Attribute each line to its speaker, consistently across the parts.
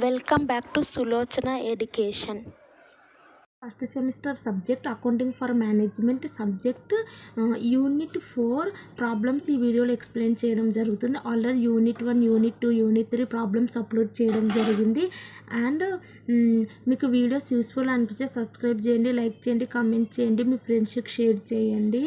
Speaker 1: Welcome back to Sulochana education.
Speaker 2: First semester subject accounting for management subject unit 4 problems ఈ వీడియోలో explain చేయడం జరుగుతుంది. Already unit 1, unit 2, unit 3 problems upload చేయడం జరిగింది. And మీకు వీడియోస్ యూస్ఫుల్ అనిపిస్తే సబ్స్క్రైబ్ చేయండి, లైక్ చేయండి, కామెంట్ చేయండి, మీ ఫ్రెండ్స్కి షేర్ చేయండి.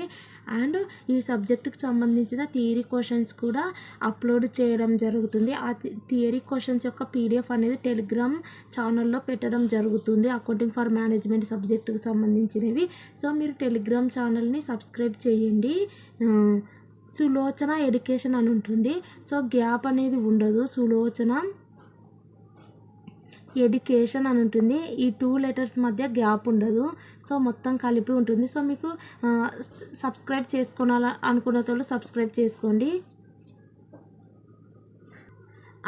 Speaker 2: అండ్ ఈ సబ్జెక్టుకి సంబంధించిన థియరీ క్వశ్చన్స్ కూడా అప్లోడ్ చేయడం జరుగుతుంది. ఆ థియరీ క్వశ్చన్స్ యొక్క పీడిఎఫ్ అనేది టెలిగ్రామ్ ఛానల్లో పెట్టడం జరుగుతుంది, అకౌంటింగ్ ఫర్ మేనేజ్మెంట్ సబ్జెక్టుకి సంబంధించినవి. సో మీరు టెలిగ్రామ్ ఛానల్ని సబ్స్క్రైబ్ చేయండి. సులోచన ఎడ్యుకేషన్ అని ఉంటుంది. సో గ్యాప్ అనేది ఉండదు, సులోచన ఎడ్యుకేషన్ అని ఉంటుంది. ఈ 2 లెటర్స్ మధ్య గ్యాప్ ఉండదు. సో మొత్తం కలిపి ఉంటుంది. సో మీకు సబ్స్క్రైబ్ చేసుకోవాల అనుకున్న వాళ్ళు సబ్స్క్రైబ్ చేసుకోండి.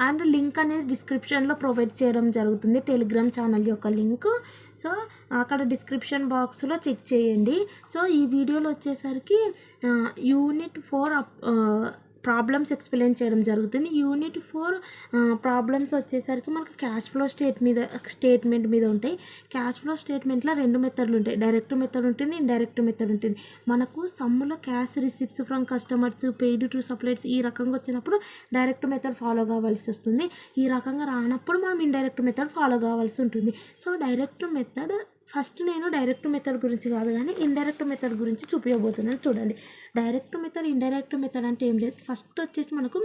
Speaker 2: అండ్ లింక్ అనేది డిస్క్రిప్షన్లో ప్రొవైడ్ చేయడం జరుగుతుంది, టెలిగ్రామ్ ఛానల్ యొక్క లింక్. సో అక్కడ డిస్క్రిప్షన్ బాక్స్లో చెక్ చేయండి. సో ఈ వీడియోలో వచ్చేసరికి యూనిట్ 4 ప్రాబ్లమ్స్ ఎక్స్ప్లెయిన్ చేయడం జరుగుతుంది. యూనిట్ 4 ప్రాబ్లమ్స్ వచ్చేసరికి మనకు క్యాష్ ఫ్లో స్టేట్మెంట్ మీద ఉంటాయి. క్యాష్ ఫ్లో స్టేట్మెంట్లో 2 మెథడ్లు ఉంటాయి, డైరెక్ట్ మెథడ్ ఉంటుంది, ఇండైరెక్ట్ మెథడ్ ఉంటుంది. మనకు సమ్ములో cash receipts from customers, paid to suppliers ఈ రకంగా వచ్చినప్పుడు డైరెక్ట్ మెథడ్ ఫాలో కావాల్సి వస్తుంది. ఈ రకంగా రానప్పుడు మనం ఇండైరెక్ట్ మెథడ్ ఫాలో కావాల్సి ఉంటుంది. సో డైరెక్ట్ మెథడ్ ఫస్ట్ నేను డైరెక్ట్ మెథడ్ గురించి కాదు కానీ ఇండైరెక్ట్ మెథడ్ గురించి చూపించబోతున్నాను. చూడండి, డైరెక్ట్ మెథడ్, ఇండైరెక్ట్ మెథడ్ అంటే ఏం లేదు. ఫస్ట్ వచ్చేసి మనకు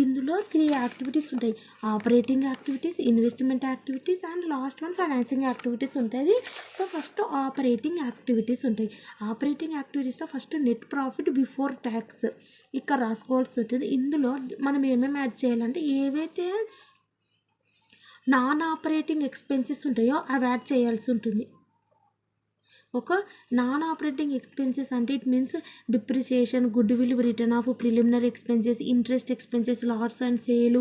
Speaker 2: ఇందులో 3 యాక్టివిటీస్ ఉంటాయి, operating activities, investment activities and last one financing activities ఉంటుంది. సో ఫస్ట్ ఆపరేటింగ్ యాక్టివిటీస్ ఉంటాయి. ఆపరేటింగ్ యాక్టివిటీస్లో first net profit before tax ఇక్కడ రాసుకోవాల్సి ఉంటుంది. ఇందులో మనం ఏమేమి యాడ్ చేయాలంటే ఏవైతే నాన్ ఆపరేటింగ్ ఎక్స్పెన్సెస్ ఉంటాయో అవి యాడ్ చేయాల్సి ఉంటుంది. ఒక నాన్ ఆపరేటింగ్ ఎక్స్పెన్సెస్ అంటే it means depreciation, goodwill written off, preliminary expenses, interest expenses, loss and sale,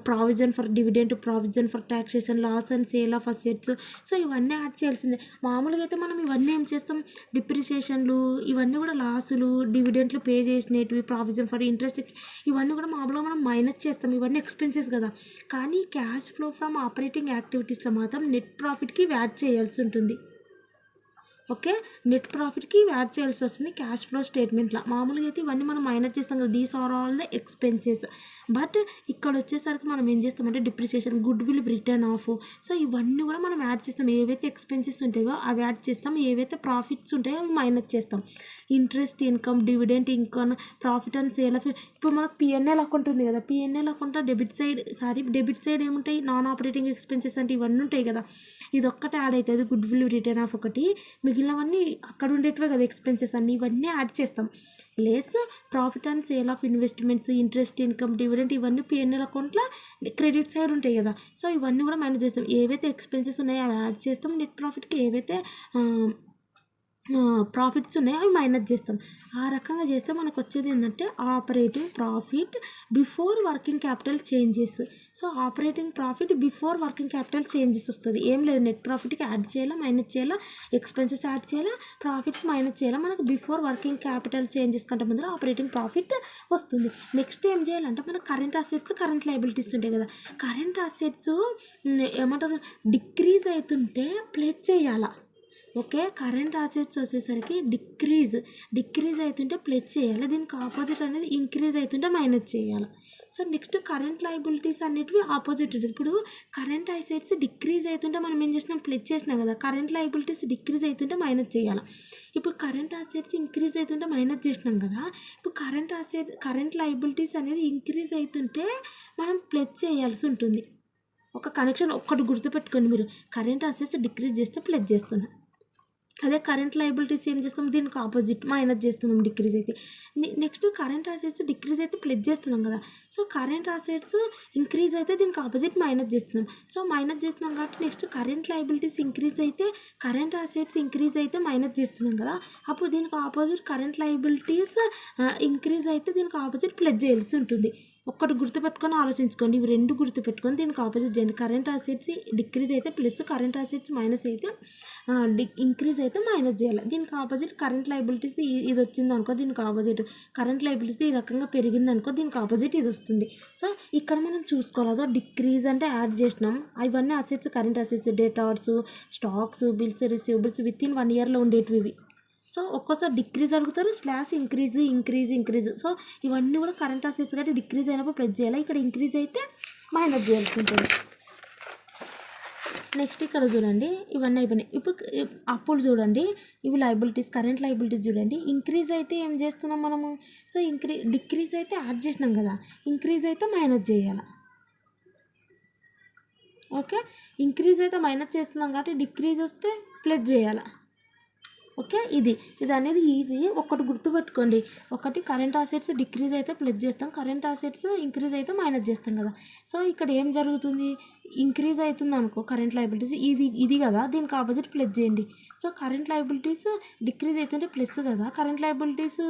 Speaker 2: provision for dividend, provision for taxation, loss and sale of assets. So ఇవన్నీ add చేయాల్సిందే. మామూలుగా అయితే మనం ఇవన్నీ ఏం చేస్తాం, డిప్రిసియేషన్లు ఇవన్నీ కూడా లాసులు, డివిడెంట్లు పే చేసినవి, ప్రావిజన్ ఫర్ ఇంట్రెస్ట్ ఇవన్నీ కూడా మామూలుగా మనం మైనస్ చేస్తాం, ఇవన్నీ ఎక్స్పెన్సెస్ కదా. కానీ క్యాష్ ఫ్లో ఫ్రమ్ ఆపరేటింగ్ యాక్టివిటీస్లో మాత్రం నెట్ ప్రాఫిట్కి యాడ్ చేయాల్సి ఉంటుంది. ఓకే, నెట్ ప్రాఫిట్కి యాడ్ చేయాల్సి వస్తుంది క్యాష్ ఫ్లో స్టేట్మెంట్లో. మామూలుగా అయితే ఇవన్నీ మనం మైనస్ చేస్తాం కదా, these are all the expenses. But ఇక్కడ వచ్చేసరికి మనం ఏం చేస్తామంటే depreciation, goodwill written off, so ఇవన్నీ కూడా మనం యాడ్ చేస్తాం. ఏవైతే ఎక్స్పెన్సెస్ ఉంటాయో అవి యాడ్ చేస్తాం, ఏవైతే ప్రాఫిట్స్ ఉంటాయో అవి మైనస్ చేస్తాం. Interest income, dividend income, profit and sale of. ఇప్పుడు మనకు పిఎన్ఎల్ అకౌంట్ ఉంది కదా, పిఎన్ఎల్ అకౌంట్ డెబిట్ సైడ్ ఏముంటాయి, నాన్ ఆపరేటింగ్ ఎక్స్పెన్సెస్ అంటే ఇవన్నీ ఉంటాయి కదా. ఇది ఒక్కటే యాడ్ అవుతుంది, గుడ్ విల్ రిటర్న్ ఆఫ్ ఒకటి, మిగిలినవన్నీ అక్కడ ఉండేటివే కదా ఎక్స్పెన్సెస్ అన్నీ, ఇవన్నీ యాడ్ చేస్తాం. Less profit and sale of investments, interest income, dividend ఇవన్నీ పిఎన్ఎల్ అకౌంట్లో క్రెడిట్ సైడ్ ఉంటాయి కదా. సో ఇవన్నీ కూడా మేనేజ్ చేస్తాం. ఏవైతే ఎక్స్పెన్సెస్ ఉన్నాయో అవి యాడ్ చేస్తాం, నెట్ ప్రాఫిట్కి ఏవైతే ప్రాఫిట్స్ ఉన్నాయో అవి మైనస్ చేస్తాం. ఆ రకంగా చేస్తే మనకు వచ్చేది ఏంటంటే operating profit before working capital changes. So operating profit before working capital changes వస్తుంది. ఏం లేదు, నెట్ ప్రాఫిట్కి యాడ్ చేయాలా, మైనస్ చేయాలా, ఎక్స్పెన్సెస్ యాడ్ చేయాలా, ప్రాఫిట్స్ మైనస్ చేయాలా. మనకు బిఫోర్ వర్కింగ్ క్యాపిటల్ చేంజెస్ కంటే ముందర ఆపరేటింగ్ ప్రాఫిట్ వస్తుంది. నెక్స్ట్ ఏం చేయాలంటే మన కరెంట్ అసెట్స్, కరెంట్ లయబిలిటీస్ ఉంటాయి కదా. కరెంట్ అసెట్స్ ఏమంటారు, డిక్రీజ్ అవుతుంటే ప్లస్ చేయాలా. ఓకే, కరెంట్ అసెట్స్ వచ్చేసరికి డిక్రీజ్ అవుతుంటే ప్లస్ చేయాలి, దీనికి ఆపోజిట్ అనేది ఇంక్రీజ్ అవుతుంటే మైనస్ చేయాలి. సో నెక్స్ట్ కరెంట్ లయబిలిటీస్ అనేటివి ఆపోజిట్ ఉంటుంది. ఇప్పుడు కరెంట్ అసెట్స్ డిక్రీజ్ అవుతుంటే మనం ఏం చేసినాం, ప్లస్ చేసినాం కదా. కరెంట్ లయబిలిటీస్ డిక్రీజ్ అవుతుంటే మైనస్ చేయాలి. ఇప్పుడు కరెంట్ అసెట్స్ ఇంక్రీజ్ అవుతుంటే మైనస్ చేసినాం కదా. ఇప్పుడు కరెంట్ లయబిలిటీస్ అనేది ఇంక్రీజ్ అవుతుంటే మనం ప్లస్ చేయాల్సి ఉంటుంది. ఒక కనెక్షన్ ఒక్కటి గుర్తుపెట్టుకోండి మీరు, కరెంట్ అసెట్స్ డిక్రీజ్ చేస్తే ప్లస్ చేస్తున్నాం, అదే కరెంట్ లయబిలిటీస్ ఏం చేస్తాం, దీనికి ఆపోజిట్ మైనస్ చేస్తున్నాం డిక్రీజ్ అయితే. నెక్స్ట్ కరెంట్ అసెట్స్ డిక్రీజ్ అయితే ప్లస్ చేస్తున్నాం కదా. సో కరెంట్ అసెట్స్ ఇంక్రీజ్ అయితే దీనికి ఆపోజిట్ మైనస్ చేస్తున్నాం. సో మైనస్ చేస్తున్నాం కాబట్టి నెక్స్ట్ కరెంట్ లయబిలిటీస్ ఇంక్రీజ్ అయితే, కరెంట్ అసెట్స్ ఇంక్రీజ్ అయితే మైనస్ చేస్తున్నాం కదా. అప్పుడు దీనికి ఆపోజిట్ కరెంట్ లయబిలిటీస్ ఇంక్రీజ్ అయితే దీనికి ఆపోజిట్ ప్లస్ చేయాల్సి ఉంటుంది. ఒక్కటి గుర్తుపెట్టుకొని ఆలోచించుకోండి, ఇవి రెండు గుర్తుపెట్టుకొని దీనికి ఆపోజిట్ చేయండి. కరెంట్ అసెట్స్ డిక్రీజ్ అయితే ప్లస్, కరెంట్ అసెట్స్ మైనస్ అయితే ఇంక్రీజ్ అయితే మైనస్ చేయాలి. దీనికి ఆపోజిట్ కరెంట్ లయబిలిటీస్ ఇది వచ్చింది అనుకో, దీనికి ఆపోజిట్ కరెంట్ లయబిలిటీస్ ఈ రకంగా పెరిగింది అనుకో, దీనికి ఆపోజిట్ ఇది వస్తుంది. సో ఇక్కడ మనం చూసుకోవాలి, అదో డిక్రీజ్ అంటే యాడ్ చేసినాం, ఇవన్నీ assets current assets, డేటార్స్, stocks, bills, receivables with in 1 yearలో ఉండేటివి ఇవి. సో ఒక్కోసారి డిక్రీజ్ అడుగుతారు, స్లాష్ ఇంక్రీజ్. సో ఇవన్నీ కూడా కరెంట్ అసెట్స్ కాబట్టి డిక్రీజ్ అయినప్పుడు ప్లస్ చేయాలి, ఇక్కడ ఇంక్రీజ్ అయితే మైనస్ చేయాల్సి ఉంటుంది. నెక్స్ట్ ఇక్కడ చూడండి, ఇవన్నీ అయిపోయినాయి. ఇప్పుడు అప్పులు చూడండి, ఇవి లయబిలిటీస్, కరెంట్ లయబిలిటీస్ చూడండి. ఇంక్రీజ్ అయితే ఏం చేస్తున్నాం మనము, సో డిక్రీజ్ అయితే యాడ్ చేసినాం కదా, ఇంక్రీజ్ అయితే మైనస్ చేయాలి. ఓకే, ఇంక్రీజ్ అయితే మైనస్ చేస్తున్నాం కాబట్టి డిక్రీజ్ వస్తే ప్లస్ చేయాలి. ఓకే, ఇది అనేది ఈజీ. ఒకటి గుర్తుపెట్టుకోండి, ఒకటి కరెంట్ అసెట్స్ డిక్రీజ్ అయితే ప్లస్ చేస్తాం, కరెంట్ అసెట్స్ ఇంక్రీజ్ అయితే మైనస్ చేస్తాం కదా. సో ఇక్కడ ఏం జరుగుతుంది, ఇంక్రీజ్ అవుతుంది అనుకో కరెంట్ లయబిలిటీస్, ఇది కదా, దీనికి ఆపోజిట్ ప్లస్ చేయండి. సో కరెంట్ లయబిలిటీస్ డిక్రీజ్ అవుతుంటే ప్లస్ కదా, కరెంట్ లయబిలిటీస్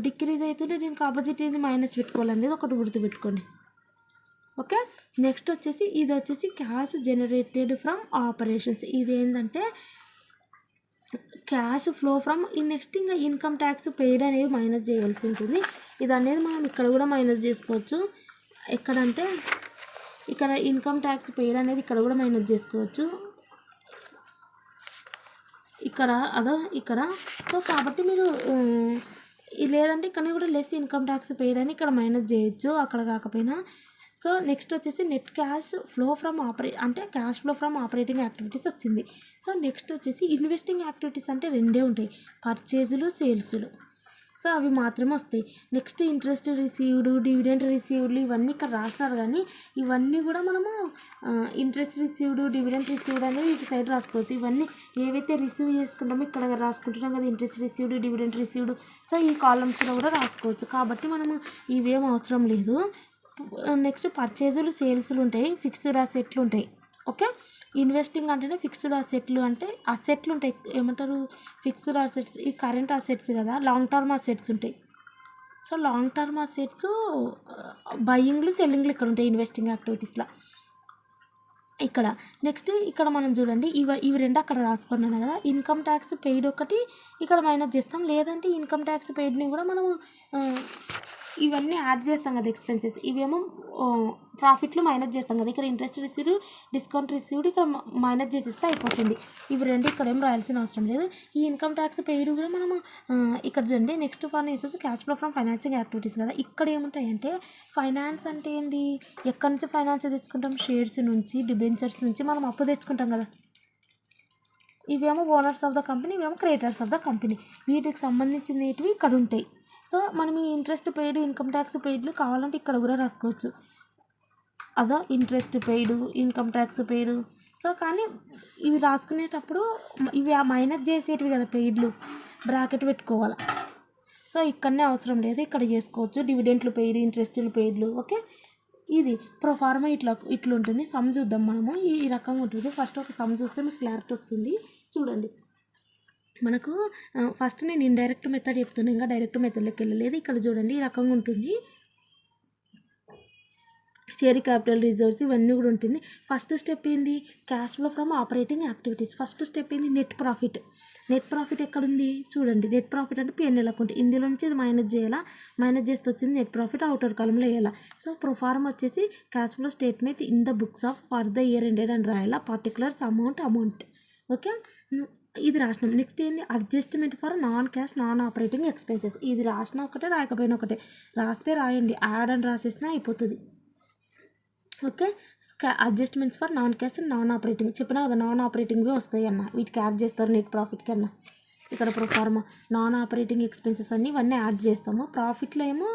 Speaker 2: డిక్రీజ్ అవుతుంటే దీనికి ఆపోజిట్ ఇది మైనస్ పెట్టుకోవాలనేది ఒకటి గుర్తుపెట్టుకోండి. ఓకే, నెక్స్ట్ వచ్చేసి ఇది వచ్చేసి క్యాష్ జనరేటెడ్ ఫ్రమ్ ఆపరేషన్స్. ఇది ఏంటంటే క్యాష్ ఫ్లో ఫ్రమ్ నెక్స్ట్ ఇంకా ఇన్కమ్ ట్యాక్స్ పెయిడ్ అనేది మైనస్ చేయాల్సి ఉంటుంది. ఇది అనేది మనం ఇక్కడ కూడా మైనస్ చేసుకోవచ్చు. ఎక్కడంటే ఇక్కడ ఇన్కమ్ ట్యాక్స్ పెయిడ్ అనేది ఇక్కడ కూడా మైనస్ చేసుకోవచ్చు, ఇక్కడ. సో కాబట్టి మీరు లేదంటే ఇక్కడ కూడా లెస్ ఇన్కమ్ ట్యాక్స్ పెయిడ్ అని ఇక్కడ మైనస్ చేయొచ్చు, అక్కడ కాకపోయినా. సో నెక్స్ట్ వచ్చేసి నెట్ క్యాష్ ఫ్లో ఫ్రమ్ అంటే cash flow from operating activities వచ్చింది. సో నెక్స్ట్ వచ్చేసి ఇన్వెస్టింగ్ యాక్టివిటీస్ అంటే రెండే ఉంటాయి, పర్చేజులు, సేల్స్లు. సో అవి మాత్రమే వస్తాయి. Next interest received, dividend received ఇవన్నీ ఇక్కడ రాసినారు, కానీ ఇవన్నీ కూడా మనము ఇంట్రెస్ట్ రిసీవ్డ్, డివిడెంట్ రిసీవ్డ్ అనేది ఇటు సైడ్ రాసుకోవచ్చు. ఇవన్నీ ఏవైతే రిసీవ్ చేసుకుంటామో ఇక్కడ రాసుకుంటున్నాం కదా, interest received, dividend received. So ఈ కాలమ్స్లో కూడా రాసుకోవచ్చు, కాబట్టి మనము ఇవేం అవసరం లేదు. నెక్స్ట్ పర్చేజులు, సేల్స్లు ఉంటాయి, ఫిక్స్డ్ అసెట్లు ఉంటాయి. ఓకే, ఇన్వెస్టింగ్ అంటేనే ఫిక్స్డ్ అసెట్లు అంటే అసెట్లు ఉంటాయి, ఏమంటారు ఫిక్స్డ్ అసెట్స్. ఈ కరెంట్ అసెట్స్ కదా, లాంగ్ టర్మ్ అసెట్స్ ఉంటాయి. సో లాంగ్ టర్మ్ అసెట్స్ బయింగ్లు, సెల్లింగ్లు ఇక్కడ ఉంటాయి ఇన్వెస్టింగ్ యాక్టివిటీస్లో. ఇక్కడ నెక్స్ట్ ఇక్కడ మనం చూడండి, ఇవి రెండు అక్కడ రాసుకున్నాను కదా, ఇన్కమ్ ట్యాక్స్ పెయిడ్ ఒకటి ఇక్కడ మైనస్ చేస్తాం, లేదంటే ఇన్కమ్ ట్యాక్స్ పెయిడ్ని కూడా మనము ఇవన్నీ యాడ్ చేస్తాం కదా ఎక్స్పెన్సెస్, ఇవేమో ప్రాఫిట్లు మైనస్ చేస్తాం కదా. ఇక్కడ ఇంట్రెస్ట్ రిసీవ్డ్, డిస్కౌంట్ రిసీవ్డ్ ఇక్కడ మైనస్ చేసిస్తే అయిపోతుంది. ఇవి రెండు ఇక్కడ ఏం రాయాల్సిన అవసరం లేదు. ఈ ఇన్కమ్ ట్యాక్స్ పెయిడ్ కూడా మనము ఇక్కడ చూడండి. నెక్స్ట్ వన్ వచ్చేసి cash flow from financing activities కదా. ఇక్కడ ఏముంటాయంటే ఫైనాన్స్ అంటే ఏంది, ఎక్కడి నుంచి ఫైనాన్స్ తెచ్చుకుంటాం, షేర్స్ నుంచి, డిబెంచర్స్ నుంచి మనం అప్పు తెచ్చుకుంటాం కదా. ఇవేమో ఓనర్స్ ఆఫ్ ద కంపెనీ, ఇవేమో క్రియేటర్స్ ఆఫ్ ద కంపెనీ. వీటికి సంబంధించినవి ఇక్కడ ఉంటాయి. సో మనం ఈ ఇంట్రెస్ట్ పెయిడ్, ఇన్కమ్ ట్యాక్స్ పెయిడ్లు కావాలంటే ఇక్కడ కూడా రాసుకోవచ్చు, అదో interest paid, income tax paid. So కానీ ఇవి రాసుకునేటప్పుడు ఇవి మైనస్ చేసేటివి కదా పెయిడ్లు, బ్రాకెట్ పెట్టుకోవాలి. సో ఇక్కడనే అవసరం లేదు, ఇక్కడ చేసుకోవచ్చు. డివిడెంట్లు పెయిడ్, ఇంట్రెస్ట్లు పెయిడ్లు. ఓకే, ఇది ప్రొఫార్మా ఇట్లుంటుంది. సమ్ చూద్దాం మనము, ఈ రకంగా ఉంటుంది. ఫస్ట్ ఒక సమ్ చూస్తే మీకు క్లారిటీ వస్తుంది. చూడండి, మనకు ఫస్ట్ నేను ఇండైరెక్ట్ మెథడ్ చెప్తున్నాను, ఇంకా డైరెక్ట్ మెథడ్లోకి వెళ్ళలేదు. ఇక్కడ చూడండి, ఈ రకంగా ఉంటుంది. షేర్ క్యాపిటల్ రిజర్వ్స్ ఇవన్నీ కూడా ఉంటుంది. ఫస్ట్ స్టెప్ ఏంది, cash flow from operating activities. First step ఏంది, నెట్ ప్రాఫిట్. నెట్ ప్రాఫిట్ ఎక్కడుంది చూడండి, నెట్ ప్రాఫిట్ అంటే P&L అకౌంట్. ఇందులో నుంచి ఇది మైనస్ చేయాలా, మైనస్ చేస్తే వచ్చింది నెట్ ప్రాఫిట్ అవుటర్ కాలంలో వేయాలా. సో ప్రొఫార్మ్ వచ్చేసి cash flow statement in the books of for the year ended అని రాయాలా, పర్టికులర్స్ అమౌంట్. ఓకే, ఇది రాసినాం. నెక్స్ట్ ఏంది, adjustment for non cash non operating expenses. ఇది రాసిన ఒకటే, రాయకపోయినా ఒకటే. రాస్తే రాయండి, యాడ్ అని రాసేసినా అయిపోతుంది. Okay, adjustments for non cash non operating చెప్పినా కదా, నాన్ ఆపరేటింగ్వే వస్తాయి అన్న, వీటికి యాడ్ చేస్తారు నెట్ ప్రాఫిట్ కన్నా. ఇక్కడ ప్రొఫార్మా నాన్ ఆపరేటింగ్ ఎక్స్పెన్సెస్ అన్నీ ఇవన్నీ యాడ్ చేస్తాము. ప్రాఫిట్లో ఏమో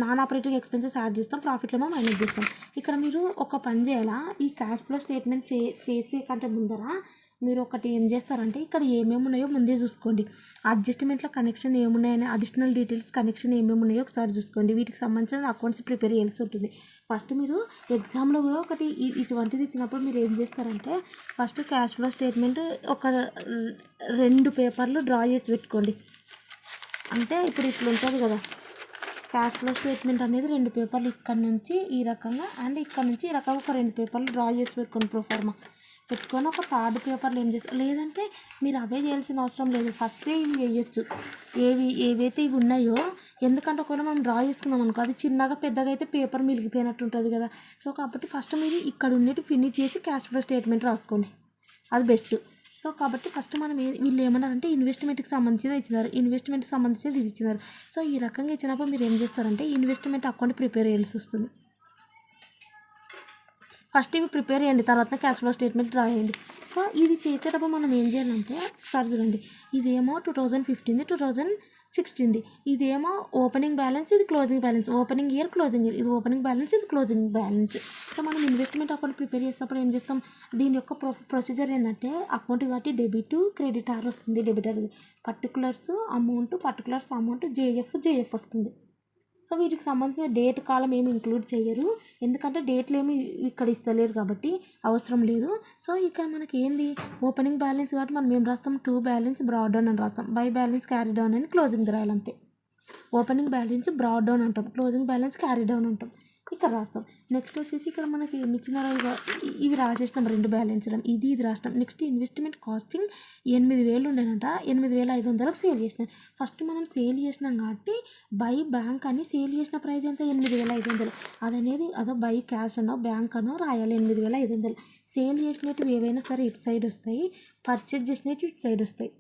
Speaker 2: నాన్ ఆపరేటింగ్ ఎక్స్పెన్సెస్ యాడ్ చేస్తాం, ప్రాఫిట్లో ఏమో మైనస్ చేస్తాం. ఇక్కడ మీరు ఒక పని చేయాలా, ఈ క్యాష్ ఫ్లో స్టేట్మెంట్ చేసే కంటే ముందర మీరు ఒకటి ఏం చేస్తారంటే, ఇక్కడ ఏమేమి ఉన్నాయో ముందే చూసుకోండి. అడ్జస్ట్మెంట్లో కనెక్షన్ ఏమున్నాయని, అడిషనల్ డీటెయిల్స్ కనెక్షన్ ఏమేమి ఉన్నాయో ఒకసారి చూసుకోండి. వీటికి సంబంధించిన అకౌంట్స్ ప్రిపేర్ చేయాల్సి ఉంటుంది. ఫస్ట్ మీరు ఎగ్జామ్లో కూడా ఒకటి ఇటువంటిది ఇచ్చినప్పుడు మీరు ఏం చేస్తారంటే, ఫస్ట్ క్యాష్ ఫ్లో స్టేట్మెంట్ ఒక 2 పేపర్లు డ్రా చేసి పెట్టుకోండి. అంటే ఇప్పుడు ఇట్లా ఉంటుంది కదా, క్యాష్ ఫ్లో స్టేట్మెంట్ అనేది 2 పేపర్లు ఇక్కడ నుంచి ఈ రకంగా అండ్ ఇక్కడ నుంచి ఈ రకంగా ఒక 2 పేపర్లు డ్రా చేసి పెట్టుకోండి ప్రొఫార్మా పెట్టుకొని ఒక థర్డ్ పేపర్లో ఏం చేస్తారు లేదంటే మీరు అవే చేయాల్సిన అవసరం లేదు ఫస్టే ఇవి చేయొచ్చు ఏవైతే ఇవి ఉన్నాయో ఎందుకంటే ఒకవేళ మనం డ్రా చేసుకుందాం అనుకో అది చిన్నగా పెద్దగా అయితే పేపర్ మిలిగిపోయినట్టు ఉంటుంది కదా సో కాబట్టి ఫస్ట్ మీరు ఇక్కడ ఉన్నట్టు ఫినిష్ చేసి క్యాష్ ఫ్లో స్టేట్మెంట్ రాసుకోండి అది బెస్ట్ సో కాబట్టి ఫస్ట్ మనం వీళ్ళు ఏమన్నారంటే ఇన్వెస్ట్మెంట్కి సంబంధించినది ఇచ్చినారు ఇన్వెస్ట్మెంట్కి సంబంధించినది ఇది ఇచ్చినారు సో ఈ రకంగా ఇచ్చినప్పుడు మీరు ఏం చేస్తారంటే ఇన్వెస్ట్మెంట్ అకౌంట్ ప్రిపేర్ చేయాల్సి వస్తుంది ఫస్ట్ ఇవి ప్రిపేర్ చేయండి తర్వాత క్యాష్ ఫ్లో స్టేట్మెంట్ రాయండి సో ఇది చేసేటప్పుడు మనం ఏం చేయాలంటే ఒకసారి చూడండి ఇదేమో 2016 ఇదేమో ఓపెనింగ్ బ్యాలెన్స్ ఇది closing balance opening year closing year ఇది ఓపెనింగ్ బ్యాలెన్స్ ఇది క్లోజింగ్ బ్యాలెన్స్ సో మనం ఇన్వెస్ట్మెంట్ అకౌంట్ ప్రిపేర్ చేసినప్పుడు ఏం చేస్తాం దీని యొక్క ప్రొసీజర్ ఏంటంటే అకౌంట్ కాబట్టి డెబిట్ క్రెడిట్ ఆర్ వస్తుంది డెబిటర్ పర్టికులర్స్ అమౌంట్ జేఎఫ్ వస్తుంది సో వీటికి సంబంధించిన డేట్ కాలం ఏమి ఇంక్లూడ్ చేయరు ఎందుకంటే డేట్లు ఏమి ఇక్కడ ఇస్తలేరు కాబట్టి అవసరం లేదు సో ఇక్కడ మనకి ఏంది ఓపెనింగ్ బ్యాలెన్స్ కాబట్టి మనం ఏం రాస్తాం 2 బ్యాలెన్స్ బ్రాడ్ డౌన్ అని రాస్తాం బై బ్యాలెన్స్ క్యారీ డౌన్ అని క్లోజింగ్ రాయాలి అంతే ఓపెనింగ్ బ్యాలెన్స్ బ్రాడ్ డౌన్ అంటాం క్లోజింగ్ బ్యాలెన్స్ క్యారీ డౌన్ అంటాం ఇక్కడ రాస్తాం నెక్స్ట్ వచ్చేసి ఇక్కడ మనకి ఏమి ఇచ్చినారో ఇవి రాసేసినాం 2 బ్యాలెన్స్లు ఇది రాసినాం నెక్స్ట్ ఇన్వెస్ట్మెంట్ కాస్టింగ్ 8,000 ఉండేనంట 8,500కి సేల్ చేసినాం ఫస్ట్ మనం సేల్ చేసినాం కాబట్టి బై బ్యాంక్ అని సేల్ చేసిన ప్రైస్ ఎంత 8,500 అదనేది అదో బై క్యాష్ అనో బ్యాంక్ అనో రాయాలి 8,500 సేల్ చేసినట్టు ఏవైనా సరే ఇటు సైడ్ వస్తాయి పర్చేజ్ చేసినట్టు ఇటు సైడ్ వస్తాయి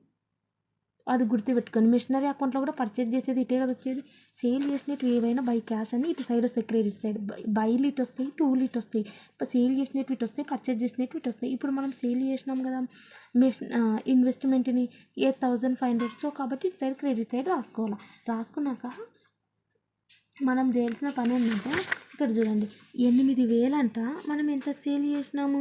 Speaker 2: అది గుర్తుపెట్టుకోండి మిషనరీ అకౌంట్లో కూడా పర్చేజ్ చేసేది ఇటే కదా వచ్చేది సేల్ చేసినట్టు ఏవైనా బై క్యాష్ అని ఇటు సైడ్ వస్తాయి క్రెడిట్ సైడ్ బైలు ఇటు వస్తాయి టూలు ఇటు వస్తాయి సేల్ చేసినట్టు ఇటు వస్తాయి పర్చేజ్ చేసినట్టు ఇటు వస్తాయి ఇప్పుడు మనం సేల్ చేసినాం కదా ఇన్వెస్ట్మెంట్ని 8,500 సో కాబట్టి ఇటు సైడ్ క్రెడిట్ సైడ్ రాసుకున్నాక మనం చేయాల్సిన పని ఏంటంటే ఇక్కడ చూడండి 8,000 అంట మనం ఎంతకు సేల్ చేసినాము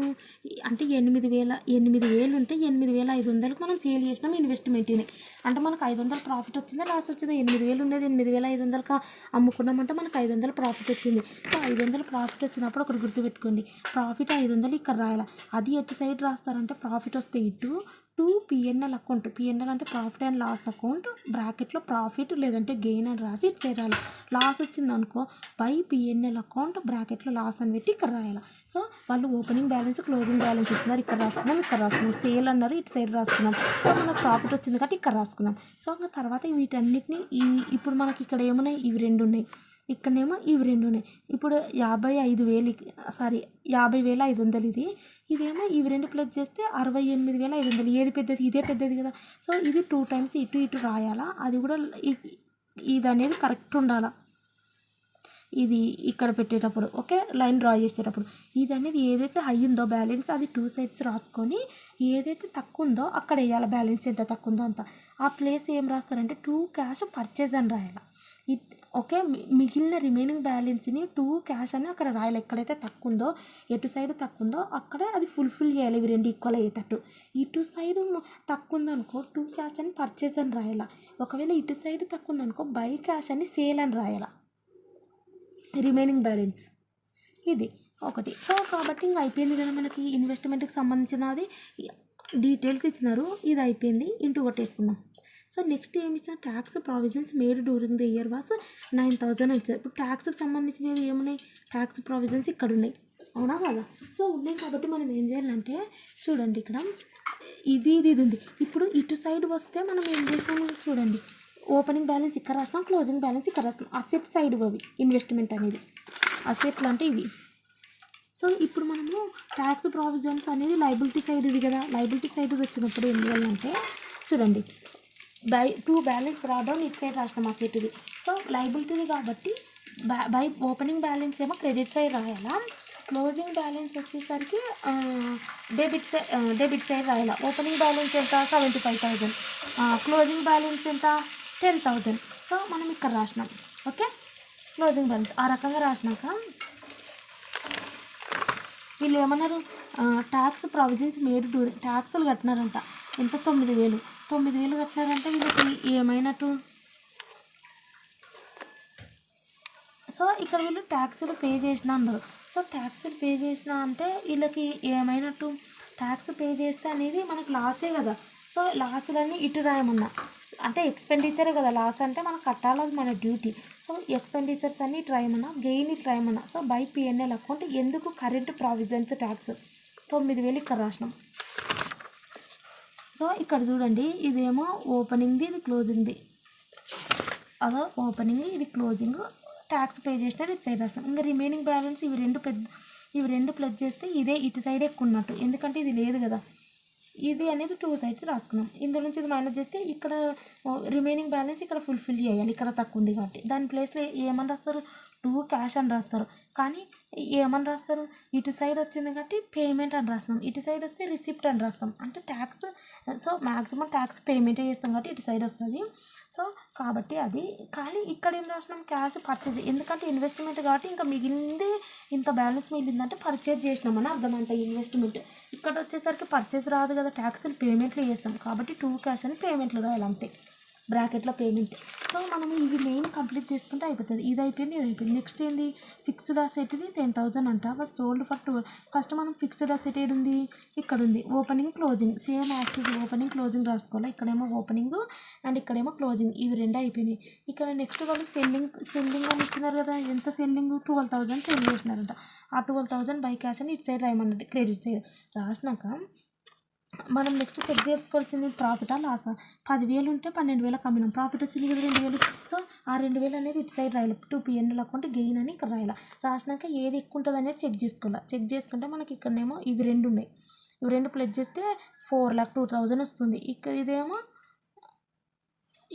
Speaker 2: అంటే 8,000 ఉంటే 8,500కి మనం సేల్ చేసినాము ఇన్వెస్ట్మెంట్ని అంటే మనకు 500 ప్రాఫిట్ వచ్చిందా లాస్ వచ్చిందా 8,000 ఉండేది 8,500కి అమ్ముకున్నామంటే మనకు 500 ప్రాఫిట్ వచ్చింది సో 500 ప్రాఫిట్ వచ్చినప్పుడు ఒకటి గుర్తుపెట్టుకోండి ప్రాఫిట్ 500 ఇక్కడ రాయాలి అది ఎటు సైడ్ రాస్తారంటే ప్రాఫిట్ వస్తే ఇటు 2 పిఎన్ఎల్ అకౌంట్ పిఎన్ఎల్ అంటే ప్రాఫిట్ అండ్ లాస్ అకౌంట్ బ్రాకెట్లో ప్రాఫిట్ లేదంటే గెయిన్ అని రాసి ఇటు సైడ్ రాయాలి లాస్ వచ్చింది అనుకో బై పిఎన్ఎల్ అకౌంట్ బ్రాకెట్లో లాస్ అని పెట్టి ఇక్కడ రాయాలి సో వాళ్ళు ఓపెనింగ్ బ్యాలెన్స్ క్లోజింగ్ బ్యాలెన్స్ ఇచ్చినారు ఇక్కడ రాసుకున్నాం సేల్ అన్నారు ఇటు సైడ్ రాసుకున్నాం సో మనకు ప్రాఫిట్ వచ్చింది కాబట్టి ఇక్కడ రాసుకున్నాం సో ఇంకా తర్వాత వీటన్నిటిని ఇప్పుడు మనకి ఇక్కడ ఏమున్నాయి ఇవి 2 ఉన్నాయి ఇక్కడనేమో ఇవి 2 ఉన్నాయి ఇప్పుడు 50,500 ఇదేమో ఇవి 2 ప్లస్ చేస్తే 68,500 ఏది పెద్దది ఇదే పెద్దది కదా సో ఇది 2 టైమ్స్ ఇటు రాయాలా అది కూడా ఇది అనేది కరెక్ట్ ఉండాలా ఇది ఇక్కడ పెట్టేటప్పుడు ఓకే లైన్ డ్రా చేసేటప్పుడు ఇది అనేది ఏదైతే హై ఉందో బ్యాలెన్స్ అది 2 సైడ్స్ రాసుకొని ఏదైతే తక్కువ ఉందో అక్కడ వేయాలి బ్యాలెన్స్ ఎంత తక్కువ ఉందో అంత ఆ ప్లేస్ ఏం రాస్తారంటే 2 క్యాష్ పర్చేజ్ అని రాయాలి ఓకే మిగిలిన రిమైనింగ్ బ్యాలెన్స్ని 2 క్యాష్ అని అక్కడ రాయాలి ఎక్కడైతే తక్కువ ఉందో ఎటు సైడ్ తక్కువ ఉందో అక్కడే అది ఫుల్ఫిల్ చేయాలి ఇవి 2 ఈక్వల్ అయ్యేటట్టు ఇటు సైడ్ తక్కువ ఉందనుకో 2 క్యాష్ అని పర్చేజ్ అని రాయాలి ఒకవేళ ఇటు సైడ్ తక్కువ ఉందనుకో బై క్యాష్ అని సేల్ అని రాయాలి రిమైనింగ్ బ్యాలెన్స్ ఇది ఒకటి సో కాబట్టి ఇంకా అయిపోయింది కదా మనకి ఇన్వెస్ట్మెంట్కి సంబంధించినది డీటెయిల్స్ ఇచ్చినారు ఇది అయిపోయింది ఇంటూ కొట్టేసుకుందాం సో నెక్స్ట్ ఏమి ఇచ్చిన tax provisions made during the year was 9,000 వచ్చారు ఇప్పుడు ట్యాక్స్కి సంబంధించినవి ఏమున్నాయి ట్యాక్స్ ప్రావిజన్స్ ఇక్కడ ఉన్నాయి అవునా కదా సో ఉన్నాయి కాబట్టి మనం ఏం చేయాలంటే చూడండి ఇక్కడ ఇది ఉంది ఇప్పుడు ఇటు సైడ్ వస్తే మనం ఏం చేసాము చూడండి ఓపెనింగ్ బ్యాలెన్స్ ఇక్కడ రాస్తాం క్లోజింగ్ బ్యాలెన్స్ ఇక్కడ రాస్తాం అసెట్ సైడ్ అవి ఇన్వెస్ట్మెంట్ అనేది అసెట్లు అంటే ఇవి సో ఇప్పుడు మనము ట్యాక్స్ ప్రావిజన్స్ అనేది లైబిలిటీ సైడ్ ఇది కదా లైబిలిటీ సైడ్ వచ్చినప్పుడు ఏం చేయాలంటే చూడండి 2 బ్యాలెన్స్ బ్రాడౌన్ ఇటు సైడ్ రాసినాం అసెట్ ఇది సో లైబిలిటీది కాబట్టి బై ఓపెనింగ్ బ్యాలెన్స్ ఏమో క్రెడిట్ సైడ్ రాయాలా క్లోజింగ్ బ్యాలెన్స్ వచ్చేసరికి డెబిట్ సైడ్ రాయాలా ఓపెనింగ్ బ్యాలెన్స్ ఎంత 75,000 క్లోజింగ్ బ్యాలెన్స్ ఎంత 10,000 సో మనం ఇక్కడ రాసినాం ఓకే క్లోజింగ్ బ్యాలెన్స్ ఆ రకంగా రాసినాక వీళ్ళు ఏమన్నారు ట్యాక్స్ ప్రావిజన్స్ మేడ్ డ్యూరింగ్ ట్యాక్స్లు కట్టినారంట ఎంత 9,000 కట్టినారంటే వీళ్ళకి ఏమైనట్టు సో ఇక్కడ వీళ్ళు ట్యాక్స్లు పే చేసిన అన్నారు సో ట్యాక్స్లు పే చేసిన అంటే వీళ్ళకి ఏమైనట్టు ట్యాక్స్ పే చేస్తే అనేది మనకు లాసే కదా సో లాసులన్నీ ఇటు రాయమన్నా అంటే ఎక్స్పెండిచరే కదా లాస్ అంటే మనం కట్టాలి మన డ్యూటీ సో ఎక్స్పెండిచర్స్ అన్ని ఇటు రాయమన్నా, గెయిన్ ఇటు రాయమన్నా. సో బై పిఎన్ఎల్ అకౌంట్ ఎందుకు కరెంట్ ప్రావిజన్స్ ట్యాక్స్ 9,000 ఇక్కడ రాసినాం. సో ఇక్కడ చూడండి, ఇదేమో ఓపెనింగ్ది, ఇది క్లోజింగ్ది. అదో ఓపెనింగ్, ఇది క్లోజింగ్. ట్యాక్స్ పే చేసినది ఇటు సైడ్ రాసినాం. ఇంకా రిమైనింగ్ బ్యాలెన్స్ ఇవి రెండు ప్లస్ చేస్తే ఇదే ఇటు సైడ్ ఎక్కువ ఉన్నట్టు, ఎందుకంటే ఇది లేదు కదా. ఇది అనేది 2 సైడ్స్ రాసుకున్నాం. ఇందులో నుంచి ఇది మైనస్ చేస్తే ఇక్కడ రిమైనింగ్ బ్యాలెన్స్ ఇక్కడ ఫుల్ఫిల్ చేయాలి, ఇక్కడ తక్కువ ఉంది కాబట్టి. దాని ప్లేస్లో ఏమని రాస్తారు, 2 క్యాష్ అని రాస్తారు. కానీ ఏమని రాస్తారు, ఇటు సైడ్ వచ్చింది కాబట్టి పేమెంట్ అని రాస్తాం, ఇటు సైడ్ వస్తే రిసిప్ట్ అని రాస్తాం. అంటే ట్యాక్స్, సో మ్యాక్సిమం ట్యాక్స్ పేమెంటే చేస్తాం కాబట్టి ఇటు సైడ్ వస్తుంది. సో కాబట్టి అది. కానీ ఇక్కడ ఏం రాసినాం, క్యాష్ పర్చేజ్, ఎందుకంటే ఇన్వెస్ట్మెంట్ కాబట్టి ఇంకా మిగిలింది ఇంత బ్యాలెన్స్ మిగిలిందంటే పర్చేజ్ చేసినామని అర్థం. అంత ఇన్వెస్ట్మెంట్ ఇక్కడ వచ్చేసరికి పర్చేజ్ రాదు కదా, ట్యాక్స్లు పేమెంట్లు చేస్తాం కాబట్టి 2 క్యాష్ అని పేమెంట్లు రాయాలి అంతే, బ్రాకెట్లో పేమెంట్. సో మనం ఇవి మెయిన్ కంప్లీట్ చేసుకుంటే అయిపోతుంది. ఇది అయిపోయింది, ఇది అయిపోయింది. నెక్స్ట్ ఏంది, ఫిక్స్డ్ అసెట్ది 10,000 అంట. Sold for 2. ఫస్ట్ మనం ఫిక్స్డ్ అసెట్ ఏది ఉంది, ఇక్కడ ఉంది, opening closing. Same active opening closing రాసుకోవాలి. ఇక్కడేమో ఓపెనింగ్ అండ్ ఇక్కడేమో క్లోజింగ్, ఇవి 2 అయిపోయినాయి. ఇక్కడ నెక్స్ట్ వాళ్ళు సెల్లింగ్ అని ఇచ్చినారు కదా, ఎంత సెల్లింగ్ 12,000 సెల్ చేసినారంట. ఆ 12,000 బై క్యాష్ అని ఇటు సైడ్ రాయమన్నట్టు, క్రెడిట్ సైడ్ రాసినాక మనం నెక్స్ట్ చెక్ చేసుకోవాల్సింది ప్రాఫిటా లాసా. 10,000 ఉంటే 12,000 అమ్మినాం, ప్రాఫిట్ వచ్చింది కదా 2,000. సో ఆ 2,000 అనేది ఇటు సైడ్ రాయాలి, 2 పిఎన్ఎల్ అకౌంట్ గెయిన్ అని ఇక్కడ రాయాలి. రాసినాక ఏది ఎక్కువ ఉంటుంది అనేది చెక్ చేసుకోవాలి. చెక్ చేసుకుంటే మనకి ఇక్కడనేమో ఇవి 2 ఉన్నాయి, ఇవి 2 ప్లస్ చేస్తే 4,02,000 వస్తుంది. ఇక్కడ ఇదేమో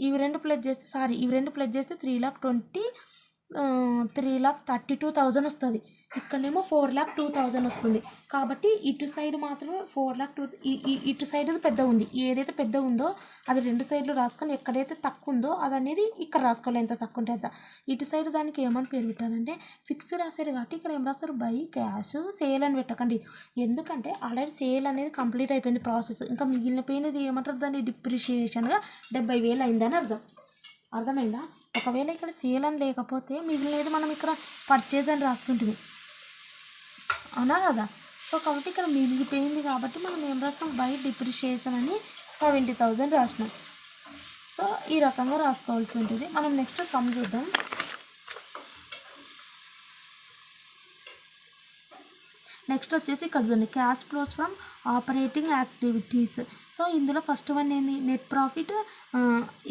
Speaker 2: ఇవి 2 ప్లస్ చేస్తే ఇవి 2 ప్లస్ చేస్తే 3,32,000 వస్తుంది. ఇక్కడనేమో 4,02,000 వస్తుంది. కాబట్టి ఇటు సైడ్ మాత్రమే 4,02,000, ఇటు సైడ్ పెద్ద ఉంది, ఏదైతే పెద్ద ఉందో అది 2 సైడ్లు రాసుకొని ఎక్కడైతే తక్కువ ఉందో అది అనేది ఇక్కడ రాసుకోవాలి, ఎంత తక్కువ ఉంటే అంత. ఇటు సైడ్ దానికి ఏమని పేరు పెట్టాలంటే ఫిక్స్డ్ అసెట్ కాబట్టి ఇక్కడ ఏం రాస్తారు, బై క్యాష్ సేల్ అని పెట్టకండి. ఎందుకంటే ఆల్రెడీ సేల్ అనేది కంప్లీట్ అయిపోయింది ప్రాసెస్. ఇంకా మిగిలిన పోయినది ఏమంటారు, దాన్ని డిప్రిషియేషన్గా 70,000 అయిందని అర్థమైందా. ఒకవేళ ఇక్కడ సేల్ అని లేకపోతే మిగిలినది మనం ఇక్కడ పర్చేజ్ అని రాస్తుంటుంది, అవునా కదా. సో కాబట్టి ఇక్కడ మిగిలిపోయింది కాబట్టి మనం ఏం రాస్తాం, బై డిప్రిషియేషన్ అని 70,000 రాసినాం. సో ఈ రకంగా రాసుకోవాల్సి ఉంటుంది. మనం నెక్స్ట్ సమ్ చూద్దాం. నెక్స్ట్ వచ్చేసి ఇక్కడ చూడండి, cash flows from operating activities. So ఇందులో ఫస్ట్ వన్ ఏంది, నెట్ ప్రాఫిట్.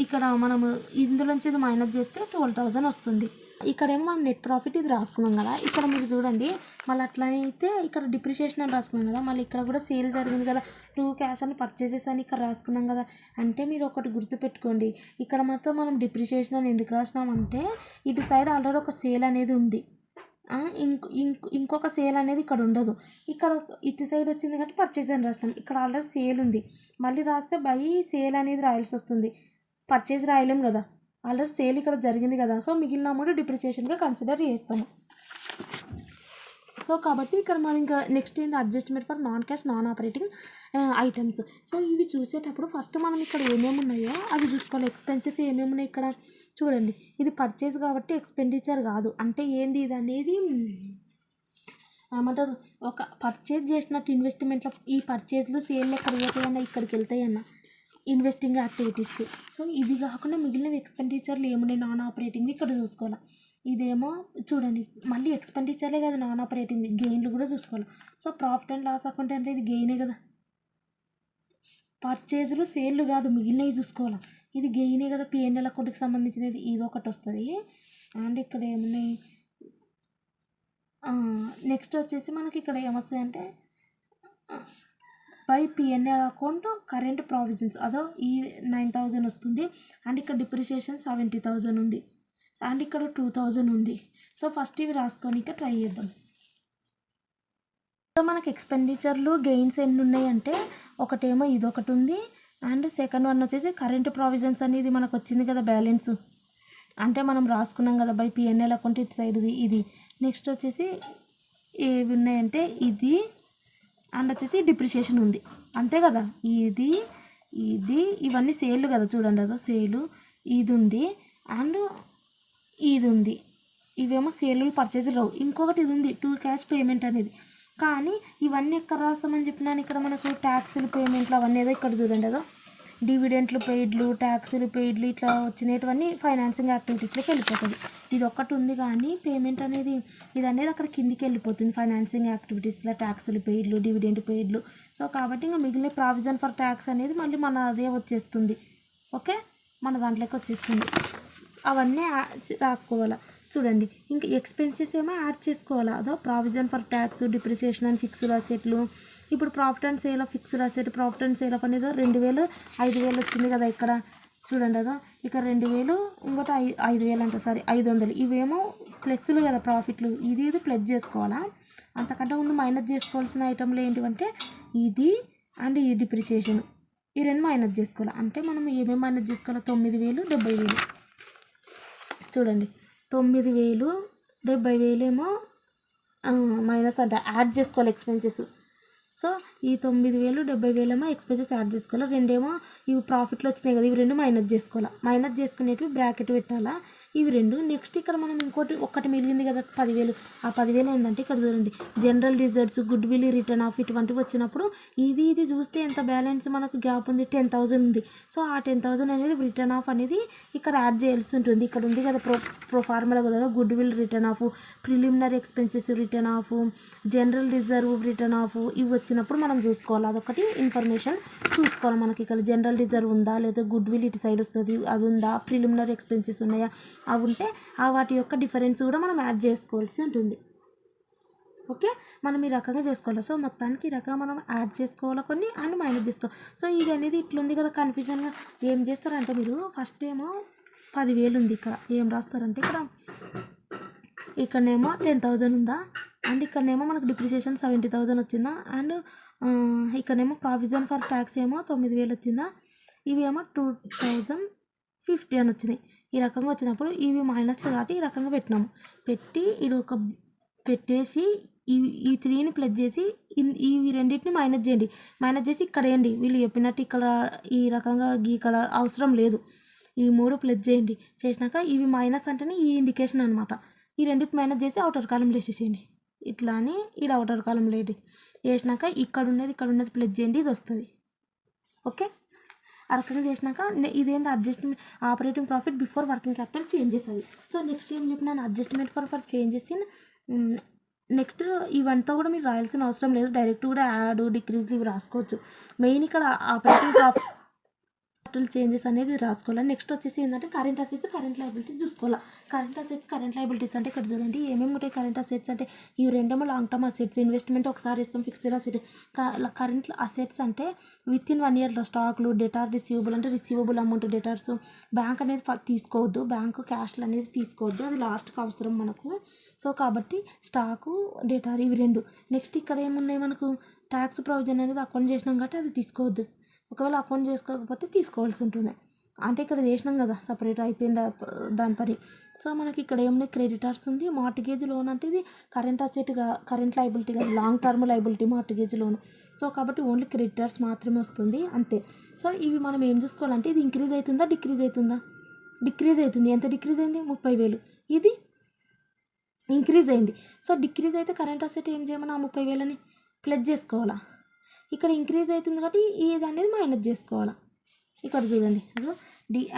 Speaker 2: ఇక్కడ మనము ఇందులోంచి ఇది మైనస్ చేస్తే 12,000 వస్తుంది. ఇక్కడేమో మనం నెట్ ప్రాఫిట్ ఇది రాసుకున్నాం కదా. ఇక్కడ మీరు చూడండి, మళ్ళీ అట్లయితే ఇక్కడ డిప్రిషియేషన్ అని రాసుకున్నాం కదా, మళ్ళీ ఇక్కడ కూడా సేల్ జరిగింది కదా, 2 క్యాష్ అని పర్చేసెస్ అని ఇక్కడ రాసుకున్నాం కదా. అంటే మీరు ఒకటి గుర్తుపెట్టుకోండి, ఇక్కడ మాత్రం మనం డిప్రిషియేషన్ అని ఎందుకు రాసినామంటే ఇటు సైడ్ ఆల్రెడీ ఒక సేల్ అనేది ఉంది, ఇంకొక సేల్ అనేది ఇక్కడ ఉండదు. ఇక్కడ ఇటు సైడ్ వచ్చింది కాబట్టి పర్చేజ్ అని రాస్తాం, ఇక్కడ ఆల్రెడీ సేల్ ఉంది. మళ్ళీ రాస్తే బై సేల్ అనేది రాయాల్సి వస్తుంది, పర్చేజ్ రాయలేం కదా, ఆల్రెడీ సేల్ ఇక్కడ జరిగింది కదా. సో మిగిలిన అమౌంట్ డిప్రిసియేషన్గా కన్సిడర్ చేస్తాము. సో కాబట్టి ఇక్కడ మనం ఇంకా నెక్స్ట్ ఏంటి, adjustment for non cash non operating items. So ఇవి చూసేటప్పుడు ఫస్ట్ మనం ఇక్కడ ఏమేమి ఉన్నాయో అవి చూసుకోవాలి. ఎక్స్పెన్సెస్ ఏమేమి ఉన్నాయి ఇక్కడ చూడండి. ఇది పర్చేజ్ కాబట్టి ఎక్స్పెండిచర్ కాదు. అంటే ఏంది ఇది అనేది ఏమంటారు, ఒక పర్చేజ్ చేసినట్టు ఇన్వెస్ట్మెంట్లో ఈ పర్చేజ్లు సేల్ ఎక్కడ పోతాయన్నా, ఇక్కడికి వెళ్తాయన్నా ఇన్వెస్టింగ్ యాక్టివిటీస్కి. సో ఇవి కాకుండా మిగిలిన ఎక్స్పెండిచర్లు ఏమున్నాయి నాన్ ఆపరేటింగ్ ఇక్కడ చూసుకోవాలి. ఇదేమో చూడండి, మళ్ళీ ఎక్స్పెండిచర్లే కదా నాన్ ఆపరేటింగ్, గెయిన్లు కూడా చూసుకోవాలి. So profit and loss account అంటే ఇది గెయినే కదా, పర్చేజ్లు సేల్లు కాదు, మిగిలినవి చూసుకోవాలి. ఇది గెయినే కదా, పిఎన్ఎల్ అకౌంట్కి సంబంధించినది ఇది ఒకటి వస్తుంది. అండ్ ఇక్కడ ఏమున్నాయి, నెక్స్ట్ వచ్చేసి మనకి ఇక్కడ ఏమొస్తాయి అంటే by PNL account current provisions, అదో ఈ 9,000 వస్తుంది. అండ్ ఇక్కడ డిప్రిషియేషన్ 70,000 ఉంది. అండ్ ఇక్కడ 2,000 ఉంది. సో ఫస్ట్ ఇవి రాసుకోనికి ట్రై చేద్దాం. సో మనకి ఎక్స్పెండిచర్లు గెయిన్స్ ఎన్ని ఉన్నాయంటే ఒకటేమో ఇది ఒకటి ఉంది. అండ్ సెకండ్ వన్ వచ్చేసి కరెంట్ ప్రావిజన్స్ అనేది మనకు వచ్చింది కదా బ్యాలెన్స్, అంటే మనం రాసుకున్నాం కదా బై పిఎన్ఎల్ అకౌంట్ ఇటు సైడ్ది ఇది. నెక్స్ట్ వచ్చేసి ఏవి ఉన్నాయంటే ఇది, అండ్ వచ్చేసి డిప్రిషియేషన్ ఉంది, అంతే కదా. ఇది ఇవన్నీ సేల్ కదా, చూడండి అదో సేలు, ఇది ఉంది అండ్ ఇది ఉంది. ఇవేమో సేల్ పర్చేజ్లు రావు. ఇంకొకటి ఇది ఉంది 2 క్యాష్ పేమెంట్ అనేది. కానీ ఇవన్నీ ఎక్కడ రాస్తామని చెప్పినాను, ఇక్కడ మనకు ట్యాక్సులు పేమెంట్లు అవన్నీ ఏదో ఇక్కడ చూడండి అదో డివిడెంట్లు పెయిడ్లు, ట్యాక్సులు పెయిడ్లు ఇట్లా వచ్చినటువన్నీ ఫైనాన్సింగ్ యాక్టివిటీస్లోకి వెళ్ళిపోతుంది. ఇది ఒక్కటి ఉంది కానీ పేమెంట్ అనేది ఇది అనేది అక్కడ కిందికి వెళ్ళిపోతుంది ఫైనాన్సింగ్ యాక్టివిటీస్లో, ట్యాక్సులు పెయిడ్లు, డివిడెంట్ పెయిడ్లు. సో కాబట్టి ఇంకా మిగిలిన ప్రావిజన్ ఫర్ ట్యాక్స్ అనేది మళ్ళీ మన అదే వచ్చేస్తుంది. ఓకే, మన దాంట్లోకి వచ్చేస్తుంది. అవన్నీ రాసుకోవాలా. చూడండి, ఇంకా ఎక్స్పెన్సెస్ ఏమో యాడ్ చేసుకోవాలా. అదో provision for tax, depreciation and fixed అసెట్లు. ఇప్పుడు profit and sale of fixed asset, profit and sale of అనేది 2000, 5000 వచ్చింది కదా ఇక్కడ. చూడండి అదో ఇక్కడ 2000, ఇంకోటి 5000 అంట, సారీ 500. ఇవేమో ప్లస్లు కదా ప్రాఫిట్లు, ఇది ప్లస్ చేసుకోవాలా. అంతకంటే ముందు మైనస్ చేసుకోవాల్సిన ఐటెంలు ఏంటివంటే ఇది అండ్ ఈ డిప్రిసియేషన్, ఈ రెండు మైనస్ చేసుకోవాలి. అంటే మనం ఏమేమి మైనస్ చేసుకోవాలి, 9000, 70000. చూడండి 9000, 70000 ఏమో మైనస్ అంటే యాడ్ చేసుకోవాలి ఎక్స్పెన్సెస్. సో ఈ 9000, 70000 ఏమో ఎక్స్పెన్సెస్ యాడ్ చేసుకోవాలి. రెండేమో ఇవి ప్రాఫిట్లో వచ్చినాయి కదా, ఇవి రెండు మైనస్ చేసుకోవాలి. మైనస్ చేసుకునేటివి బ్రాకెట్ పెట్టాలా, ఇవి రెండు. నెక్స్ట్ ఇక్కడ మనం ఒక్కటి మిగిలింది కదా 10000. ఆ 10000 ఏంటంటే ఇక్కడ చూడండి, general reserves, good will written of ఇటువంటివి వచ్చినప్పుడు ఇది చూస్తే ఎంత బ్యాలెన్స్ మనకు గ్యాప్ ఉంది, 10,000 ఉంది. సో ఆ 10,000 అనేది రిటర్న్ ఆఫ్ అనేది ఇక్కడ యాడ్ చేయాల్సి ఉంటుంది. ఇక్కడ ఉంది కదా ప్రో ఫార్ములా కదా, good will written off, preliminary expenses return off, general reserve written of, ఇవి వచ్చినప్పుడు మనం చూసుకోవాలి. అదొకటి ఇన్ఫర్మేషన్ చూసుకోవాలి. మనకి ఇక్కడ జనరల్ రిజర్వ్ ఉందా, లేదా గుడ్ విల్ ఇటు సైడ్ వస్తుంది అది ఉందా, ప్రిలిమినరీ ఎక్స్పెన్సెస్ ఉన్నాయా, అవి ఉంటే ఆ వాటి యొక్క డిఫరెన్స్ కూడా మనం యాడ్ చేసుకోవాల్సి ఉంటుంది. ఓకే, మనం ఈ రకంగా చేసుకోవాలి. సో మొత్తానికి ఈ రకంగా మనం యాడ్ చేసుకోవాలి కొన్ని అండ్ మైనస్ చేసుకోవాలి. సో ఇది అనేది ఇట్లుంది కదా కన్ఫ్యూజన్గా. ఏం చేస్తారంటే మీరు ఫస్ట్ ఏమో 10,000 ఉంది, ఇక్కడ ఏం రాస్తారంటే ఇక్కడనేమో 10,000 ఉందా, అండ్ ఇక్కడనేమో మనకు డిప్రిసియేషన్ 70,000 వచ్చిందా, అండ్ ఇక్కడనేమో ప్రావిజన్ ఫర్ ట్యాక్స్ ఏమో 9,000 వచ్చిందా, ఇవి ఏమో 2050 అని వచ్చినాయి. ఈ రకంగా వచ్చినప్పుడు ఇవి మైనస్లు కాబట్టి ఈ రకంగా పెట్టినాము. పెట్టి ఇది ఒక పెట్టేసి ఈ 3ని ప్లస్ చేసి ఇవి రెండింటిని మైనస్ చేయండి. మైనస్ చేసి ఇక్కడ వేయండి. వీళ్ళు చెప్పినట్టు ఇక్కడ ఈ రకంగా ఇక్కడ అవసరం లేదు. ఈ 3 ప్లస్ చేయండి. చేసినాక ఇవి మైనస్ అంటేనే ఈ ఇండికేషన్ అనమాట. ఈ రెండింటి మైనస్ చేసి అవుటర్ కాలంలో వేసేసేయండి. ఇట్లా అని ఇక్కడ అవుటర్ కాలంలో వేసినాక ఇక్కడ ఉన్నది ప్లస్ చేయండి, ఇది వస్తుంది. ఓకే, ఆ రకంగా చేసినాక ఇదేంటి adjustment operating profit before working capital changes అవి. సో నెక్స్ట్ ఏం చెప్పినాను, adjustment for changes in. Next ఇవంతా కూడా మీరు రాయాల్సిన అవసరం లేదు, డైరెక్ట్ కూడా యాడ్ డిక్రీజ్లు ఇవి రాసుకోవచ్చు. మెయిన్ ఇక్కడ ఆపరేటింగ్ ప్రాఫిట్ చేంజెస్ అనేది రాసుకోవాలి. నెక్స్ట్ వచ్చేసి ఏంటంటే కరెంట్ అసెట్స్, కరెంట్ లయబిలిటీస్ చూసుకోవాలి. కరెంట్ అసెట్స్, కరెంట్ లయబిలిటీస్ అంటే ఇక్కడ చూడండి ఏమేమి ఉంటాయి. కరెంట్ అసెట్స్ అంటే ఈ రెండేమో లాంగ్ టర్మ్ అసెట్స్, ఇన్వెస్ట్మెంట్ ఒకసారి ఇస్తాం, ఫిక్స్డ్ అసెట్. కరెంట్ అసెట్స్ అంటే విత్ ఇన్ 1 ఇయర్లో స్టాక్లు, డెటార్, రిసీవబుల్ అంటే రిసీవబుల్ అమౌంట్ డెటార్స్. బ్యాంక్ అనేది తీసుకోవద్దు, బ్యాంకు క్యాష్లు అనేది తీసుకోవద్దు, అది లాస్ట్కి అవసరం మనకు. సో కాబట్టి స్టాకు, డెటార్ ఇవి రెండు. నెక్స్ట్ ఇక్కడ ఏమున్నాయి మనకు, ట్యాక్స్ ప్రొవిజన్ అనేది అకౌంట్ చేసినాం కాబట్టి అది తీసుకోవద్దు. ఒకవేళ అకౌంట్ చేసుకోకపోతే తీసుకోవాల్సి ఉంటుంది. అంటే ఇక్కడ చేసినాం కదా సపరేట్ అయిపోయింది దాని పని. సో మనకి ఇక్కడ ఏమున్నాయి, క్రెడిటార్స్ ఉంది, మార్టిగేజ్ లోన్ అంటే ఇది కరెంట్ అసెట్గా, కరెంట్ లయబిలిటీ కాదు, long term liability mortgage loan. So కాబట్టి ఓన్లీ క్రెడిటార్స్ మాత్రమే వస్తుంది అంతే. సో ఇవి మనం ఏం చూసుకోవాలంటే ఇది ఇంక్రీజ్ అవుతుందా, డిక్రీజ్ అవుతుందా. డిక్రీజ్ అవుతుంది. ఎంత డిక్రీజ్ అయింది, 30,000. ఇది ఇంక్రీజ్ అయింది. సో డిక్రీజ్ అయితే కరెంట్ అసెట్ ఏం చేయమని ఆ 30,000ని ప్లస్ చేసుకోవాలా. ఇక్కడ ఇంక్రీజ్ అవుతుంది కాబట్టి ఇది అనేది మైనస్ చేసుకోవాలా. ఇక్కడ చూడండి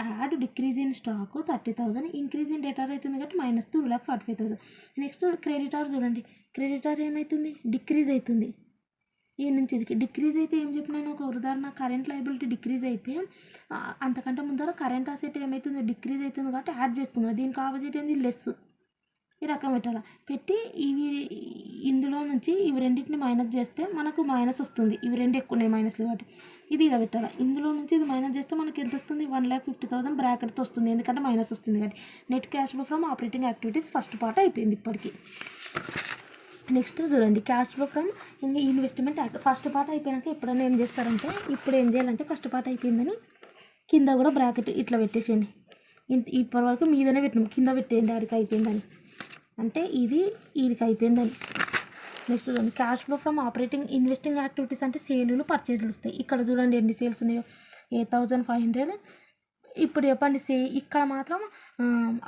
Speaker 2: add decrease in stock 30,000, increase in debtor అవుతుంది కాబట్టి మైనస్ 2,45,000. నెక్స్ట్ క్రెడిటార్ చూడండి, క్రెడిటార్ ఏమవుతుంది, డిక్రీజ్ అవుతుంది. ఈ నుంచి ఇది డిక్రీజ్ అయితే ఏం చెప్పినాను, ఒక ఉదాహరణ కరెంట్ లయబిలిటీ డిక్రీజ్ అయితే అంతకంటే ముందర కరెంట్ అసెట్ ఏమవుతుంది, డిక్రీజ్ అవుతుంది కాబట్టి యాడ్ చేసుకుందాం. దీనికి ఆపోజిట్ ఏంది, లెస్. ఈ రకం పెట్టాలి. పెట్టి ఇందులో నుంచి ఇవి రెండింటిని మైనస్ చేస్తే మనకు మైనస్ వస్తుంది. ఇవి రెండు ఎక్కువ ఉన్నాయి మైనస్లు కాబట్టి ఇది ఇలా పెట్టాలి. ఇందులో నుంచి ఇది మైనస్ చేస్తే మనకి ఎంత వస్తుంది, 1,50,000 బ్రాకెట్తో వస్తుంది, ఎందుకంటే మైనస్ వస్తుంది కాబట్టి. Net cash flow from operating activities first part అయిపోయింది ఇప్పటికి. నెక్స్ట్ చూడండి cash flow from investment act first part అయిపోయాక ఎప్పుడైనా ఏం చేస్తారంటే, ఇప్పుడు ఏం చేయాలంటే ఫస్ట్ పార్ట్ అయిపోయిందని కింద కూడా బ్రాకెట్ ఇట్లా పెట్టేసేయండి. ఇప్పటి వరకు మీదనే పెట్టినాం, కింద పెట్టేయండి ఆడికి అయిపోయిందని, అంటే ఇది వీడికి అయిపోయిందని. నెక్స్ట్ చూడండి cash flow from operating investing activities అంటే సేలులు, పర్చేజ్లు వస్తాయి. ఇక్కడ చూడండి ఎన్ని సేల్స్ ఉన్నాయో, 8,500. ఇప్పుడు చెప్పండి ఇక్కడ మాత్రం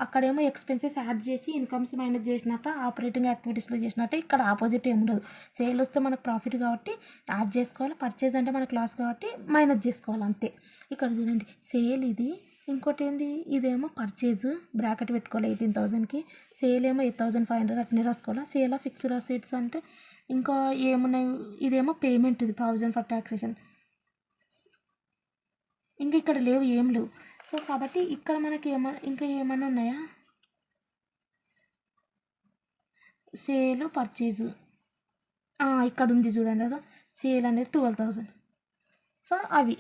Speaker 2: అక్కడేమో ఎక్స్పెన్సెస్ యాడ్ చేసి ఇన్కమ్స్ మైనస్ చేసినట్టు ఆపరేటింగ్ యాక్టివిటీస్లో చేసినట్టు ఇక్కడ ఆపోజిట్ ఏమి ఉండదు. సేల్ వస్తే మనకు ప్రాఫిట్ కాబట్టి యాడ్ చేసుకోవాలి, పర్చేజ్ అంటే మనకు లాస్ కాబట్టి మైనస్ చేసుకోవాలి అంతే. ఇక్కడ చూడండి సేల్ ఇది, ఇంకోటి ఏంది ఇదేమో పర్చేజ్ బ్రాకెట్ పెట్టుకోవాలి 18,000కి, సేల్ ఏమో 8,500 అట్నే రాసుకోవాలి. సేల్ ఆఫ్ ఫిక్స్డ్ అసెట్స్ అంటే ఇంకా ఏమున్నాయి, ఇదేమో పేమెంట్, ఇది ప్రావిజన్ ఫర్ టాక్సేషన్, ఇంకా ఇక్కడ లేవు ఏం లేవు. సో కాబట్టి ఇక్కడ మనకి ఇంకా ఏమన్నా ఉన్నాయా, సేల్ పర్చేజ్ ఇక్కడ ఉంది చూడండి కదా, సేల్ అనేది 12,000. సో అవి.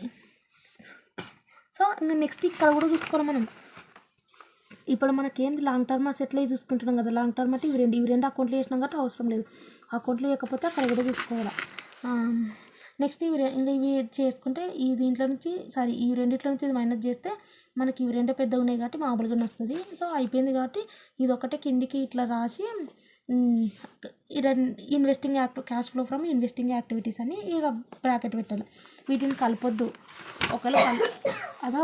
Speaker 2: సో ఇంకా నెక్స్ట్ ఇక్కడ కూడా చూసుకోవాలి మనం. ఇప్పుడు మనకేంది లాంగ్ టర్మ్ అసెట్లే చూసుకుంటున్నాం కదా, లాంగ్ టర్మ్ అంటే ఇవి రెండు అకౌంట్లో వేసినాం కాబట్టి అవసరం లేదు, అకౌంట్లో వేయకపోతే అక్కడ కూడా చూసుకోవాలి. నెక్స్ట్ ఇవి చేసుకుంటే ఈ దీంట్లో నుంచి ఈ రెండిట్లో నుంచి ఇది మైనస్ చేస్తే మనకి ఇవి రెండే పెద్దగా ఉన్నాయి కాబట్టి మామూలుగానే వస్తుంది. సో అయిపోయింది కాబట్టి ఇది ఒకటే కిందికి ఇట్లా రాసి investing cash flow from investing activities అని ఇలా బ్రాకెట్ పెట్టాలి. వీటిని కలపొద్దు, ఒకవేళ అదో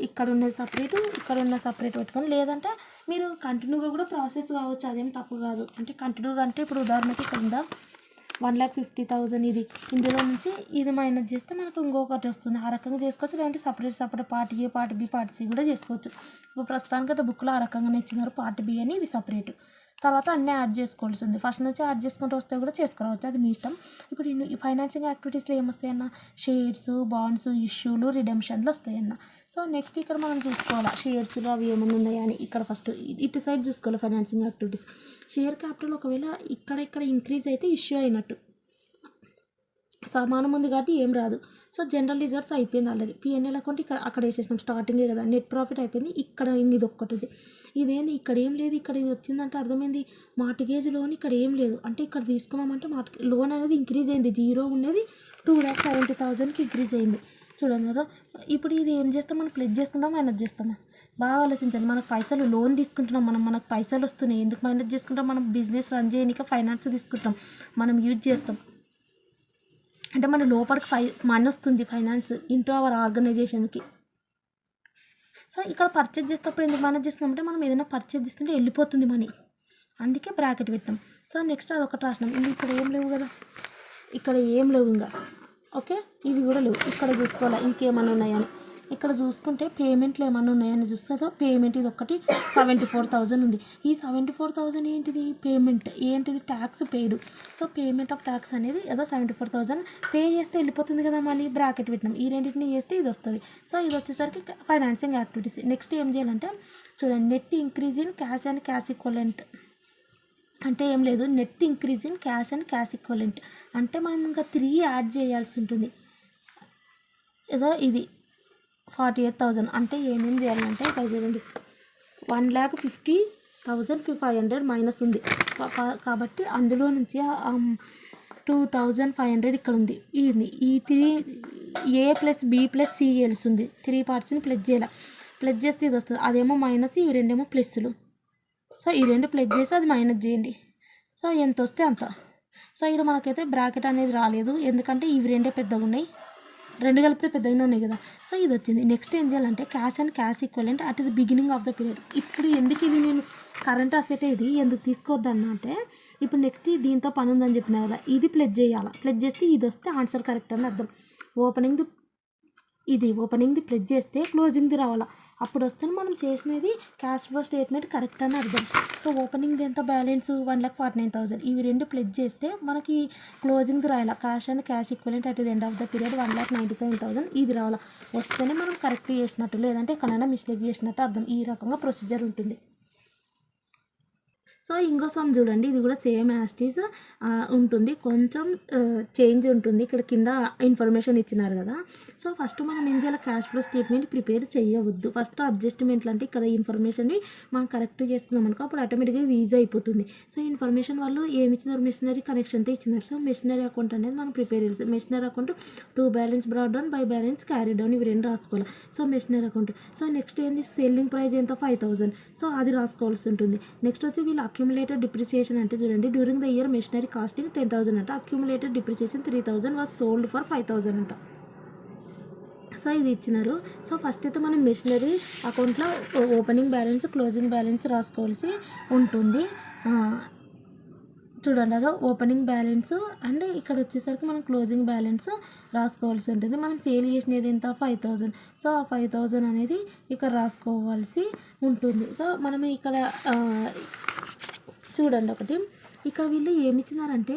Speaker 2: ఇక్కడ ఉన్నది సపరేటు, ఇక్కడ ఉన్న సపరేట్ పెట్టుకొని, లేదంటే మీరు కంటిన్యూగా కూడా ప్రాసెస్ కావచ్చు, అదేం తప్పు కాదు. అంటే కంటిన్యూగా అంటే ఇప్పుడు ఉదాహరణకి ఇక్కడ ఉందా 1,50,000 ఇది, ఇందులో నుంచి ఇది మైనస్ చేస్తే మనకు ఇంకొకటి వస్తుంది. ఆ రకంగా చేసుకోవచ్చు, లేదంటే separate part A, part B, part C కూడా చేసుకోవచ్చు. ఇప్పుడు ప్రస్తుతానికి అయితే బుక్లో ఆ రకంగానే ఇచ్చినారు, పార్ట్ బి అని, ఇది సపరేట్. తర్వాత అన్నీ యాడ్ చేసుకోవాల్సి ఉంది, ఫస్ట్ నుంచి యాడ్ చేసుకుంటూ వస్తే కూడా చేసుకోవచ్చు, అది మీ ఇష్టం. ఇప్పుడు ఈ ఫైనాన్సింగ్ యాక్టివిటీస్లో ఏమొస్తాయన్న, షేర్స్, బాండ్స్, ఇష్యూలు, రిడెంప్షన్లు వస్తాయన్న. సో నెక్స్ట్ ఇక్కడ మనం చూసుకోవాలి షేర్స్లో అవి ఏమైనా ఉన్నాయా అని. ఇక్కడ ఫస్ట్ ఇటు సైడ్ చూసుకోవాలి ఫైనాన్సింగ్ యాక్టివిటీస్. షేర్ క్యాపిటల్ ఒకవేళ ఇక్కడ ఇంక్రీజ్ అయితే ఇష్యూ అయినట్టు, సమానం ఉంది కాబట్టి ఏం రాదు. సో జనరల్ రిజర్వ్స్ అయిపోయింది ఆల్రెడీ, పిఎన్ఎల్ అకౌంట్ అక్కడ వేసేసినాం స్టార్టింగే కదా, నెట్ ప్రాఫిట్ అయిపోయింది. ఇక్కడ ఇది ఒక్కటి, ఇదేంది ఇక్కడ ఏం లేదు, ఇక్కడ ఇది వచ్చిందంటే అర్థమైంది మార్టిగేజ్ లోన్ ఇక్కడ ఏం లేదు, అంటే ఇక్కడ తీసుకున్నామంటే లోన్ అనేది ఇంక్రీజ్ అయింది, 0 ఉండేది 2,70,000కి ఇంక్రీజ్ అయింది. చూడండి కదా, ఇప్పుడు ఇది ఏం చేస్తాం, మనం ప్లెజ్ చేసుకుంటాం, మైనస్ చేస్తామా, బాగా ఆలోచించండి. మనకు పైసలు లోన్ తీసుకుంటున్నాం, మనకు పైసలు వస్తున్నాయి, ఎందుకు మైనస్ చేసుకుంటాం, మనం బిజినెస్ రన్ చేయడానికి ఫైనాన్స్ తీసుకుంటాం, మనం యూజ్ చేస్తాం అంటే మన లోపలికి మనీ వస్తుంది, ఫైనాన్స్ ఇంటూ అవర్ ఆర్గనైజేషన్కి. సో ఇక్కడ పర్చేజ్ చేసేటప్పుడు ఎందుకు మేనేజ్ చేస్తున్నామంటే మనం ఏదైనా పర్చేజ్ చేస్తుంటే వెళ్ళిపోతుంది మనీ, అందుకే బ్రాకెట్ పెట్టాం. సో నెక్స్ట్ అదొకటి రాసినాం, ఇక్కడ ఏం లేవు కదా, ఇక్కడ ఏం లేవు ఇంకా, ఓకే ఇవి కూడా లేవు. ఇక్కడ చూసుకోవాలి ఇంకేమైనా ఉన్నాయని, ఇక్కడ చూసుకుంటే పేమెంట్లు ఏమైనా ఉన్నాయని చూస్తుందో, పేమెంట్ ఇది ఒకటి 74,000 ఉంది. ఈ 74,000 ఏంటిది, పేమెంట్ ఏంటిది, tax paid. So payment of tax అనేది ఏదో 74,000 పే చేస్తే వెళ్ళిపోతుంది కదా, మళ్ళీ బ్రాకెట్ పెట్టినాం. ఈ రెండింటిని చేస్తే ఇది వస్తుంది. సో ఇది వచ్చేసరికి ఫైనాన్సింగ్ యాక్టివిటీస్. నెక్స్ట్ ఏం చేయాలంటే చూడండి, net increase in cash and cash equivalent అంటే ఏం లేదు, net increase in cash and cash equivalent అంటే మనం ఇంకా 3 యాడ్ చేయాల్సి ఉంటుంది. ఏదో ఇది 48,000 అంటే ఏమేమి చేయాలంటే ఇక్కడ చూడండి 1,50,500 మైనస్ ఉంది కాబట్టి అందులో నుంచి 2,500 ఇక్కడ ఉంది. ఈ 3 A plus B plus C వెళ్తుంది, 3 పార్ట్స్ని ప్లస్ చేయాలి. ప్లస్ చేస్తే ఇది వస్తుంది, అదేమో మైనస్, ఇవి రెండేమో ప్లస్లు. సో ఈ రెండు ప్లస్ చేసి అది మైనస్ చేయండి. సో ఎంత వస్తే అంత. సో ఇక్కడ మనకైతే బ్రాకెట్ అనేది రాలేదు, ఎందుకంటే ఇవి రెండే పెద్దగా ఉన్నాయి, రెండు కలిపితే పెద్దగానే ఉన్నాయి కదా. సో ఇది వచ్చింది. నెక్స్ట్ ఏం చేయాలంటే cash and cash equivalent at the beginning of the period. ఇప్పుడు ఎందుకు ఇది నేను కరెంట్ అసెట్ ఇది ఎందుకు తీసుకోవద్దన్నా అంటే, ఇప్పుడు నెక్స్ట్ దీంతో పని ఉందని చెప్పినా కదా, ఇది ప్లస్ చేయాలి. ప్లస్ చేస్తే ఇది వస్తే ఆన్సర్ కరెక్ట్ అని అర్థం. ఓపెనింగ్ ది ప్లస్ చేస్తే క్లోజింగ్ది రావాలా, అప్పుడు వస్తే మనం చేసినది క్యాష్ ఫ్లో స్టేట్మెంట్ కరెక్ట్ అని అర్థం. సో ఓపెనింగ్ ఎంత బ్యాలెన్స్ 1,49,000, ఇవి రెండు ప్లస్ చేస్తే మనకి క్లోజింగ్ది రాయాలి. Cash and cash equivalent at the end of the period 1,97,000 ఇది రావాలా. వస్తేనే మనం కరెక్ట్ చేసినట్టు, లేదంటే ఎక్కడైనా మిస్టేక్ చేసినట్టు అర్థం. ఈ రకంగా ప్రొసీజర్ ఉంటుంది. సో ఇంకో సమ్ చూడండి, ఇది కూడా సేమ్ యాస్టీస్ ఉంటుంది, కొంచెం చేంజ్ ఉంటుంది. ఇక్కడ కింద ఇన్ఫర్మేషన్ ఇచ్చినారు కదా. సో ఫస్ట్ మనం ఏం చేయాలి, క్యాష్ ఫ్లో స్టేట్మెంట్ ప్రిపేర్ చేయవద్దు. ఫస్ట్ అడ్జస్ట్మెంట్లు అంటే ఇక్కడ ఇన్ఫర్మేషన్ని మనం కరెక్ట్ చేసుకున్నాం అనుకో, అప్పుడు ఆటోమేటిక్గా ఈజీ అయిపోతుంది. సో ఇన్ఫర్మేషన్ వాళ్ళు ఏమి ఇచ్చినారు, మెషినరీ కనెక్షన్తో ఇచ్చినారు. సో మెషినరీ అకౌంట్ అనేది మనం ప్రిపేర్ చేయాలి. Machinery account to balance broad down by balance carry down, ఇవి రెండు రాసుకోవాలి. So machinery account. So next ఏంది, సెల్లింగ్ ప్రైస్ ఎంత 5,000, సో అది రాసుకోవాల్సి ఉంటుంది. నెక్స్ట్ వచ్చి వీళ్ళు అక్యుములేటెడ్ డిప్రిసియేషన్ అంటే చూడండి, during the year machinery costing 10,000 అంట, accumulated depreciation 3,000 was sold for 5,000 అంట. సో ఇది ఇచ్చినారు. సో ఫస్ట్ అయితే మనం మెషినరీ అకౌంట్లో ఓపెనింగ్ బ్యాలెన్స్ క్లోజింగ్ బ్యాలెన్స్ రాసుకోవాల్సి ఉంటుంది. చూడండి అదో ఓపెనింగ్ బ్యాలెన్స్ అండ్ ఇక్కడ వచ్చేసరికి మనం క్లోజింగ్ బ్యాలెన్స్ రాసుకోవాల్సి ఉంటుంది. మనం సేల్ చేసినది ఎంత 5000. సో ఆ 5000 అనేది ఇక్కడ రాసుకోవాల్సి ఉంటుంది. సో మనం ఇక్కడ చూడండి ఒకటి ఇక్కడ వీళ్ళు ఏమి ఇచ్చినారంటే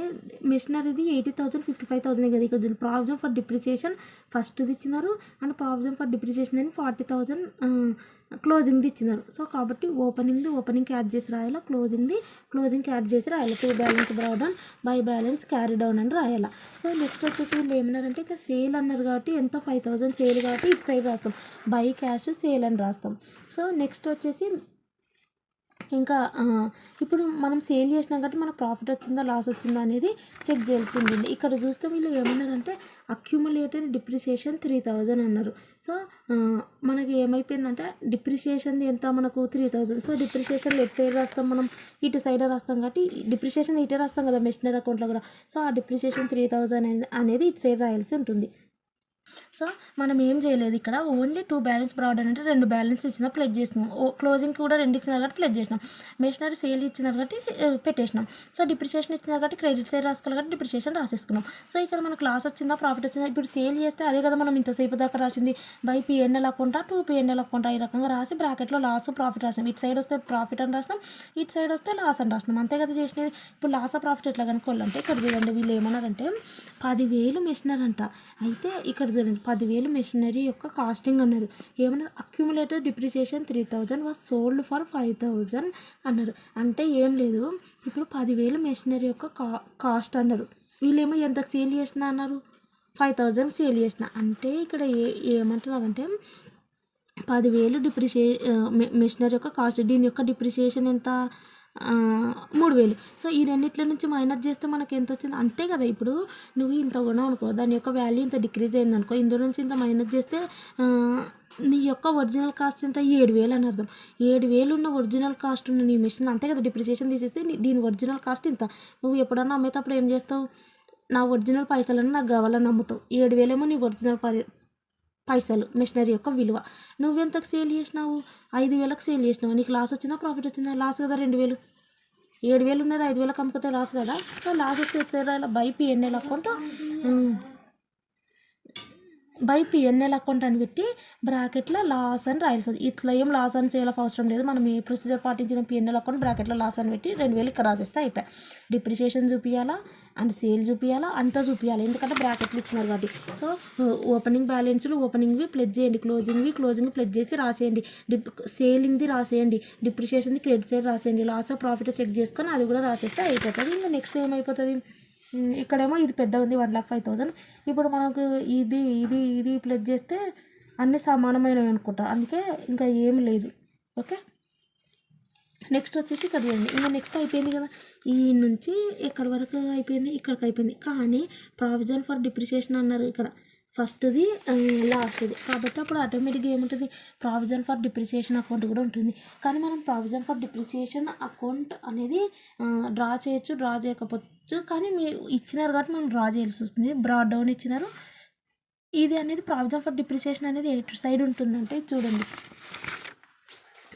Speaker 2: మెషినరీది 80,000 55,000 కదా. ఇక్కడ చూడండి ప్రావిజన్ ఫర్ డిప్రిసియేషన్ ఫస్ట్ది ఇచ్చినారు అండ్ ప్రావిజన్ ఫర్ డిప్రిసియేషన్ అని 40,000 క్లోజింగ్ది ఇచ్చినారు. సో కాబట్టి ఓపెనింగ్కి యాడ్ చేసి రాయాలి, క్లోజింగ్కి యాడ్ చేసి రాయాలి. To balance broad down by balance carry down అని రాయాలి. సో నెక్స్ట్ వచ్చేసి వీళ్ళు ఏమన్నారంటే ఇక్కడ సేల్ అన్నారు కాబట్టి ఎంత 5,000 సేల్ కాబట్టి ఇటు సైడ్ రాస్తాం, బై క్యాష్ సేల్ అని రాస్తాం. సో నెక్స్ట్ వచ్చేసి ఇంకా ఇప్పుడు మనం సేల్ చేసినాం కాబట్టి మనకు ప్రాఫిట్ వచ్చిందా లాస్ వచ్చిందా అనేది చెక్ చేయాల్సి ఉంటుంది. ఇక్కడ చూస్తే వీళ్ళు ఏమన్నారంటే అక్యుములేటెడ్ డిప్రిసియేషన్ 3000 అన్నారు. సో మనకి ఏమైపోయిందంటే డిప్రిసియేషన్ ఎంత మనకు 3000. సో డిప్రిసియేషన్ లెఫ్ట్ సైడ్ రాస్తాం, మనం ఇటు సైడ్ రాస్తాం కాబట్టి డిప్రిసియేషన్ ఇటే రాస్తాం కదా మెషినరీ అకౌంట్లో కూడా. సో ఆ డిప్రిసియేషన్ 3000 అనేది ఇటు సైడ్ రాయాల్సి ఉంటుంది. సో మనం ఏం చేయలేదు ఇక్కడ, ఓన్లీ 2 బ్యాలెన్స్ బ్రాడ్ అంటే 2 బ్యాలెన్స్ ఇచ్చినా ప్లెజ్ చేసినాం, క్లోజింగ్ కూడా 2 ఇచ్చినారు కాబట్టి ప్లెజ్ చేసినాం, మెషినరీ సేల్ ఇచ్చినారు కాబట్టి పెట్టేసినాం. సో డిప్రిసియేషన్ ఇచ్చినారు కాబట్టి క్రెడిట్ సైడ్ రాసుకోవాలి కాబట్టి డిప్రిసియేషన్ రాసేసుకున్నాం. సో ఇక్కడ మనకు లాస్ వచ్చిందా ప్రాఫిట్ వచ్చిందా, ఇప్పుడు సేల్ చేస్తే అదే కదా మనం ఇంతసేపు దాకా రాసింది, బై P&L అకౌంటా 2 P&L అకౌంటా ఈ రకంగా రాసి బ్రాకెట్లో లాస్ ప్రాఫిట్ రాసినాం. ఇటు సైడ్ వస్తే ప్రాఫిట్ అని రాసినాం, ఇటు సైడ్ వస్తే లాస్ అని రాసినాం, అంతే కదా చేసినది. ఇప్పుడు లాస్ ప్రాఫిట్ ఎట్లా కనుక్కోవాలంటే ఇక్కడ చూడండి వీళ్ళు ఏమన్నారంటే 10,000 మెషినరీ అంట. అయితే ఇక్కడ చూడండి 10,000 మెషినరీ యొక్క కాస్టింగ్ అన్నారు. ఏమన్నారు accumulated depreciation 3,000 was sold for 5,000 అన్నారు. అంటే ఏం లేదు, ఇప్పుడు 10,000 మెషినరీ యొక్క కాస్ట్ అన్నారు. వీళ్ళేమో ఎంతకు సేల్ చేసిన అన్నారు 5,000 సేల్ చేసిన. అంటే ఇక్కడ ఏమంటున్నారంటే 10,000 మెషినరీ యొక్క కాస్ట్, దీని యొక్క డిప్రిసియేషన్ ఎంత 3,000. సో ఈ రెండిట్ల నుంచి మైనస్ చేస్తే మనకి ఎంత వచ్చింది అంతే కదా. ఇప్పుడు నువ్వు ఇంత కొన్నావు అనుకో, దాని యొక్క వాల్యూ ఇంత డిక్రీజ్ అయింది అనుకో, ఇందులో నుంచి ఇంత మైనస్ చేస్తే నీ యొక్క ఒరిజినల్ కాస్ట్ ఎంత 7,000 అని అర్థం. 7,000 ఉన్న ఒరిజినల్ కాస్ట్ ఉన్న నీ మెషిన్ అంతే కదా, డిప్రిసియేషన్ తీసేస్తే దీని ఒరిజినల్ కాస్ట్ ఇంత. నువ్వు ఎప్పుడన్నా అమ్మేటప్పుడు ఏం చేస్తావు, నా ఒరిజినల్ పైసలను నాకు కావాలని అమ్ముతావు. 7,000 ఏమో నీ ఒరిజినల్ పైసలు మెషినరీ యొక్క విలువ. నువ్వెంతకు సేల్ చేసినావు 5,000కి సేల్ చేసినావు, నీకు లాస్ వచ్చిందా ప్రాఫిట్ వచ్చిందా, లాస్ కదా 2,000. 7,000 ఉన్నది 5,000 అమ్ముకుంటే లాస్ కదా. సో లాస్ వస్తే వచ్చేది by P&L account, by P&L account అని పెట్టి బ్రాకెట్లో లాస్ అని రాయాల్సి. ఇట్లా ఏం లాస్ అని చేయాలి అవసరం లేదు, మనం ఏ ప్రొసీజర్ పాటించిన P&L అకౌంట్ బ్రాకెట్లో లాస్ అని పెట్టి 2,000 ఇక్కడ రాసేస్తే అయిపోయి. డిప్రిసియేషన్ చూపించాలా అండ్ సేల్ చూపించాలా అంతా చూపించాలి, ఎందుకంటే బ్రాకెట్లు ఇచ్చినారు కాబట్టి. సో ఓపెనింగ్ బ్యాలెన్స్లు ఓపెనింగ్వి ప్లెజ్ చేయండి, క్లోజింగ్ ప్లెజ్ చేసి రాసేయండి, సేలింగ్ది రాసేయండి, డిప్రిసియేషన్ది క్రెడిట్ సైడ్ రాసేయండి, లాస్ ప్రాఫిట్ చెక్ చేసుకొని అది కూడా రాసేస్తే అయిపోతుంది. ఇంకా నెక్స్ట్ ఏమైపోతుంది, ఇక్కడేమో ఇది పెద్ద ఉంది 1,05,000. ఇప్పుడు మనకు ఇది ప్లస్ చేస్తే అన్నీ సమానమైనవి అనుకుంటా, అందుకే ఇంకా ఏం లేదు. ఓకే నెక్స్ట్ వచ్చేసి ఇక్కడ చూడండి, ఇంకా నెక్స్ట్ అయిపోయింది కదా, ఈ నుంచి ఎక్కడి వరకు అయిపోయింది, ఇక్కడికి అయిపోయింది. కానీ ప్రావిజన్ ఫర్ డిప్రిసియేషన్ అన్నారు ఇక్కడ ఫస్ట్ది లాస్ట్ది, కాబట్టి అప్పుడు ఆటోమేటిక్గా ఏముంటుంది ప్రావిజన్ ఫర్ డిప్రిసియేషన్ అకౌంట్ కూడా ఉంటుంది. కానీ మనం ప్రావిజన్ ఫర్ డిప్రిసియేషన్ అకౌంట్ అనేది డ్రా చేయొచ్చు, డ్రా చేయకపోవచ్చు, కానీ మీరు ఇచ్చినారు కాబట్టి మనం డ్రా చేయాల్సి వస్తుంది. బ్రాడ్ డౌన్ ఇచ్చినారు. ఇది అనేది ప్రావిజన్ ఫర్ డిప్రిసియేషన్ అనేది ఎటు సైడ్ ఉంటుందంటే చూడండి,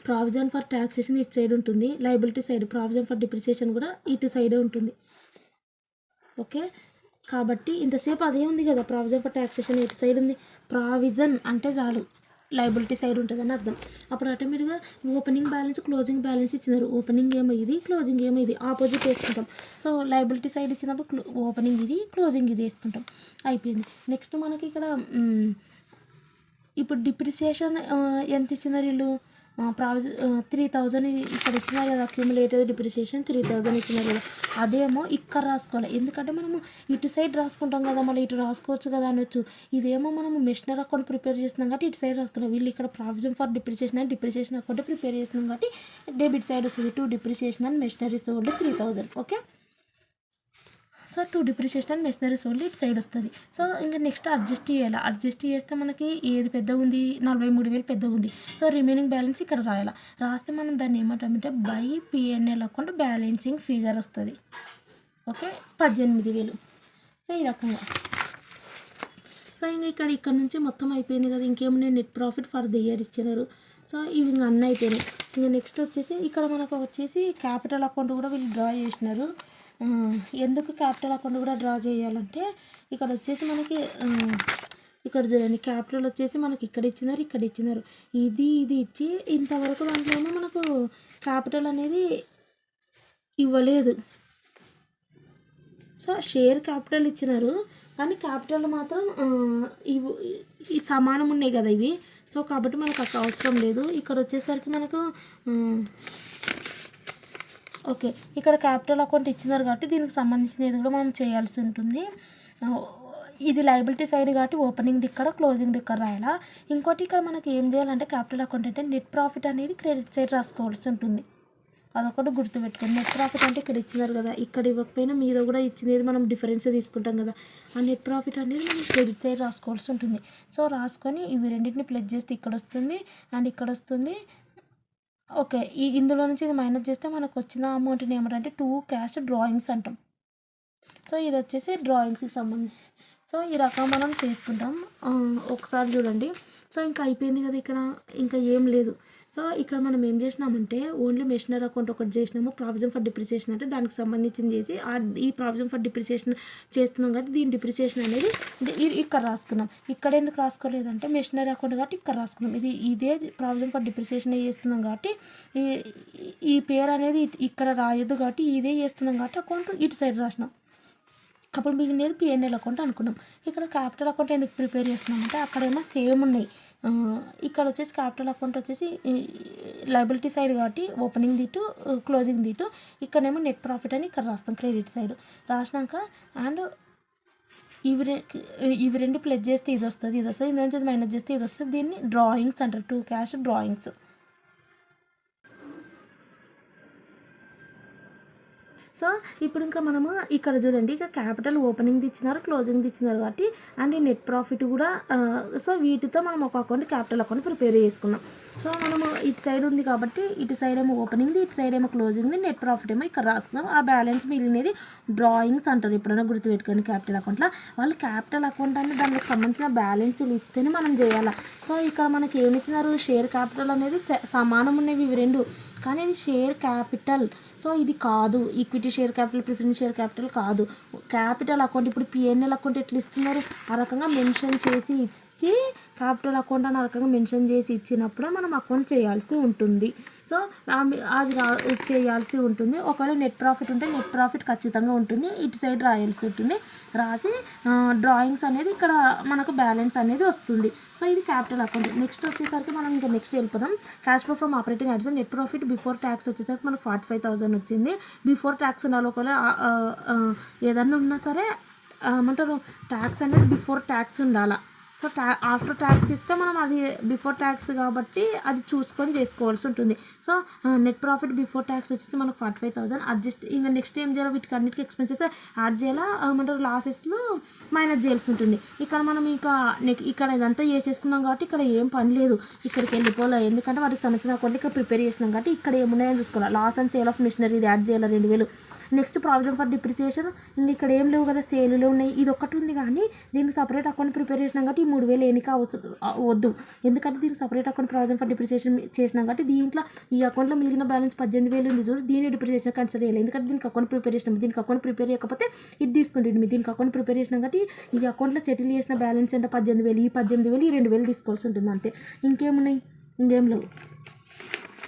Speaker 2: ప్రావిజన్ ఫర్ ట్యాక్సేషన్ ఇటు సైడ్ ఉంటుంది, liability side, provision for depreciation కూడా ఇటు సైడే ఉంటుంది. ఓకే కాబట్టి ఇంతసేపు అదే ఉంది కదా, ప్రావిజన్ ఫర్ ట్యాక్సేషన్ ఎటు సైడ్ ఉంది, ప్రావిజన్ అంటే చాలు లయబిలిటీ సైడ్ ఉంటుందని అర్థం. అప్పుడు ఆటోమేటిక్గా ఓపెనింగ్ బ్యాలెన్స్ క్లోజింగ్ బ్యాలెన్స్ ఇచ్చినారు, ఓపెనింగ్ ఏమో ఇది క్లోజింగ్ ఏమో ఇది ఆపోజిట్ వేసుకుంటాం. సో లయబిలిటీ సైడ్ ఇచ్చినప్పుడు ఓపెనింగ్ ఇది క్లోజింగ్ ఇది వేసుకుంటాం, అయిపోయింది. నెక్స్ట్ మనకి ఇక్కడ ఇప్పుడు డిప్రిసియేషన్ ఎంత ఇచ్చినారు వీళ్ళు, 3,000 ఇక్కడ ఇచ్చినారు కదా, అక్యూములేటెడ్ డిప్రిసియేషన్ 3,000 ఇచ్చినారు కదా, అదేమో ఇక్కడ రాసుకోవాలి. ఎందుకంటే మనము ఇటు సైడ్ రాసుకుంటాం కదా, మళ్ళీ ఇటు రాసుకోవచ్చు కదా అనొచ్చు. ఇదేమో మనము మెషినరీ అకౌంట్ ప్రిపేర్ చేస్తున్నాం కాబట్టి ఇటు సైడ్ రాసుకున్నాం. వీళ్ళు ఇక్కడ provision for depreciation and depreciation account prepare చేస్తున్నాం కాబట్టి డెబిట్ సైడ్ వస్తుంది. 2 depreciation and machinery sold 3,000. Okay so 2 depreciation and machinery sold ఇటు సైడ్ వస్తుంది. సో ఇంకా నెక్స్ట్ అడ్జస్ట్ చేయాలి, అడ్జస్ట్ చేస్తే మనకి ఏది పెద్దగా ఉంది 43,000 పెద్దగా ఉంది. సో రిమైనింగ్ బ్యాలెన్స్ ఇక్కడ రాయాలి, రాస్తే మనం దాన్ని ఏమంటామంటే by P&L account balancing figure వస్తుంది. ఓకే 18,000. సో ఈ రకంగా. సో సో ఇంకా ఇక్కడ నుంచి మొత్తం అయిపోయింది కదా, ఇంకేమున్నాయి net profit for the year ఇచ్చినారు. సో ఇవి ఇంకా అన్నీ అయిపోయినాయి. ఇంకా నెక్స్ట్ వచ్చేసి ఇక్కడ మనకు వచ్చేసి క్యాపిటల్ అకౌంట్ కూడా వీళ్ళు డ్రా చేసినారు. ఎందుకు క్యాపిటల్ అకౌంట్ కూడా డ్రా చేయాలంటే ఇక్కడ వచ్చేసి మనకి ఇక్కడ చూడండి క్యాపిటల్ వచ్చేసి మనకి ఇక్కడ ఇచ్చినారు. ఇది ఇచ్చి ఇంతవరకు దాంట్లోనే మనకు క్యాపిటల్ అనేది ఇవ్వలేదు. సో షేర్ క్యాపిటల్ ఇచ్చినారు కానీ క్యాపిటల్ మాత్రం ఈ సమానం ఉన్నాయి కదా ఇవి. సో కాబట్టి మనకు అక్కడ అవసరం లేదు. ఇక్కడ వచ్చేసరికి మనకు ఓకే ఇక్కడ క్యాపిటల్ అకౌంట్ ఇచ్చినారు కాబట్టి దీనికి సంబంధించిన కూడా మనం చేయాల్సి ఉంటుంది. ఇది లయబిలిటీ సైడ్ కాబట్టి ఓపెనింగ్ ఇక్కడ క్లోజింగ్ ఇక్కడ రాయాలా. ఇంకోటి ఇక్కడ మనకి ఏం చేయాలంటే క్యాపిటల్ అకౌంట్ అంటే నెట్ ప్రాఫిట్ అనేది క్రెడిట్ సైడ్ రాసుకోవాల్సి ఉంటుంది. అదొకటి గుర్తుపెట్టుకోండి. నెట్ ప్రాఫిట్ అంటే ఇక్కడ ఇచ్చినారు కదా, ఇక్కడ ఇవ్వకపోయినా మీద కూడా ఇచ్చినది మనం డిఫరెన్స్ తీసుకుంటాం కదా, ఆ నెట్ ప్రాఫిట్ అనేది మనం క్రెడిట్ సైడ్ రాసుకోవాల్సి ఉంటుంది. సో రాసుకొని ఇవి రెండింటిని ప్లస్ చేస్తే ఇక్కడ వస్తుంది అండ్ ఇక్కడ వస్తుంది. ఓకే ఇందులో నుంచి ఇది మైనస్ చేస్తే మనకు వచ్చిన అమౌంట్ని ఏమంటే 2 క్యాష్ డ్రాయింగ్స్ అంటాం. సో ఇది వచ్చేసి డ్రాయింగ్స్కి సంబంధించి. సో ఈ రకం మనం చేసుకుంటాం. ఒకసారి చూడండి. సో ఇంకా అయిపోయింది కదా, ఇక్కడ ఇంకా ఏం లేదు. సో ఇక్కడ మనం ఏం చేసినామంటే ఓన్లీ మెషినరీ అకౌంట్ ఒకటి చేసినాము. ప్రావిజన్ ఫర్ డిప్రిసియేషన్ అంటే దానికి సంబంధించింది చేసి ఈ ప్రావిజన్ ఫర్ డిప్రిసియేషన్ చేస్తున్నాం కాబట్టి దీని డిప్రిసియేషన్ అనేది ఇక్కడ రాసుకున్నాం. ఇక్కడ ఎందుకు రాసుకోలేదంటే మెషినరీ అకౌంట్ కాబట్టి ఇక్కడ రాసుకున్నాం. ఇదే ప్రావిజన్ ఫర్ డిప్రిసియేషన్ చేస్తున్నాం కాబట్టి ఈ పేరు అనేది ఇక్కడ రాయొద్దు కాబట్టి ఇదే చేస్తున్నాం కాబట్టి అకౌంట్ ఇటు సైడ్ రాసినాం. అప్పుడు మిగిలినది P&L అకౌంట్ అనుకున్నాం. ఇక్కడ క్యాపిటల్ అకౌంట్ ఎందుకు ప్రిపేర్ చేస్తున్నామంటే అక్కడేమో సేమ్ ఉన్నాయి. ఇక్కడ వచ్చేసి క్యాపిటల్ అకౌంట్ వచ్చేసి లయబిలిటీ సైడ్ కాబట్టి opening the to closing the to, ఇక్కడేమో నెట్ ప్రాఫిట్ అని ఇక్కడ రాస్తాం క్రెడిట్ సైడ్ రాసినాక. అండ్ ఇవి రెండు ప్లస్ చేస్తే ఇది వస్తుంది, ఇది నుంచి మైనస్ చేస్తే ఇది వస్తుంది. దీన్ని డ్రాయింగ్స్ అంటారు, 2 క్యాష్ డ్రాయింగ్స్. సో ఇప్పుడు ఇంకా మనము ఇక్కడ చూడండి, ఇక క్యాపిటల్ ఓపెనింగ్ది ఇచ్చినారు, క్లోజింగ్ది ఇచ్చినారు కాబట్టి అండ్ ఈ నెట్ ప్రాఫిట్ కూడా. సో వీటితో మనం ఒక అకౌంట్ క్యాపిటల్ అకౌంట్ ప్రిపేర్ చేసుకున్నాం. సో మనము ఇటు సైడ్ ఉంది కాబట్టి ఇటు సైడ్ ఏమో ఓపెనింగ్ది, ఇటు సైడ్ ఏమో క్లోజింగ్ది, నెట్ ప్రాఫిట్ ఏమో ఇక్కడ రాసుకున్నాం. ఆ బ్యాలెన్స్ మిగిలినది డ్రాయింగ్స్ అంటారు. ఎప్పుడైనా గుర్తుపెట్టుకోండి క్యాపిటల్ అకౌంట్లో వాళ్ళు క్యాపిటల్ అకౌంట్ అంటే దానికి సంబంధించిన బ్యాలెన్స్లు ఇస్తేనే మనం చేయాలి. సో ఇక్కడ మనకి ఏమి ఇచ్చినారు, షేర్ క్యాపిటల్ అనేది సమానం ఉన్నవి ఇవి రెండు, కానీ ఇది షేర్ క్యాపిటల్. సో ఇది కాదు equity share capital, preference share capital కాదు, క్యాపిటల్ అకౌంట్. ఇప్పుడు P&L అకౌంట్ ఎట్లా ఇస్తున్నారు, ఆ రకంగా మెన్షన్ చేసి ఇచ్చి క్యాపిటల్ అకౌంట్ అని ఆ రకంగా మెన్షన్ చేసి ఇచ్చినప్పుడే మనం అకౌంట్ చేయాల్సి ఉంటుంది. సో అది చేయాల్సి ఉంటుంది. ఒకవేళ నెట్ ప్రాఫిట్ ఉంటే నెట్ ప్రాఫిట్ ఖచ్చితంగా ఉంటుంది, ఇటు సైడ్ రాయాల్సి ఉంటుంది. రాసి డ్రాయింగ్స్ అనేది ఇక్కడ మనకు బ్యాలెన్స్ అనేది వస్తుంది. సో ఇది క్యాపిటల్ అకౌంట్. నెక్స్ట్ వచ్చేసరికి మనం ఇంకా నెక్స్ట్ వెళ్ళిపోదాం. Cash flow from operating activities. Net profit before tax వచ్చేసరికి మనకు 45,000 వచ్చింది. బిఫోర్ ట్యాక్స్ ఉండాలి. ఒకవేళ ఏదన్నా ఉన్నా సరే ఏమంటారు ట్యాక్స్ అనేది బిఫోర్ ట్యాక్స్ ఉండాలి. సో ఆఫ్టర్ ట్యాక్స్ ఇస్తే మనం అది బిఫోర్ ట్యాక్స్ కాబట్టి అది చూసుకొని చేసుకోవాల్సి ఉంటుంది. So net profit before tax వచ్చేసి మనకు 45,000 అడ్జస్ట్. ఇంకా నెక్స్ట్ ఏం చేయాలి, వీటికి అన్నిటికీ ఎక్స్పెన్సెస్ యాడ్ చేయాలా, ఏమంటారు లాసెస్లో మైనస్ చేయాల్సి ఉంటుంది. ఇక్కడ మనం ఇంకా ఇక్కడ ఇదంతా చేసేసుకున్నాం కాబట్టి ఇక్కడ ఏం పని లేదు, ఇక్కడికి వెళ్ళిపోలే. ఎందుకంటే వాటికి సంబంధించిన అకౌంట్ ఇక్కడ ప్రిపేర్ చేసినాం కాబట్టి ఇక్కడ ఏమున్నాయని చూసుకోవాలి. Loss and sale of machinery ఇది యాడ్ చేయాలి 2,000. నెక్స్ట్ ప్రావిజన్ ఫర్ డిప్రిసియేషన్, ఇంక ఇక్కడ ఏం లేవు కదా, సేలులో ఉన్నాయి. ఇది ఒకటి ఉంది కానీ దీనికి సపరేట్ అకౌంట్ ప్రిపేర్ చేసినాం కాబట్టి 3,000 ఎన్నిక వద్దు. ఎందుకంటే దీనికి separate account provision for depreciation చేసినాం కాబట్టి దీంట్లో ఈ అకౌంట్లో మిగిలిన బ్యాలెన్స్ 18,000 ఉంది చూడు, దీన్ని డిప్రిసియేషన్ కన్సిడర్ చేయాలి. ఎందుకంటే దీనికి అకౌంట్ ప్రిపేర్ చేసినాం, దీనికి అకౌంట్ ప్రిపేర్ చేయకపోతే ఇది తీసుకుంటుంది. దీనికి అకౌంట్ ప్రిపేర్ చేసినాం కాబట్టి ఈ అకౌంట్లో సెటిల్ చేసిన బ్యాలెన్స్ ఎంత 18,000, ఈ 18,000 ఈ 2,000 తీసుకోవాల్సి ఉంటుంది అంతే, ఇంకేమున్నాయి, ఇంకేం లేవు.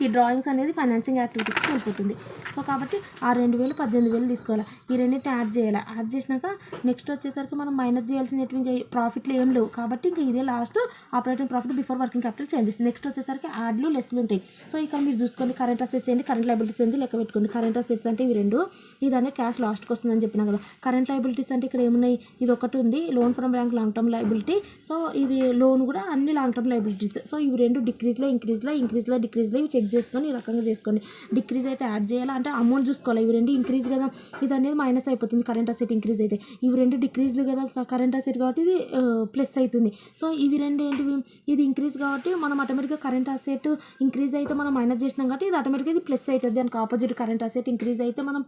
Speaker 2: ఈ డ్రాయింగ్స్ అనేది ఫైనాన్సింగ్ యాక్టివిటీస్కి వెళ్ళిపోతుంది. సో కాబట్టి ఆ 2,000 18,000 తీసుకోవాలి. ఈ రెండింటిని యాడ్ చేయాలి. యాడ్ చేసినాక నెక్స్ట్ వచ్చేసరికి మనం మైనస్ చేయాల్సినవి ఇంకా ప్రాఫిట్లు ఏం లేవు కాబట్టి ఇంకా ఇదే last operating profit before working capital changes. Next వచ్చేసరికి యాడ్లు లెస్లు ఉంటాయి. సో ఇక్కడ మీరు చూసుకోండి, కరెంట్ అసెట్స్ ఏంటి, కరెంట్ లయబిలిటీస్ ఏంటి లెక్క పెట్టుకోండి. కరెంట్ అసెట్స్ అంటే ఇవి రెండు, ఇదనే క్యాష్ లాస్ట్కి వస్తుందని చెప్పినా కదా. కరెంట్ లయబిలిటీస్ అంటే ఇక్కడ ఏమున్నాయి, ఇది ఒకటి ఉంది loan from bank long term liability. So ఇది లోన్ కూడా అన్ని లాంగ్ టర్మ్ లయబిలిటీస్. సో ఇవి రెండు డిక్రీజ్లో ఇంక్రీజ్లో డిక్రీజ్లో ఇవి చెక్ చేసుకొని ఈ రకంగా చేసుకోండి. డిక్రీజ్ అయితే యాడ్ చేయాలి అంటే అమౌంట్ చూసుకోవాలి. ఇవి రెండు ఇంక్రీజ్ కదా, ఇది అనేది మైనస్ అయిపోతుంది. కరెంట్ అసెట్ ఇంక్రీజ్ అయితే ఇవి రెండు డిక్రీజ్లు కదా కరెంట్ అసెట్ కాబట్టి ఇది ప్లస్ అవుతుంది. సో ఇవి రెండు ఏంటివి, ఇది ఇంక్రీజ్ కాబట్టి మనం ఆటోమేటిక్గా కరెంట్ అసెట్ ఇంక్రీజ్ అయితే మనం మైనస్ చేసినాం కాబట్టి ఇది ఆటోమేటిక్గా ఇది ప్లస్ అవుతుంది. దానికి ఆపోజిట్ కరెంట్ అసెట్ ఇంక్రీజ్ అయితే మనం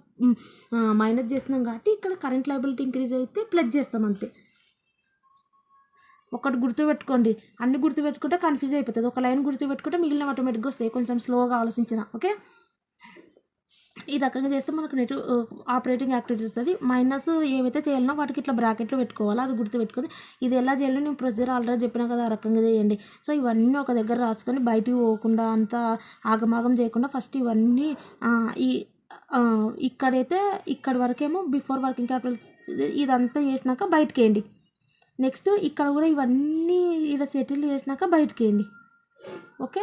Speaker 2: మైనస్ చేస్తున్నాం కాబట్టి ఇక్కడ కరెంట్ లయబిలిటీ ఇంక్రీజ్ అయితే ప్లస్ చేస్తాం అంతే. ఒకటి గుర్తుపెట్టుకోండి, అన్ని గుర్తుపెట్టుకుంటే కన్ఫ్యూజ్ అయిపోతుంది. ఒక లైన్ గుర్తుపెట్టుకుంటే మిగిలిన ఆటోమేటిక్గా వస్తాయి, కొంచెం స్లోగా ఆలోచించిన. ఓకే, ఈ రకంగా చేస్తే మనకు నెట్ ఆపరేటింగ్ యాక్టివిటీస్ వస్తుంది. మైనస్ ఏవైతే చేయాలనో వాటికి ఇట్లా బ్రాకెట్లో పెట్టుకోవాలి, అది గుర్తుపెట్టుకొని ఇది ఎలా చేయాలో నేను ప్రొసీజర్ ఆల్రెడీ చెప్పినా కదా, ఆ రకంగా చేయండి. సో ఇవన్నీ ఒక దగ్గర రాసుకొని బయటికి పోకుండా అంతా ఆగమాగం చేయకుండా ఫస్ట్ ఇవన్నీ ఈ ఇక్కడైతే ఇక్కడి వరకేమో బిఫోర్ వర్కింగ్ క్యాపిటల్ ఇదంతా చేసినాక బయటకి వేయండి. నెక్స్ట్ ఇక్కడ కూడా ఇవన్నీ ఇలా సెటిల్ చేసినాక బయటకి వేయండి. ఓకే,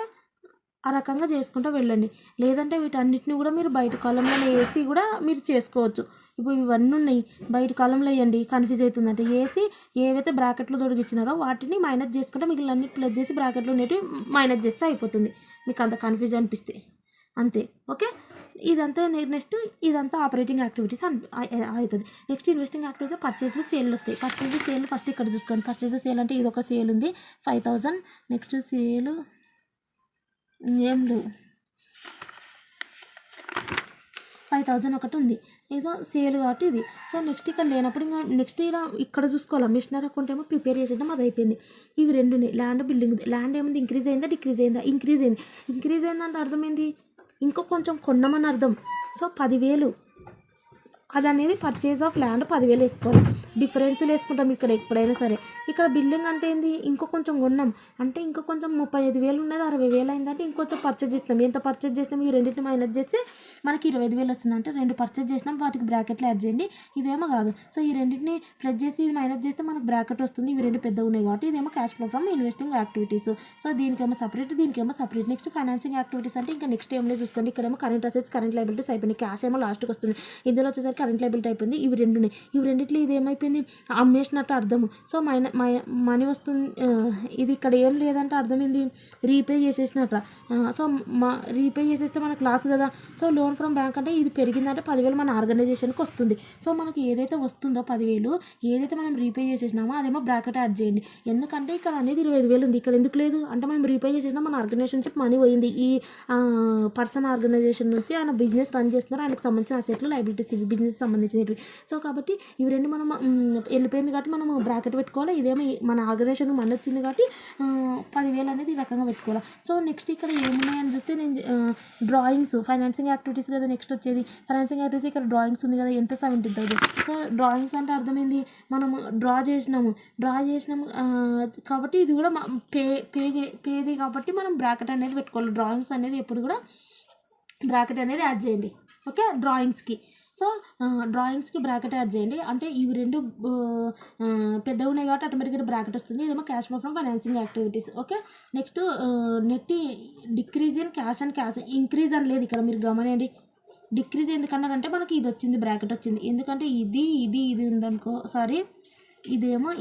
Speaker 2: ఆ రకంగా చేసుకుంటూ వెళ్ళండి. లేదంటే వీటన్నిటిని కూడా మీరు బయట కాలంలో వేసి కూడా మీరు చేసుకోవచ్చు. ఇప్పుడు ఇవన్నీ ఉన్నాయి, బయట కాలంలో వేయండి, కన్ఫ్యూజ్ అవుతుందంటే వేసి ఏవైతే బ్రాకెట్లో తొడిగిచ్చినారో వాటిని మైనస్ చేసుకుంటే మిగిలిన అన్ని ప్లస్ చేసి బ్రాకెట్లో ఉండేవి మైనస్ చేస్తే అయిపోతుంది, మీకు అంత కన్ఫ్యూజ్ అనిపిస్తే అంతే. ఓకే, ఇదంతా నెక్స్ట్ ఇదంతా ఆపరేటింగ్ యాక్టివిటీస్ అవుతుంది. నెక్స్ట్ ఇన్వెస్టింగ్ యాక్టివిటీస్ పర్చేస్లు సేల్ వస్తాయి. పర్చేస్ సేల్ ఫస్ట్ ఇక్కడ చూసుకోండి. పర్చేస్ సేల్ అంటే ఇది ఒక సేల్ ఉంది 5000. నెక్స్ట్ సేల్ ఏం లేవు, 5000 ఒకటి ఉంది, ఏదో సేల్ కాబట్టి ఇది. సో నెక్స్ట్ ఇక్కడ లేనప్పుడు ఇంకా నెక్స్ట్ ఇలా ఇక్కడ చూసుకోవాలి. మిషనరీ అకౌంట్ ఏమో ప్రిపేర్ చేసేయడం అది అయిపోయింది. ఇవి రెండునే, ల్యాండ్ బిల్డింగ్. ల్యాండ్ ఏముంది, ఇంక్రీజ్ అయిందా డిక్రీజ్ అయిందా? ఇంక్రీజ్ అయింది. ఇంక్రీజ్ అయిందంటే అర్థమైంది ఇంకో కొంచెం కొన్నామని అర్థం. సో 10,000 అది అనేది పర్చేజ్ ఆఫ్ ల్యాండ్ 10,000 వేసుకోవాలి. డిఫరెన్స్లు వేసుకుంటాం ఇక్కడ ఎప్పుడైనా సరే. ఇక్కడ బిల్డింగ్ అంటే ఏంది, ఇంకో కొంచెం కొన్నాం అంటే ఇంకో కొంచెం 35,000 ఉన్నది 60,000 అయిందంటే ఇంకొంచెం పర్చేజ్ చేస్తాం. ఎంత పర్చేజ్ చేస్తాం, ఈ రెండింటిని మైనస్ చేస్తే మనకి 25,000 వస్తుంది. అంటే 2 పర్చేజ్ చేసినాం, వాటికి బ్రాకెట్లు యాడ్ చేయండి. ఇదేమో కాదు, సో ఈ రెండింటిని ప్లస్ చేసి ఇది మైనస్ చేస్తే మనకు బ్రాకెట్ వస్తుంది. ఇవి రెండు పెద్దగా ఉన్నాయి కాబట్టి ఇదేమో cash flow from investing activities. So దీనికేమో సపరేట్, దీనికేమో సపరేట్. నెక్స్ట్ ఫైనాన్సింగ్ యాక్టివిటీస్ అంటే ఇంకా నెక్స్ట్ ఏమో చూసుకోండి. ఇక్కడేమో కరెంట్ అసెట్స్ కరెంట్ లయబిలిటీస్ అయిపోయినాయి, క్యాష్ ఏమో లాస్ట్కి వస్తుంది. ఇందులో వచ్చేసరికి కరెంట్ లయబిలిటీ అయిపోయింది. ఇవి రెండునే, ఇవి రెండిట్లో ఇది ఏమైపోయింది, అమ్మేసినట్టు అర్థము. సో మనీ వస్తుంది. ఇది ఇక్కడ ఏం లేదంటే అర్థమైంది, రీపే చేసేసినట్ట. సో రీపే చేసేస్తే మనకు లాస్ కదా. సో లోన్ ఫ్రమ్ బ్యాంక్ అంటే ఇది పెరిగిందంటే 10,000 మన ఆర్గనైజేషన్కి వస్తుంది. సో మనకి ఏదైతే వస్తుందో 10,000 ఏదైతే మనం రీపే చేసేసినామో అదేమో బ్రాకెట్ యాడ్ చేయండి. ఎందుకంటే ఇక్కడ అనేది 25,000 ఉంది, ఇక్కడ ఎందుకు లేదు అంటే మనం రీపే చేసేసినా మన ఆర్గనైజేషన్ నుంచి మనీ పోయింది. ఈ పర్సన్ ఆర్గనైజేషన్ నుంచి ఆయన బిజినెస్ రన్ చేస్తున్నారు, ఆయనకు సంబంధించిన అసెట్లు లయబిలిటీస్ ఇవి బిజినెస్ సంబంధించినవి. సో కాబట్టి ఇవి రెండు మనం వెళ్ళిపోయింది కాబట్టి మనం బ్రాకెట్ పెట్టుకోవాలి. ఇదేమో మన ఆర్గనైజేషన్ మనీ వచ్చింది కాబట్టి 10,000 అనేది ఈ రకంగా పెట్టుకోవాలి. సో నెక్స్ట్ ఇక్కడ ఏమున్నాయని చూస్తే నేను డ్రాయింగ్స్ ఫైనాన్సింగ్ యాక్టివిటీస్ కదా నెక్స్ట్ వచ్చేది. ఫైనాన్సింగ్ యాక్టివిటీస్ ఇక్కడ డ్రాయింగ్స్ ఉంది కదా, ఎంత 17,000. సో డ్రాయింగ్స్ అంటే అర్థమైంది, మనం డ్రా చేసినాము కాబట్టి ఇది కూడా పేది కాబట్టి మనం బ్రాకెట్ అనేది పెట్టుకోవాలి. డ్రాయింగ్స్ అనేది ఎప్పుడు కూడా బ్రాకెట్ అనేది యాడ్ చేయండి. ఓకే, డ్రాయింగ్స్కి. సో డ్రాయింగ్స్కి బ్రాకెట్ యాడ్ చేయండి. అంటే ఇవి రెండు పెద్దగా ఉన్నాయి కాబట్టి ఆటోమేటిక్గా బ్రాకెట్ వస్తుంది. ఇదేమో cash flow from financing activities. Okay, next net decrease in cash and cash increase అని లేదు ఇక్కడ, మీరు గమనించండి. డిక్రీజ్ ఎందుకన్నారంటే మనకి ఇది వచ్చింది, బ్రాకెట్ వచ్చింది. ఎందుకంటే ఇది ఉందనుకో, సారీ ఇదేమో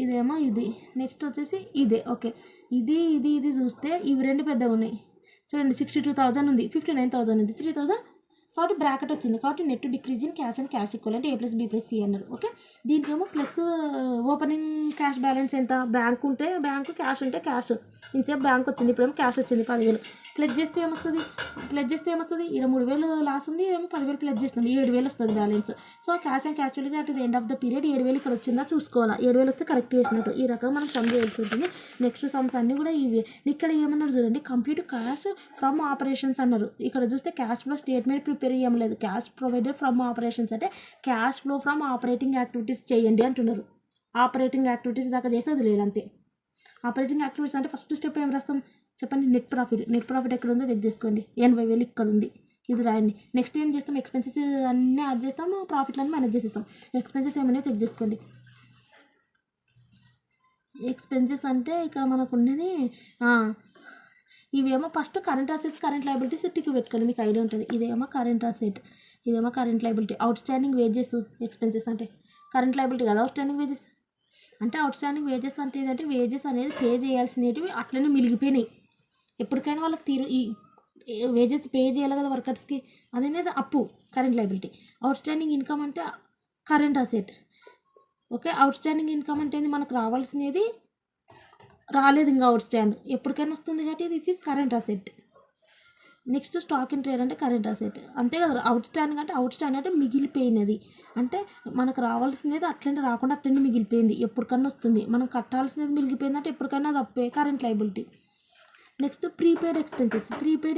Speaker 2: ఇదేమో ఇది, నెక్స్ట్ వచ్చేసి ఇదే. ఓకే, ఇది చూస్తే ఇవి రెండు పెద్దగా ఉన్నాయి చూడండి. 62,000 ఉంది, 59,000 ఉంది, 3,000 కాబట్టి బ్రాకెట్ వచ్చింది. కాబట్టి net decrease in cash and cash equal అంటే A+B+C అన్నారు. ఓకే, దీనికేమో ప్లస్ ఓపెనింగ్ క్యాష్ బ్యాలెన్స్ ఎంత, బ్యాంక్ ఉంటే బ్యాంకు, క్యాష్ ఉంటే క్యాష్. ఇంతసేపు బ్యాంక్ వచ్చింది, ఇప్పుడేమో క్యాష్ వచ్చింది 10,000. ప్లస్ చేస్తే ఏమొస్తుంది, 23,000 లాస్ ఉంది, ఏమో 10,000 ప్లస్ చేసినాం 7,000 వస్తుంది balance. So cash and cash at the end of the period 7,000 ఇక్కడ వచ్చిందా చూసుకోవాలి. 7,000 వస్తే కరెక్ట్ చేసినట్టు. ఈ రకంగా మనం సమ్ చేయాల్సి ఉంటుంది. నెక్స్ట్ సమ్స్ అన్నీ కూడా ఇవి. ఇక్కడ ఏమన్నారు చూడండి, కంప్యూట్ క్యాష్ ఫ్రమ్ ఆపరేషన్స్ అన్నారు. ఇక్కడ చూస్తే క్యాష్ ఫ్లో స్టేట్మెంట్ ప్రిపేర్ చేయలేదు. క్యాష్ ప్రొవైడెడ్ ఫ్రమ్ ఆపరేషన్స్ అంటే cash flow from operating activities చేయండి అంటున్నారు. ఆపరేటింగ్ యాక్టివిటీస్ దాకా చేసి అది లేదు అంతే. ఆపరేటింగ్ యాక్టివిటీస్ అంటే ఫస్ట్ స్టెప్ ఏం రాస్తాం చెప్పండి, నెట్ ప్రాఫిట్ ఎక్కడ ఉందో చెక్ చేసుకోండి. 80,000 ఇక్కడ ఉంది, ఇది రాయండి. నెక్స్ట్ ఏం చేస్తాం, ఎక్స్పెన్సెస్ అన్నీ యాడ్ చేస్తాము, ప్రాఫిట్లన్నీ మేనేజ్ చేసేస్తాం. ఎక్స్పెన్సెస్ ఏమైనా చెక్ చేసుకోండి. ఎక్స్పెన్సెస్ అంటే ఇక్కడ మనకు ఉన్నది ఇవేమో first current assets current liabilities tick పెట్టుకోండి, మీకు ఐడియా ఉంటుంది. ఇదేమో కరెంట్ అసెట్, ఇదేమో current liability. Out standing wages expenses అంటే కరెంట్ లయబిలిటీ కదా. అవుట్ స్టాండింగ్ వేజెస్ అంటే ఏంటంటే వేజెస్ అనేది పే చేయాల్సినవి అట్లనే మిగిలిపోయినాయి. ఎప్పటికైనా వాళ్ళకి ఈ వేజెస్ పే చేయాలి కదా వర్కర్స్కి, అదనేది అప్పు current liability. Outstanding income అంటే current asset. Okay, outstanding income అంటే మనకు రావాల్సినది రాలేదు, ఇంకా అవుట్ స్టాండ్ ఎప్పటికైనా వస్తుంది కాబట్టి this is current asset. Next stock in trade అంటే కరెంట్ అసెట్, అంతే కదా. అవుట్ స్టాండింగ్ అంటే మిగిలిపోయినది, అంటే మనకు రావాల్సినది అట్లనే రాకుండా అట్లనే మిగిలిపోయింది, ఎప్పటికన్నా వస్తుంది. మనం కట్టాల్సినది మిగిలిపోయిందంటే ఎప్పటికన్నా అది అప్పే, current liability. Next prepaid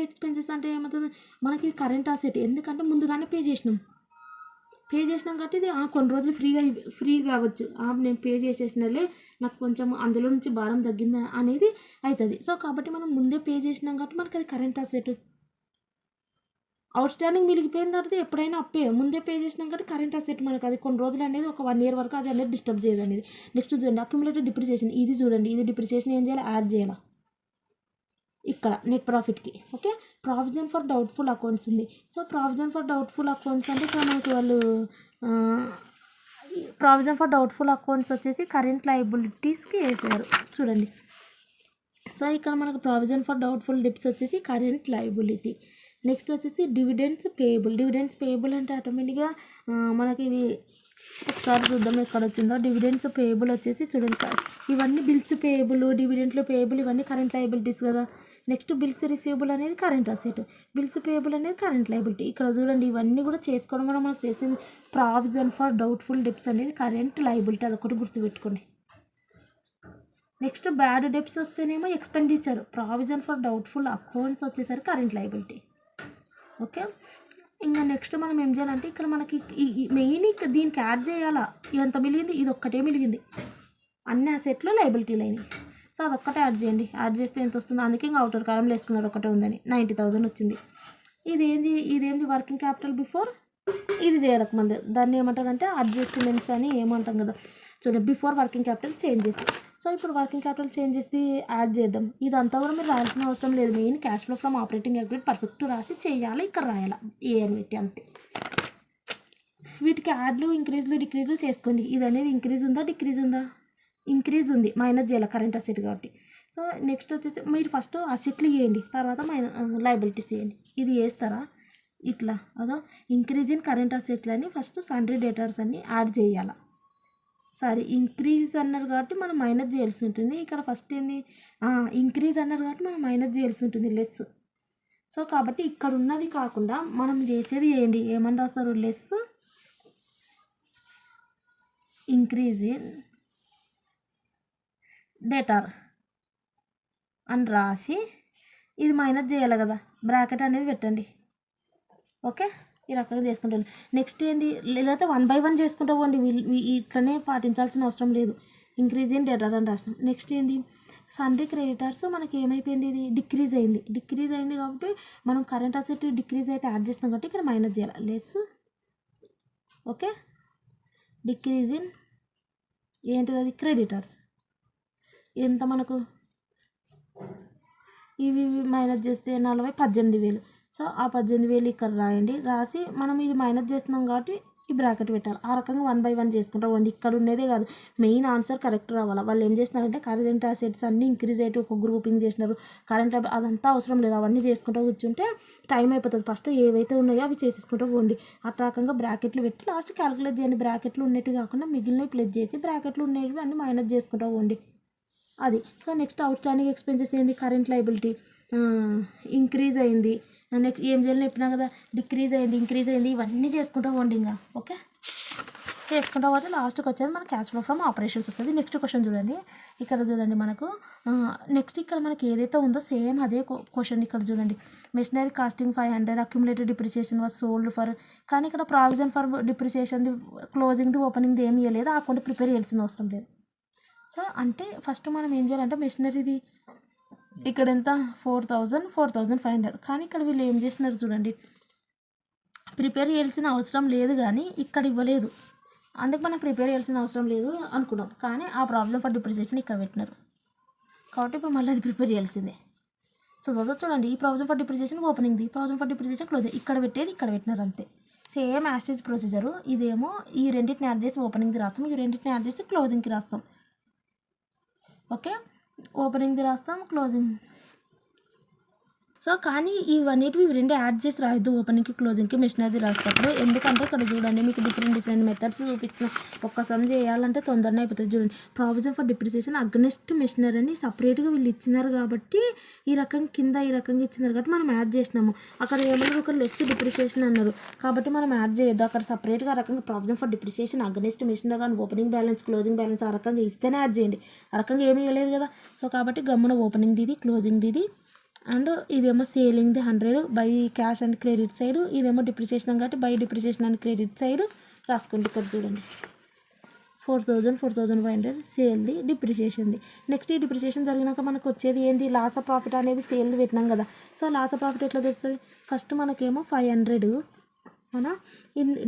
Speaker 2: expenses అంటే ఏమవుతుంది, మనకి కరెంట్ అసెట్, ఎందుకంటే ముందుగానే పే చేసినాం కాబట్టి ఇది కొన్ని రోజులు ఫ్రీ కావచ్చు, నేను పే చేసేసినలే, నాకు కొంచెం అందులో నుంచి భారం తగ్గిందా అనేది అవుతుంది. సో కాబట్టి మనం ముందే పే చేసినాం కాబట్టి మనకి అది కరెంట్ అసెట్. అవుట్ స్టాండింగ్ మిగిలిపోయిన తర్వాత ఎప్పుడైనా అప్పే, ముందే పే చేసినాం కాబట్టి కరెంట్ అసెట్ మనకు అది కొన్ని రోజులు అనేది ఒక 1 year వరకు అది అనేది డిస్టర్బ్ చేయదు అనేది. నెక్స్ట్ చూడండి అక్యుములేటెడ్ డిప్రిసియేషన్, ఇది చూడండి, ఇది డిప్రిసియేషన్ ఏం చేయాలి, యాడ్ చేయాలి ఇక్కడ నెట్ ప్రాఫిట్కి. Okay, provision for doubtful accounts ఉంది. So provision for doubtful accounts అంటే ఇక్కడ మనకి వాళ్ళు ప్రావిజన్ ఫర్ డౌట్ఫుల్ అకౌంట్స్ వచ్చేసి కరెంట్ లయబిలిటీస్కి వేసారు చూడండి. సో ఇక్కడ మనకు ప్రావిజన్ ఫర్ డౌట్ఫుల్ డెబ్ట్స్ వచ్చేసి కరెంట్ లయబిలిటీ. నెక్స్ట్ వచ్చేసి డివిడెండ్స్ పేయబుల్ అంటే ఆటోమేటిక్గా మనకి ఇది ఒకసారి చూద్దాం ఎక్కడ వచ్చిందో. డివిడెండ్స్ పేయబుల్ వచ్చేసి చూడండి, ఇవన్నీ బిల్స్ పేయబుల్, డివిడెంట్లు పేయబుల్, ఇవన్నీ కరెంట్ లయబిలిటీస్ కదా. నెక్స్ట్ బిల్స్ రిసీవబుల్ అనేది కరెంట్ అసెట్, బిల్స్ పేయబుల్ అనేది కరెంట్ లయబిలిటీ. ఇక్కడ చూడండి ఇవన్నీ కూడా చేసుకోవడం వల్ల మనకు తెలిసింది ప్రావిజన్ ఫర్ డౌట్ఫుల్ డెబ్ట్స్ అనేది కరెంట్ లయబిలిటీ, అదొకటి గుర్తుపెట్టుకోండి. నెక్స్ట్ బ్యాడ్ డెబ్ట్స్ వస్తేనేమో expenditure, provision for doubtful accounts వచ్చేసరికి కరెంట్ లయబిలిటీ. ఓకే, ఇంకా నెక్స్ట్ మనం ఏం చేయాలంటే ఇక్కడ మనకి మెయిన్ దీనికి యాడ్ చేయాలా, ఎంత మిగిలింది, ఇది ఒక్కటే మిగిలింది, అన్ని అసెట్లు లయబిలిటీలు అయినాయి. సో అదొక్కటే యాడ్ చేయండి, యాడ్ చేస్తే ఎంత వస్తుంది, అందుకే ఇంకా అవుటర్ కాలంలో వేసుకున్నారు, ఒకటే ఉందని 90,000 వచ్చింది. ఇదేంది వర్కింగ్ క్యాపిటల్ బిఫోర్, ఇది చేయడానికి దాన్ని ఏమంటారంటే అడ్జస్ట్మెంట్స్ అని ఏమంటాం కదా. చూడండి before working capital changes. So ఇప్పుడు వర్కింగ్ క్యాపిటల్ చేంజెస్ది యాడ్ చేద్దాం. ఇదంతా కూడా మీరు రాయాల్సిన అవసరం లేదు, main cash flow from operating activity perfect రాసి చేయాలి, ఇక్కడ రాయాలి ఏ అని పెట్టి అంతే. వీటికి యాడ్లు ఇంక్రీజ్లు డిక్రీజ్లు చేసుకోండి. ఇది అనేది ఇంక్రీజ్ ఉందా డిక్రీజ్ ఉందా, ఇంక్రీజ్ ఉంది, మైనస్ చేయాలి కరెంట్ అసెట్ కాబట్టి. సో నెక్స్ట్ వచ్చేసి మీరు ఫస్ట్ అసెట్లు వేయండి, తర్వాత లయబిలిటీస్ వేయండి. ఇది వేస్తారా ఇట్లా అదో ఇంక్రీజ్ ఇన్ కరెంట్ అసెట్లు అని ఫస్ట్ సన్రీ డేటార్స్ అన్ని యాడ్ చేయాలి. సారీ ఇంక్రీజ్ అన్నారు కాబట్టి మనం మైనస్ చేయాల్సి ఉంటుంది. ఇక్కడ ఫస్ట్ ఏంది ఇంక్రీజ్ అన్నారు కాబట్టి మనం మైనస్ చేయాల్సి ఉంటుంది, లెస్. సో కాబట్టి ఇక్కడ ఉన్నది కాకుండా మనం చేసేది చేయండి, ఏమని రాస్తారు, లెస్ ఇంక్రీజ్ ఇన్ డేటార్ అని రాసి ఇది మైనస్ చేయాలి కదా, బ్రాకెట్ అనేది పెట్టండి. ఓకే, ఈ రకంగా చేసుకుంటాను. నెక్స్ట్ ఏంది, లేకపోతే 1 by 1 చేసుకుంటూ పోండి, ఇట్లనే పాటించాల్సిన అవసరం లేదు. ఇంక్రీజ్ ఇన్ డేటా అని రాసినాం. నెక్స్ట్ ఏంది, సన్రీ క్రెడిటర్స్ మనకి ఏమైపోయింది, ఇది డిక్రీజ్ అయింది కాబట్టి మనం కరెంట్ అసెట్ డిక్రీజ్ అయితే యాడ్ చేస్తాం కాబట్టి ఇక్కడ మైనస్ చేయాలి, లెస్. ఓకే, డిక్రీజ్ ఇన్ ఏంటిది అది క్రెడిటర్స్, ఎంత మనకు ఇవి మైనస్ చేస్తే 18,000. సో ఆ 18,000 ఇక్కడ రాయండి, రాసి మనం ఇది మైనస్ చేస్తున్నాం కాబట్టి ఈ బ్రాకెట్ పెట్టాలి. ఆ రకంగా 1 by 1 చేసుకుంటా పోండి. ఇక్కడ ఉండేదే కాదు, మెయిన్ ఆన్సర్ కరెక్ట్ రావాలి. వాళ్ళు ఏం చేస్తున్నారంటే కరెంట్ అసెట్స్ అన్నీ ఇంక్రీజ్ అయితే ఒక గ్రూపింగ్ చేసినారు, కరెంట్ అదంతా అవసరం లేదు, అవన్నీ చేసుకుంటూ కూర్చుంటే టైం అయిపోతుంది. ఫస్ట్ ఏవైతే ఉన్నాయో అవి చేసేసుకుంటూ పోండి. ఆ రకంగా బ్రాకెట్లు పెట్టి లాస్ట్ క్యాలిక్యులేట్ చేయండి. బ్రాకెట్లు ఉన్నట్టు కాకుండా మిగిలినవి ప్లస్ చేసి బ్రాకెట్లు ఉన్నవి అన్నీ మైనస్ చేసుకుంటూ పోండి అది. So next out standing expenses ఏంది, కరెంట్ లయబిలిటీ ఇంక్రీజ్ అయింది. నెక్స్ట్ ఏం చేయాలని చెప్పినా కదా, డిక్రీజ్ అయింది, ఇంక్రీజ్ అయింది, ఇవన్నీ చేసుకుంటూ పోండి ఇంకా. ఓకే, చేసుకుంటూ పోతే లాస్ట్కి వచ్చేది మన క్యాష్ ఫ్లో ఫ్రమ్ ఆపరేషన్స్ వస్తుంది. నెక్స్ట్ క్వశ్చన్ చూడండి, ఇక్కడ చూడండి మనకు నెక్స్ట్ ఇక్కడ మనకి ఏదైతే ఉందో సేమ్ అదే క్వశ్చన్ ఇక్కడ చూడండి. Machinery costing 500, accumulated depreciation was sold for, కానీ ఇక్కడ ప్రావిజన్ ఫర్ డిప్రిసియేషన్ క్లోజింగ్ది ఓపెనింగ్ది ఏమి ఇవ్వలేదు, ఆ అకౌంట్ ప్రిపేర్ చేయాల్సిన అవసరం లేదు. సో అంటే ఫస్ట్ మనం ఏం చేయాలంటే మెషినరీది ఇక్కడ ఎంత 4,500, కానీ ఇక్కడ వీళ్ళు ఏం చేసినారు చూడండి, ప్రిపేర్ చేయాల్సిన అవసరం లేదు కానీ ఇక్కడ ఇవ్వలేదు, అందుకు మనం ప్రిపేర్ చేయాల్సిన అవసరం లేదు అనుకున్నాం, కానీ ఆ ప్రాబ్లం ఫర్ డిప్రిసియేషన్ ఇక్కడ పెట్టినారు కాబట్టి ఇప్పుడు మళ్ళీ అది ప్రిపేర్ చేయాల్సిందే. సో చూడండి, ఈ ప్రాబ్లం ఫర్ డిప్రిసియేషన్ ఓపెనింగ్ది, ప్రాబ్లం ఫర్ డిప్రిసియేషన్ క్లోజింగ్, ఇక్కడ పెట్టేది ఇక్కడ పెట్టినారు అంతే, సేమ్ యాస్టేజ్ ప్రొసీజరు. ఇదేమో ఈ రెండింటిని యాడ్ చేసి ఓపెనింగ్ది రాస్తాం, ఈ రెండింటిని యాడ్ చేసి క్లోజింగ్కి రాస్తాం. ఓకే, ఓపెనింగ్ది రాస్తాం, క్లోజింగ్. సో కానీ ఇవన్నిటివి రెండు యాడ్ చేసి రాయొద్దు ఓపెనింగ్కి క్లోజింగ్కి మిషనరీ రాసేటప్పుడు. ఎందుకంటే ఇక్కడ చూడండి మీకు డిఫరెంట్ మెథడ్స్ చూపిస్తున్నాం. ఒక్క సమ్ చేయాలంటే తొందరనే అయిపోతుంది. చూడండి provision for depreciation against machinery అని సపరేట్గా వీళ్ళు ఇచ్చినారు కాబట్టి ఈ రకంగా కింద ఈ రకంగా ఇచ్చినారు కాబట్టి మనం యాడ్ చేసినాము. అక్కడ ఏమన్నారు ఒక లెస్ డిప్రిసియేషన్ అన్నారు కాబట్టి మనం యాడ్ చేయొద్దు. అక్కడ సపరేట్గా ఆ రకంగా provision for depreciation against machinery అని ఓపెనింగ్ బ్యాలెన్స్ క్లోజింగ్ బ్యాలెన్స్ ఆ రకంగా ఇస్తేనే యాడ్ చేయండి. ఆ రకంగా ఏమీ ఇవ్వలేదు కదా. సో కాబట్టి గమ్మున ఓపెనింగ్ ఇది క్లోజింగ్ ఇది అండ్ ఇదేమో సేలింగ్ది 100 by cash and credit side, ఇదేమో డిప్రిసియేషన్ కాబట్టి by depreciation and credit side రాసుకోండి. ఇక్కడ చూడండి 4,500 సేల్ది డిప్రిసియేషన్ది. నెక్స్ట్ ఈ డిప్రిసియేషన్ జరిగినాక మనకు వచ్చేది ఏంది లాస్ ఆఫ్ ప్రాఫిట్ అనేది సేల్ది పెట్టినాం కదా. సో లాస్ ఆఫ్ ప్రాఫిట్ ఎట్లా తెలుస్తుంది? ఫస్ట్ మనకేమో 500 మన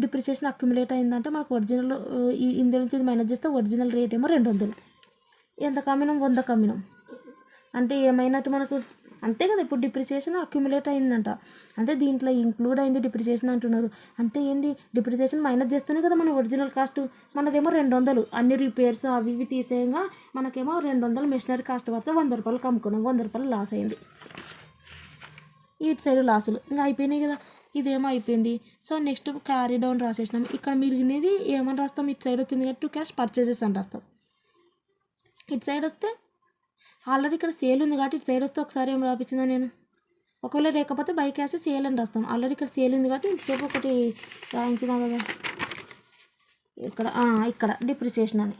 Speaker 2: డిప్రిసియేషన్ అక్యుములేట్ అయిందంటే మనకు ఒరిజినల్ ఇందులో నుంచి మైనస్ చేస్తే ఒరిజినల్ రేట్ ఏమో 200. ఎంత కమ్మినాం? 100 కమ్మినాం. అంటే ఏమైనట్టు మనకు అంతే కదా. ఇప్పుడు డిప్రిసియేషన్ అక్యుములేట్ అయిందంట అంటే దీంట్లో ఇంక్లూడ్ అయింది డిప్రిసియేషన్ అంటున్నారు. అంటే ఏంది డిప్రిసియేషన్ మైనస్ చేస్తేనే కదా మన ఒరిజినల్ కాస్ట్. మనదేమో 200 అన్ని రిపేర్స్ అవి ఇవి తీసేయంగా మనకేమో 200 మెషినరీ కాస్ట్ పడితే 100 రూపాయలు అమ్ముకున్నాం. 100 రూపాయలు లాస్ అయింది. ఇటు సైడ్ లాసులు ఇంకా అయిపోయినాయి కదా. ఇదేమో అయిపోయింది. సో నెక్స్ట్ క్యారీ డౌన్ రాసేసినాం. ఇక్కడ మిగిలినది ఏమని రాస్తాం? ఇటు సైడ్ వచ్చింది కాబట్టి టు క్యాష్ పర్చేసెస్ అని రాస్తాం. ఇటు సైడ్ వస్తే ఆల్రెడీ ఇక్కడ సేల్ ఉంది కాబట్టి ఇటు సైడ్ వస్తే ఒకసారి ఏం రాపించిందా నేను, ఒకవేళ లేకపోతే బై క్యాష్ సేల్ అని రాస్తాం. ఆల్రెడీ ఇక్కడ సేల్ ఉంది కాబట్టి ఇంతసేపు ఒకటి రాయించినా కదా ఇక్కడ డిప్రిసియేషన్ అని.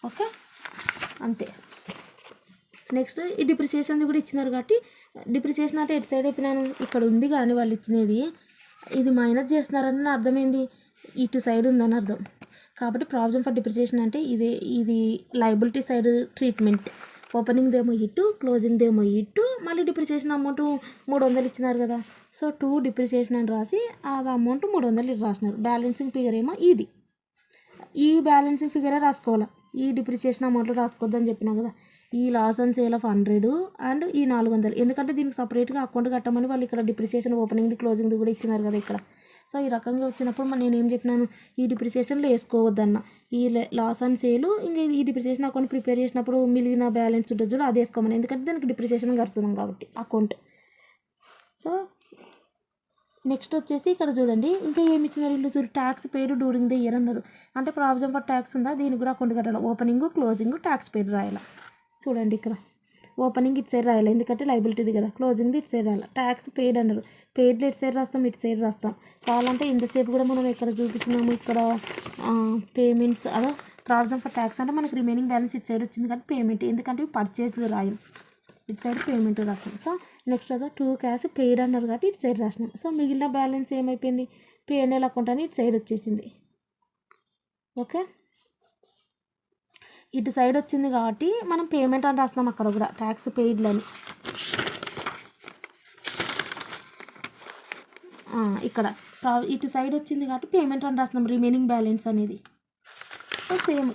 Speaker 2: ఓకే అంతే. నెక్స్ట్ ఈ డిప్రిసియేషన్ది కూడా ఇచ్చినారు కాబట్టి డిప్రిసియేషన్ అంటే ఎటు సైడ్ అయిపోయినాను ఇక్కడ ఉంది కానీ వాళ్ళు ఇచ్చినది ఇది మైనస్ చేస్తున్నారని అర్థమైంది. ఇటు సైడ్ ఉందని అర్థం. కాబట్టి ప్రావిజన్ ఫర్ డిప్రిసియేషన్ అంటే ఇది లయబిలిటీ సైడ్ ట్రీట్మెంట్. ఓపెనింగ్ దేమో ఇటు క్లోజింగ్ దేమో ఇటు మళ్ళీ డిప్రిసియేషన్ అమౌంట్ 300 ఇచ్చినారు కదా. సో 2 డిప్రిసియేషన్ అని రాసి ఆ అమౌంట్ 300 రాసినారు. బ్యాలెన్సింగ్ ఫిగర్ ఏమో ఇది. ఈ బ్యాలెన్సింగ్ ఫిగరే రాసుకోవాలి. ఈ డిప్రిసియేషన్ అమౌంట్లో రాసుకోవద్దని చెప్పినా కదా. ఈ loss and sale of 100 and ఈ 400 ఎందుకంటే దీనికి సపరేట్గా అకౌంట్ కట్టమని వాళ్ళు ఇక్కడ డిప్రిసియేషన్ ఓపెనింగ్ది క్లోజింగ్ది కూడా ఇచ్చినారు కదా ఇక్కడ. సో ఈ రకంగా వచ్చినప్పుడు నేను ఏం చెప్పినాను, ఈ డిప్రిసియేషన్లో వేసుకోవద్దన్న ఈ లాస్ అండ్ సేలు ఇంకా ఈ డిప్రిసియేషన్ అకౌంట్ ప్రిపేర్ చేసినప్పుడు మిగిలిన బ్యాలెన్స్ ఉంటుంది చూడ అది వేసుకోమని. ఎందుకంటే దానికి డిప్రిసియేషన్ కడుతున్నాం కాబట్టి అకౌంట్. సో నెక్స్ట్ వచ్చేసి ఇక్కడ చూడండి ఇంకా ఏమి ఇచ్చినారు వీళ్ళు చూడు ట్యాక్స్ పేరు డ్యూరింగ్ ద ఇయర్ అన్నారు. అంటే ప్రావిజన్ ఫర్ ట్యాక్స్ ఉందా దీనికి కూడా అకౌంట్ కట్టాలి. ఓపెనింగ్ క్లోజింగ్ ట్యాక్స్ పేరు రాయాలి. చూడండి ఇక్కడ ఓపెనింగ్ ఇటు సైడ్ రాయాలి ఎందుకంటే లైబిలిటీది కదా. క్లోజింగ్ది ఇటు సైడ్ రాయాలి. ట్యాక్స్ పెయిడ్ అన్నారు. పెయిడ్లో ఇటు సైడ్ రాస్తాం ఇటు సైడ్ రాస్తాం. కావాలంటే ఇంతసేపు కూడా మనం ఇక్కడ చూపించినాము ఇక్కడ పేమెంట్స్ అదో ప్రావిజన్ ఫర్ ట్యాక్స్ అంటే మనకి రిమైనింగ్ బ్యాలెన్స్ ఇటు సైడ్ వచ్చింది కానీ పేమెంట్ ఎందుకంటే పర్చేస్లు రాయం ఇటు సైడ్ పేమెంట్ రాస్తాం. సో నెక్స్ట్ అదో 2 క్యాష్ పెయిడ్ అన్నారు కాబట్టి ఇటు సైడ్ రాసినాం. సో మిగిలిన బ్యాలెన్స్ ఏమైపోయింది P&L అకౌంట్ అని ఇటు సైడ్ వచ్చేసింది. ఓకే ఇటు సైడ్ వచ్చింది కాబట్టి మనం పేమెంట్ అని రాస్తున్నాం అక్కడ కూడా ట్యాక్స్ పెయిడ్లని. ఇక్కడ ఇటు సైడ్ వచ్చింది కాబట్టి పేమెంట్ అని రాస్తున్నాం రిమైనింగ్ బ్యాలెన్స్ అనేది. సేమ్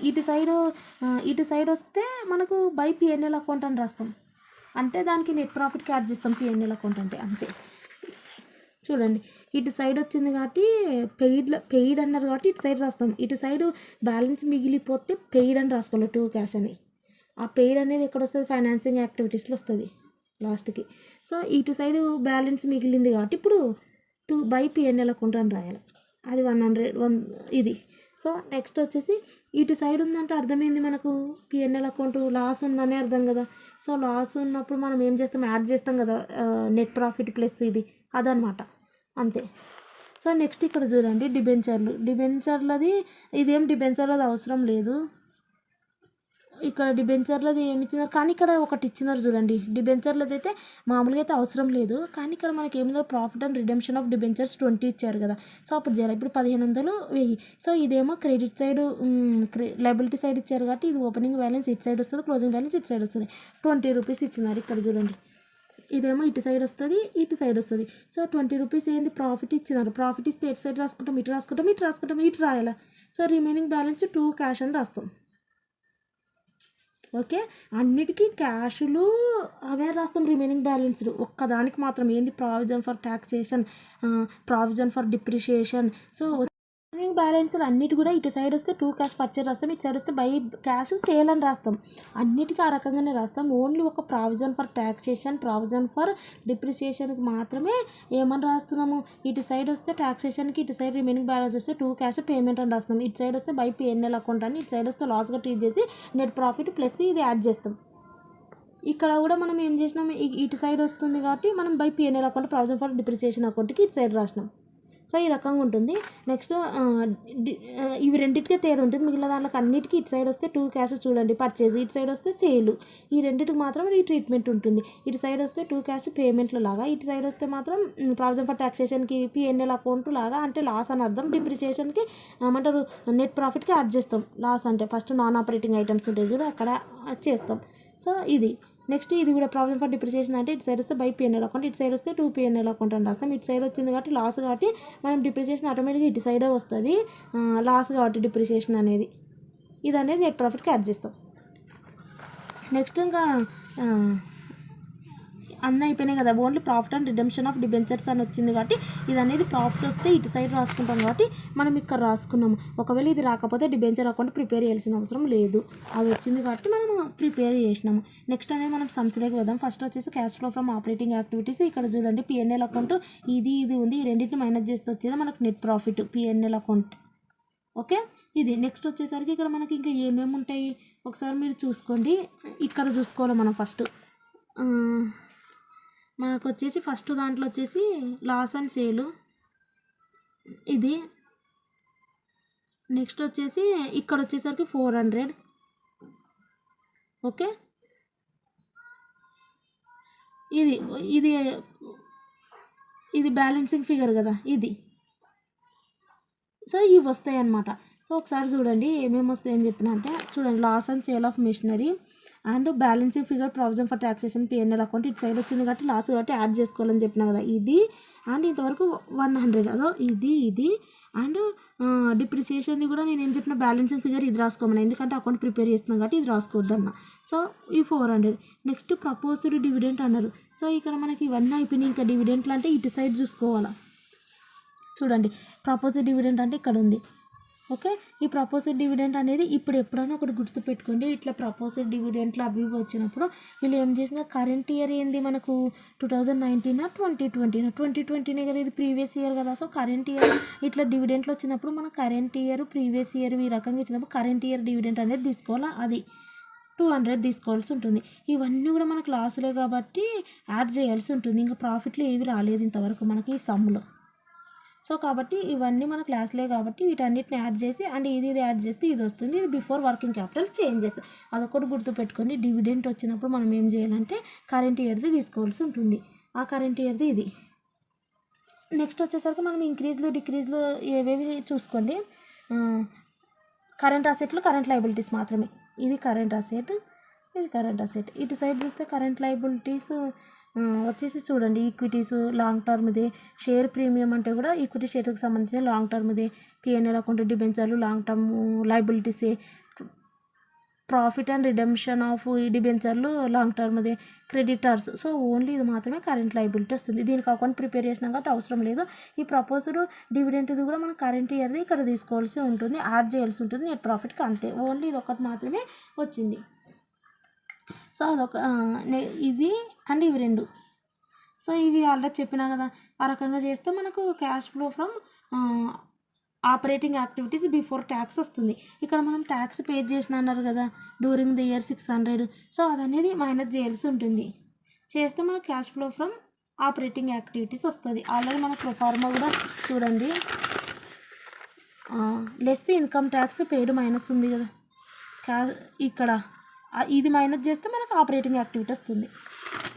Speaker 2: ఇటు సైడ్ వస్తే మనకు బై P&L అకౌంట్ అని రాస్తాం. అంటే దానికి నెట్ ప్రాఫిట్కి యాడ్ చేస్తాం P&L అకౌంట్ అంటే అంతే. చూడండి ఇటు సైడ్ వచ్చింది కాబట్టి పెయిడ్ అన్నారు కాబట్టి ఇటు సైడ్ రాస్తాం. ఇటు సైడ్ బ్యాలెన్స్ మిగిలిపోతే పెయిడ్ అని రాసుకోవాలి 2 క్యాష్ అని. ఆ పెయిడ్ అనేది ఎక్కడ వస్తుంది ఫైనాన్సింగ్ యాక్టివిటీస్లో వస్తుంది లాస్ట్కి. సో ఇటు సైడ్ బ్యాలెన్స్ మిగిలింది కాబట్టి ఇప్పుడు 2 బై P&L అకౌంట్ అని రాయాలి. అది 100 ఇది. సో నెక్స్ట్ వచ్చేసి ఇటు సైడ్ ఉందంటే అర్థమైంది మనకు P&L అకౌంట్ లాస్ ఉందనే అర్థం కదా. సో లాస్ ఉన్నప్పుడు మనం ఏం చేస్తాం యాడ్ చేస్తాం కదా నెట్ ప్రాఫిట్ ప్లస్ ఇది అదనమాట అంతే. సో నెక్స్ట్ ఇక్కడ చూడండి డిబెంచర్లది ఇదేం డిబెంచర్లది అవసరం లేదు. ఇక్కడ డిబెంచర్లది ఏమి ఇచ్చినారు కానీ ఇక్కడ ఒకటి ఇచ్చినారు చూడండి. డిబెంచర్లది అయితే మామూలుగా అయితే అవసరం లేదు కానీ ఇక్కడ మనకి ఏమిదో profit and redemption of debentures 20 ఇచ్చారు కదా. సో అప్పుడు చేయాలి. ఇప్పుడు 1500 1000. సో ఇదేమో క్రెడిట్ సైడ్ లయబిలిటీ సైడ్ ఇచ్చారు కాబట్టి ఇది ఓపెనింగ్ బ్యాలెన్స్ ఇటు సైడ్ వస్తుంది క్లోజింగ్ బ్యాలెన్స్ ఇటు సైడ్ వస్తుంది. 20 రూపీస్ ఇచ్చినారు ఇక్కడ చూడండి. ఇదేమో ఇటు సైడ్ వస్తుంది ఇటు సైడ్ వస్తుంది. సో 20 రూపీస్ ఏంది ప్రాఫిట్ ఇచ్చినారు. ప్రాఫిట్ ఇస్తే ఇటు సైడ్ రాసుకుంటాం ఇటు రాసుకుంటాం ఇటు రాసుకుంటాం ఇటు రాయాలి. సో రిమైనింగ్ బ్యాలెన్స్ 2 క్యాష్ అని రాస్తాం. ఓకే అన్నిటికీ క్యాషులు అవే రాస్తాం రిమైనింగ్ బ్యాలెన్స్లు. ఒక్కదానికి మాత్రం ఏంది provision for taxation provision for depreciation. So remaining బ్యాలెన్స్లు అన్నిటి కూడా ఇటు సైడ్ వస్తే 2 క్యాష్ పర్చేజ్ రాస్తాం, ఇటు సైడ్ వస్తే బై క్యాష్ సేల్ అని రాస్తాం. అన్నిటికీ ఆ రకంగానే రాస్తాం. ఓన్లీ ఒక provision for taxation, provision for డిప్రిసియేషన్కి మాత్రమే ఏమని రాస్తున్నాము, ఇటు సైడ్ వస్తే ట్యాక్సేషన్కి, ఇటు సైడ్ రిమైనింగ్ బ్యాలెన్స్ వస్తే 2 క్యాష్ పేమెంట్ అని రాస్తున్నాం. ఇటు సైడ్ వస్తే బై పిఎన్ఎల్ అకౌంట్ అని, ఇటు సైడ్ వస్తే లాస్గా ట్రీట్ చేసి నెట్ ప్రాఫిట్ ప్లస్ ఇది యాడ్ చేస్తాం. ఇక్కడ కూడా మనం ఏం చేసినాం, ఇటు సైడ్ వస్తుంది కాబట్టి మనం by PNL account provision for depreciation అకౌంట్కి ఇటు సైడ్ రాసినాం. సో ఈ రకంగా ఉంటుంది. నెక్స్ట్ ఇవి రెండింటికే తేడా ఉంటుంది. మిగిలిన దాంట్లోకి అన్నిటికీ ఇటు సైడ్ వస్తే 2 క్యాష్ చూడండి పర్చేజ్, ఇటు సైడ్ వస్తే సేల్. ఈ రెండింటికి మాత్రం ఈ ట్రీట్మెంట్ ఉంటుంది. ఇటు సైడ్ వస్తే 2 క్యాష్ పేమెంట్లు లాగా, ఇటు సైడ్ వస్తే మాత్రం ప్రావిజన్ ఫర్ ట్యాక్సేషన్కి పిఎన్ఎల్ అకౌంట్ లాగా, అంటే లాస్ అని అర్థం. డిప్రిసియేషన్కి ఏమంటారు నెట్ ప్రాఫిట్కి యాడ్ చేస్తాం. లాస్ అంటే ఫస్ట్ నాన్ ఆపరేటింగ్ ఐటమ్స్ ఉంటాయి చూడ అక్కడ చేస్తాం. సో ఇది నెక్స్ట్ ఇది కూడా ప్రావిజన్ ఫర్ డిప్రిసియేషన్ అంటే ఇటు సైడ్ వస్తే బై పిఎన్ఎల్ అకౌంట్, ఇటు సైడ్ వస్తే 2 పిఎన్ఎల్ అకౌంట్ అని రాస్తాం. ఇటు సైడ్ వచ్చింది కాబట్టి లాస్ కాబట్టి మనం డిప్రిసియేషన్ ఆటోమేటిక్గా ఇటు సైడే వస్తుంది. లాస్ కాబట్టి డిప్రిసియేషన్ అనేది ఇది అనేది నెట్ ప్రాఫిట్కి యాడ్ చేస్తాం. నెక్స్ట్ ఇంకా అన్నీ అయిపోయినాయి కదా, only profit and redemption of debentures అని వచ్చింది కాబట్టి ఇది అనేది ప్రాఫిట్ వస్తే ఇటు సైడ్ రాసుకుంటాం కాబట్టి మనం ఇక్కడ రాసుకున్నాము. ఒకవేళ ఇది రాకపోతే డిబెంచర్ అకౌంట్ ప్రిపేర్ చేయాల్సిన అవసరం లేదు, అది వచ్చింది కాబట్టి మనం ప్రిపేర్ చేసినాము. నెక్స్ట్ అనేది మనం సమ్స్లోకి వెళ్దాం. ఫస్ట్ వచ్చేసి cash flow from operating activities. ఇక్కడ చూడండి పిఎన్ఎల్ అకౌంట్ ఇది ఉంది, ఈ రెండింటిని మైనస్ చేస్తే వచ్చేది మనకు net profit PNL account. Okay, ఇది నెక్స్ట్ వచ్చేసరికి ఇక్కడ మనకి ఇంకా ఏమేమి ఉంటాయి ఒకసారి మీరు చూసుకోండి. ఇక్కడ చూసుకోవాలి మనం ఫస్ట్. మనకు వచ్చేసి ఫస్ట్ దాంట్లో వచ్చేసి లాస్ అండ్ సేలు ఇది. నెక్స్ట్ వచ్చేసి ఇక్కడ వచ్చేసరికి 400. ఓకే, ఇది ఇది ఇది బ్యాలెన్సింగ్ ఫిగర్ కదా ఇది. సో ఇవి వస్తాయి అన్నమాట. సో ఒకసారి చూడండి ఏమేమి వస్తాయని చెప్పిన అంటే చూడండి, loss and sale of machinery and balancing figure provision for taxation PNL account. ఇటు సైడ్ వచ్చింది కాబట్టి లాస్ కాబట్టి యాడ్ చేసుకోవాలని చెప్పిన కదా ఇది. అండ్ ఇంతవరకు 100 అదో ఇది అండ్ డిప్రిసియేషన్ది కూడా నేను ఏం చెప్పిన బ్యాలెన్సింగ్ ఫిగర్ ఇది రాసుకోమన్నా, ఎందుకంటే అకౌంట్ ప్రిపేర్ చేస్తున్నాం కాబట్టి ఇది రాసుకోవద్దన్న. సో ఈ 400. నెక్స్ట్ ప్రపోజ్డ్ డివిడెంట్ అన్నారు. సో ఇక్కడ మనకి ఇవన్నీ అయిపోయినాయి. ఇంకా డివిడెంట్లు అంటే ఇటు సైడ్ చూసుకోవాలా. చూడండి ప్రపోజ్డ్ డివిడెంట్ అంటే ఇక్కడ ఉంది. ఓకే, ఈ ప్రపోజ్డ్ డివిడెంట్ అనేది ఇప్పుడు ఎప్పుడైనా ఒకటి గుర్తుపెట్టుకోండి. ఇట్లా ప్రపోజ్డ్ డివిడెంట్లు అవి వచ్చినప్పుడు వీళ్ళు ఏం చేసిన కరెంట్ ఇయర్ ఏంది మనకు 2019 2020 కదా, ఇది ప్రీవియస్ ఇయర్ కదా. సో కరెంట్ ఇయర్ ఇట్లా డివిడెంట్లు వచ్చినప్పుడు మనం కరెంట్ ఇయర్ ప్రీవియస్ ఇయర్ ఈ రకంగా ఇచ్చినప్పుడు కరెంట్ ఇయర్ డివిడెంట్ అనేది తీసుకోవాలా. అది 200 తీసుకోవాల్సి ఉంటుంది. ఇవన్నీ కూడా మనకు లాసులే కాబట్టి యాడ్ చేయాల్సి ఉంటుంది. ఇంకా ప్రాఫిట్లు ఏవి రాలేదు ఇంతవరకు మనకి ఈ సమ్లో. సో కాబట్టి ఇవన్నీ మన క్లాస్లే కాబట్టి వీటన్నిటిని యాడ్ చేసి అండ్ ఇది యాడ్ చేస్తే ఇది వస్తుంది. ఇది బిఫోర్ వర్కింగ్ క్యాపిటల్ చేంజెస్. అదొకటి గుర్తుపెట్టుకొని డివిడెంట్ వచ్చినప్పుడు మనం ఏం చేయాలంటే కరెంట్ ఇయర్ది తీసుకోవాల్సి ఉంటుంది. ఆ కరెంట్ ఇయర్ది ఇది. నెక్స్ట్ వచ్చేసరికి మనం ఇంక్రీజ్లు డిక్రీజ్లు ఏవేవి చూసుకోండి. కరెంట్ అసెట్లు కరెంట్ లయబిలిటీస్ మాత్రమే. ఇది కరెంట్ అసెట్, ఇది కరెంట్ అసెట్. ఇటు సైడ్ చూస్తే కరెంట్ లయబిలిటీస్ వచ్చేసి చూడండి ఈక్విటీస్ లాంగ్ టర్మ్దే, షేర్ ప్రీమియం అంటే కూడా ఈక్విటీ షేర్కి సంబంధించిన లాంగ్ టర్మ్దే, పిఎన్ఎల్ అకౌంట్ డిబెంచర్లు లాంగ్ టర్మ్ లయబిలిటీసే, ప్రాఫిట్ అండ్ రిడెంప్షన్ ఆఫ్ ఈ డిబెంచర్లు లాంగ్ టర్మ్దే, క్రెడిటర్స్. సో ఓన్లీ ఇది మాత్రమే కరెంట్ లయబిలిటీ వస్తుంది. దీనికి అకౌంట్ ప్రిపేర్ చేసినా కాబట్టి అవసరం లేదు. ఈ ప్రపోజ్డ్ డివిడెంట్ ఇది కూడా మనం కరెంట్ ఇయర్ది ఇక్కడ తీసుకోవాల్సి ఉంటుంది, యాడ్ చేయాల్సి ఉంటుంది నెట్ ప్రాఫిట్కి, అంతే. ఓన్లీ ఇది ఒకటి మాత్రమే వచ్చింది. సో అదొక ఇది అండ్ ఇవి రెండు. సో ఇవి ఆల్రెడీ చెప్పినా కదా, ఆ రకంగా చేస్తే మనకు cash flow from operating activities before tax వస్తుంది. ఇక్కడ మనం ట్యాక్స్ పే చేసిన అన్నారు కదా డ్యూరింగ్ ది ఇయర్ 600. సో అదనేది మైనస్ చేయాల్సి ఉంటుంది. చేస్తే మనకు cash flow from operating activities వస్తుంది. ఆల్రెడీ మన ప్రొఫార్మా కూడా చూడండి, less income tax paid minus ఉంది కదా, ఇక్కడ ఇది మైనస్ చేస్తే మనకు ఆపరేటింగ్ యాక్టివిటీ వస్తుంది.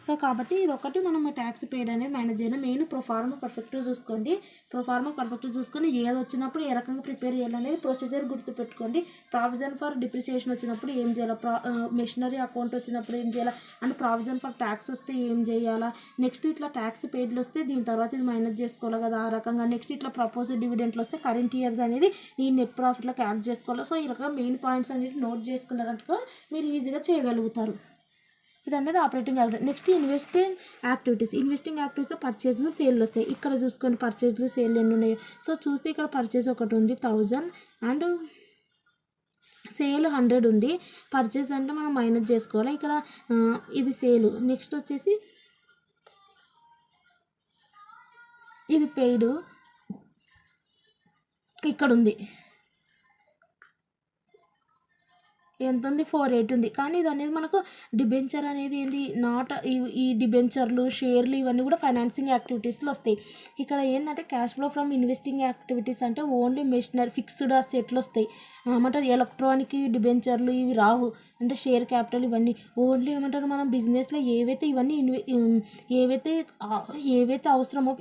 Speaker 2: సో కాబట్టి ఇది ఒకటి మనం ట్యాక్స్ పేడ్ అనేది మేనేజ్ చేయాలి. మెయిన్ ప్రొఫార్మా పర్ఫెక్ట్గా చూసుకోండి. ప్రొఫార్మా పర్ఫెక్ట్గా చూసుకొని ఏది వచ్చినప్పుడు ఏ రకంగా ప్రిపేర్ చేయాలనేది ప్రొసీజర్ గుర్తుపెట్టుకోండి. ప్రావిజన్ ఫర్ డిప్రిసియేషన్ వచ్చినప్పుడు ఏం చేయాలా, మెషినరీ అకౌంట్ వచ్చినప్పుడు ఏం చేయాలా, అండ్ ప్రావిజన్ ఫర్ ట్యాక్స్ వస్తే ఏం చేయాలా, నెక్స్ట్ ఇట్లా ట్యాక్స్ పేడ్లు వస్తే దీని తర్వాత ఇది మైనస్ చేసుకోవాలి కదా ఆ రకంగా. నెక్స్ట్ ఇట్లా ప్రపోజ్డ్ డివిడెంట్లు వస్తే కరెంట్ ఇయర్ది అనేది ఈ నెట్ ప్రాఫిట్లోకి యాడ్ చేసుకోవాలి. సో ఈ రకంగా మెయిన్ పాయింట్స్ అనేది నోట్ చేసుకున్నారంటే మీరు ఈజీగా చేయగలుగుతారు. ఇది అనేది ఆపరేటింగ్ యాక్టివిటీ. నెక్స్ట్ ఇన్వెస్టింగ్ యాక్టివిటీస్లో పర్చేజ్లు సేల్లు వస్తాయి. ఇక్కడ చూసుకొని పర్చేజ్లు సేల్ ఎన్ని ఉన్నాయో. సో చూస్తే ఇక్కడ పర్చేజ్ ఒకటి ఉంది 1000 అండ్ సేల్ 100 ఉంది. పర్చేజ్ అంటే మనం మైనస్ చేసుకోవాలి. ఇక్కడ ఇది సేలు. నెక్స్ట్ వచ్చేసి ఇది పెయిడ్ ఇక్కడ ఉంది. ఎంత ఉంది 48 ఉంది. కానీ ఇది అనేది మనకు డిబెంచర్ అనేది ఏంది ఈ డిబెంచర్లు షేర్లు ఇవన్నీ కూడా ఫైనాన్సింగ్ యాక్టివిటీస్లో వస్తాయి. ఇక్కడ ఏంటంటే cash flow from investing activities అంటే ఓన్లీ మెషినరీ ఫిక్స్డ్ అసెట్లు వస్తాయి. ఏమంటారు ఎలక్ట్రానిక్ డిబెంచర్లు ఇవి రావు. అంటే షేర్ క్యాపిటల్ ఇవన్నీ ఓన్లీ ఏమంటారు మనం బిజినెస్లో ఏవైతే ఇవన్నీ ఏవైతే అవసరమో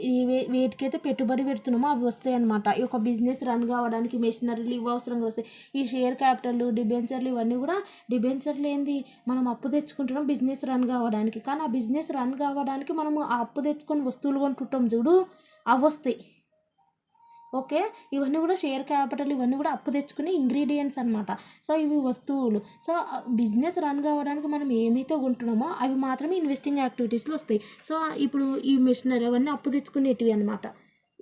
Speaker 2: వేటికైతే పెట్టుబడి పెడుతున్నామో అవి వస్తాయి అన్నమాట. ఈ యొక్క బిజినెస్ రన్ కావడానికి మెషినరీలు ఇవి అవసరంగా వస్తాయి. ఈ షేర్ క్యాపిటల్ డిబెంచర్లు ఇవన్నీ కూడా డిబెంచర్లు ఏంది మనం అప్పు తెచ్చుకుంటున్నాం బిజినెస్ రన్ కావడానికి. కానీ ఆ బిజినెస్ రన్ కావడానికి మనము ఆ అప్పు తెచ్చుకొని వస్తువులు కొంటుంటాం చూడు అవి వస్తాయి. ఓకే, ఇవన్నీ కూడా షేర్ క్యాపిటల్ ఇవన్నీ కూడా అప్పు తెచ్చుకునే ఇంగ్రీడియంట్స్ అనమాట. సో ఇవి వస్తువులు. సో బిజినెస్ రన్ కావడానికి మనం ఏమైతే కొంటున్నామో అవి మాత్రమే ఇన్వెస్టింగ్ యాక్టివిటీస్లో వస్తాయి. సో ఇప్పుడు ఈ మెషినరీ అవన్నీ అప్పు తెచ్చుకునేటివి అనమాట.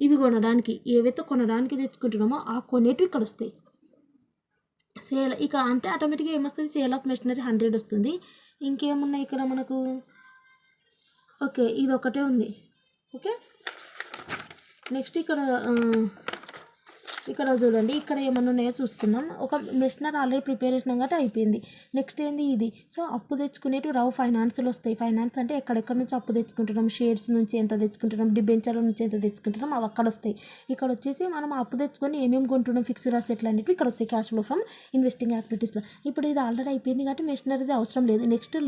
Speaker 2: ఇవి కొనడానికి ఏవైతే కొనడానికి తెచ్చుకుంటున్నామో ఆ కొనేటివి ఇక్కడ వస్తాయి. సేల్ ఇక్కడ అంటే ఆటోమేటిక్గా ఏమొస్తుంది సేల్ ఆఫ్ మెషినరీ 100 వస్తుంది. ఇంకేమున్నాయి ఇక్కడ మనకు? ఓకే, ఇది ఒకటే ఉంది. ఓకే, నెక్స్ట్ ఇక్కడ చూడండి ఇక్కడ ఏమన్నా ఉన్నాయో చూసుకుందాం. ఒక మెషినరీ ఆల్రెడీ ప్రిపేర్ చేసినాం కాబట్టి అయిపోయింది. నెక్స్ట్ ఏంది ఇది. సో అప్పు తెచ్చుకునేవి రావు ఫైనాన్స్లు వస్తాయి. ఫైనాన్స్ అంటే ఎక్కడెక్కడ నుంచి అప్పు తెచ్చుకుంటున్నాం, షేర్స్ నుంచి ఎంత తెచ్చుకుంటున్నాం, డిబెంచర్ల నుంచి ఎంత తెచ్చుకుంటున్నాం అవి అక్కడ వస్తాయి. ఇక్కడ వచ్చేసి మనం అప్పు తెచ్చుకొని ఏమేమి కొంటున్నాం ఫిక్స్డ్ అసెట్లు అనేవి ఇక్కడ వస్తాయి క్యాష్ ఫ్లో ఫ్రమ్ ఇన్వెస్టింగ్ యాక్టివిటీస్లో. ఇప్పుడు ఇది ఆల్రెడీ అయిపోయింది కాబట్టి మెషినరీది అవసరం లేదు. నెక్స్ట్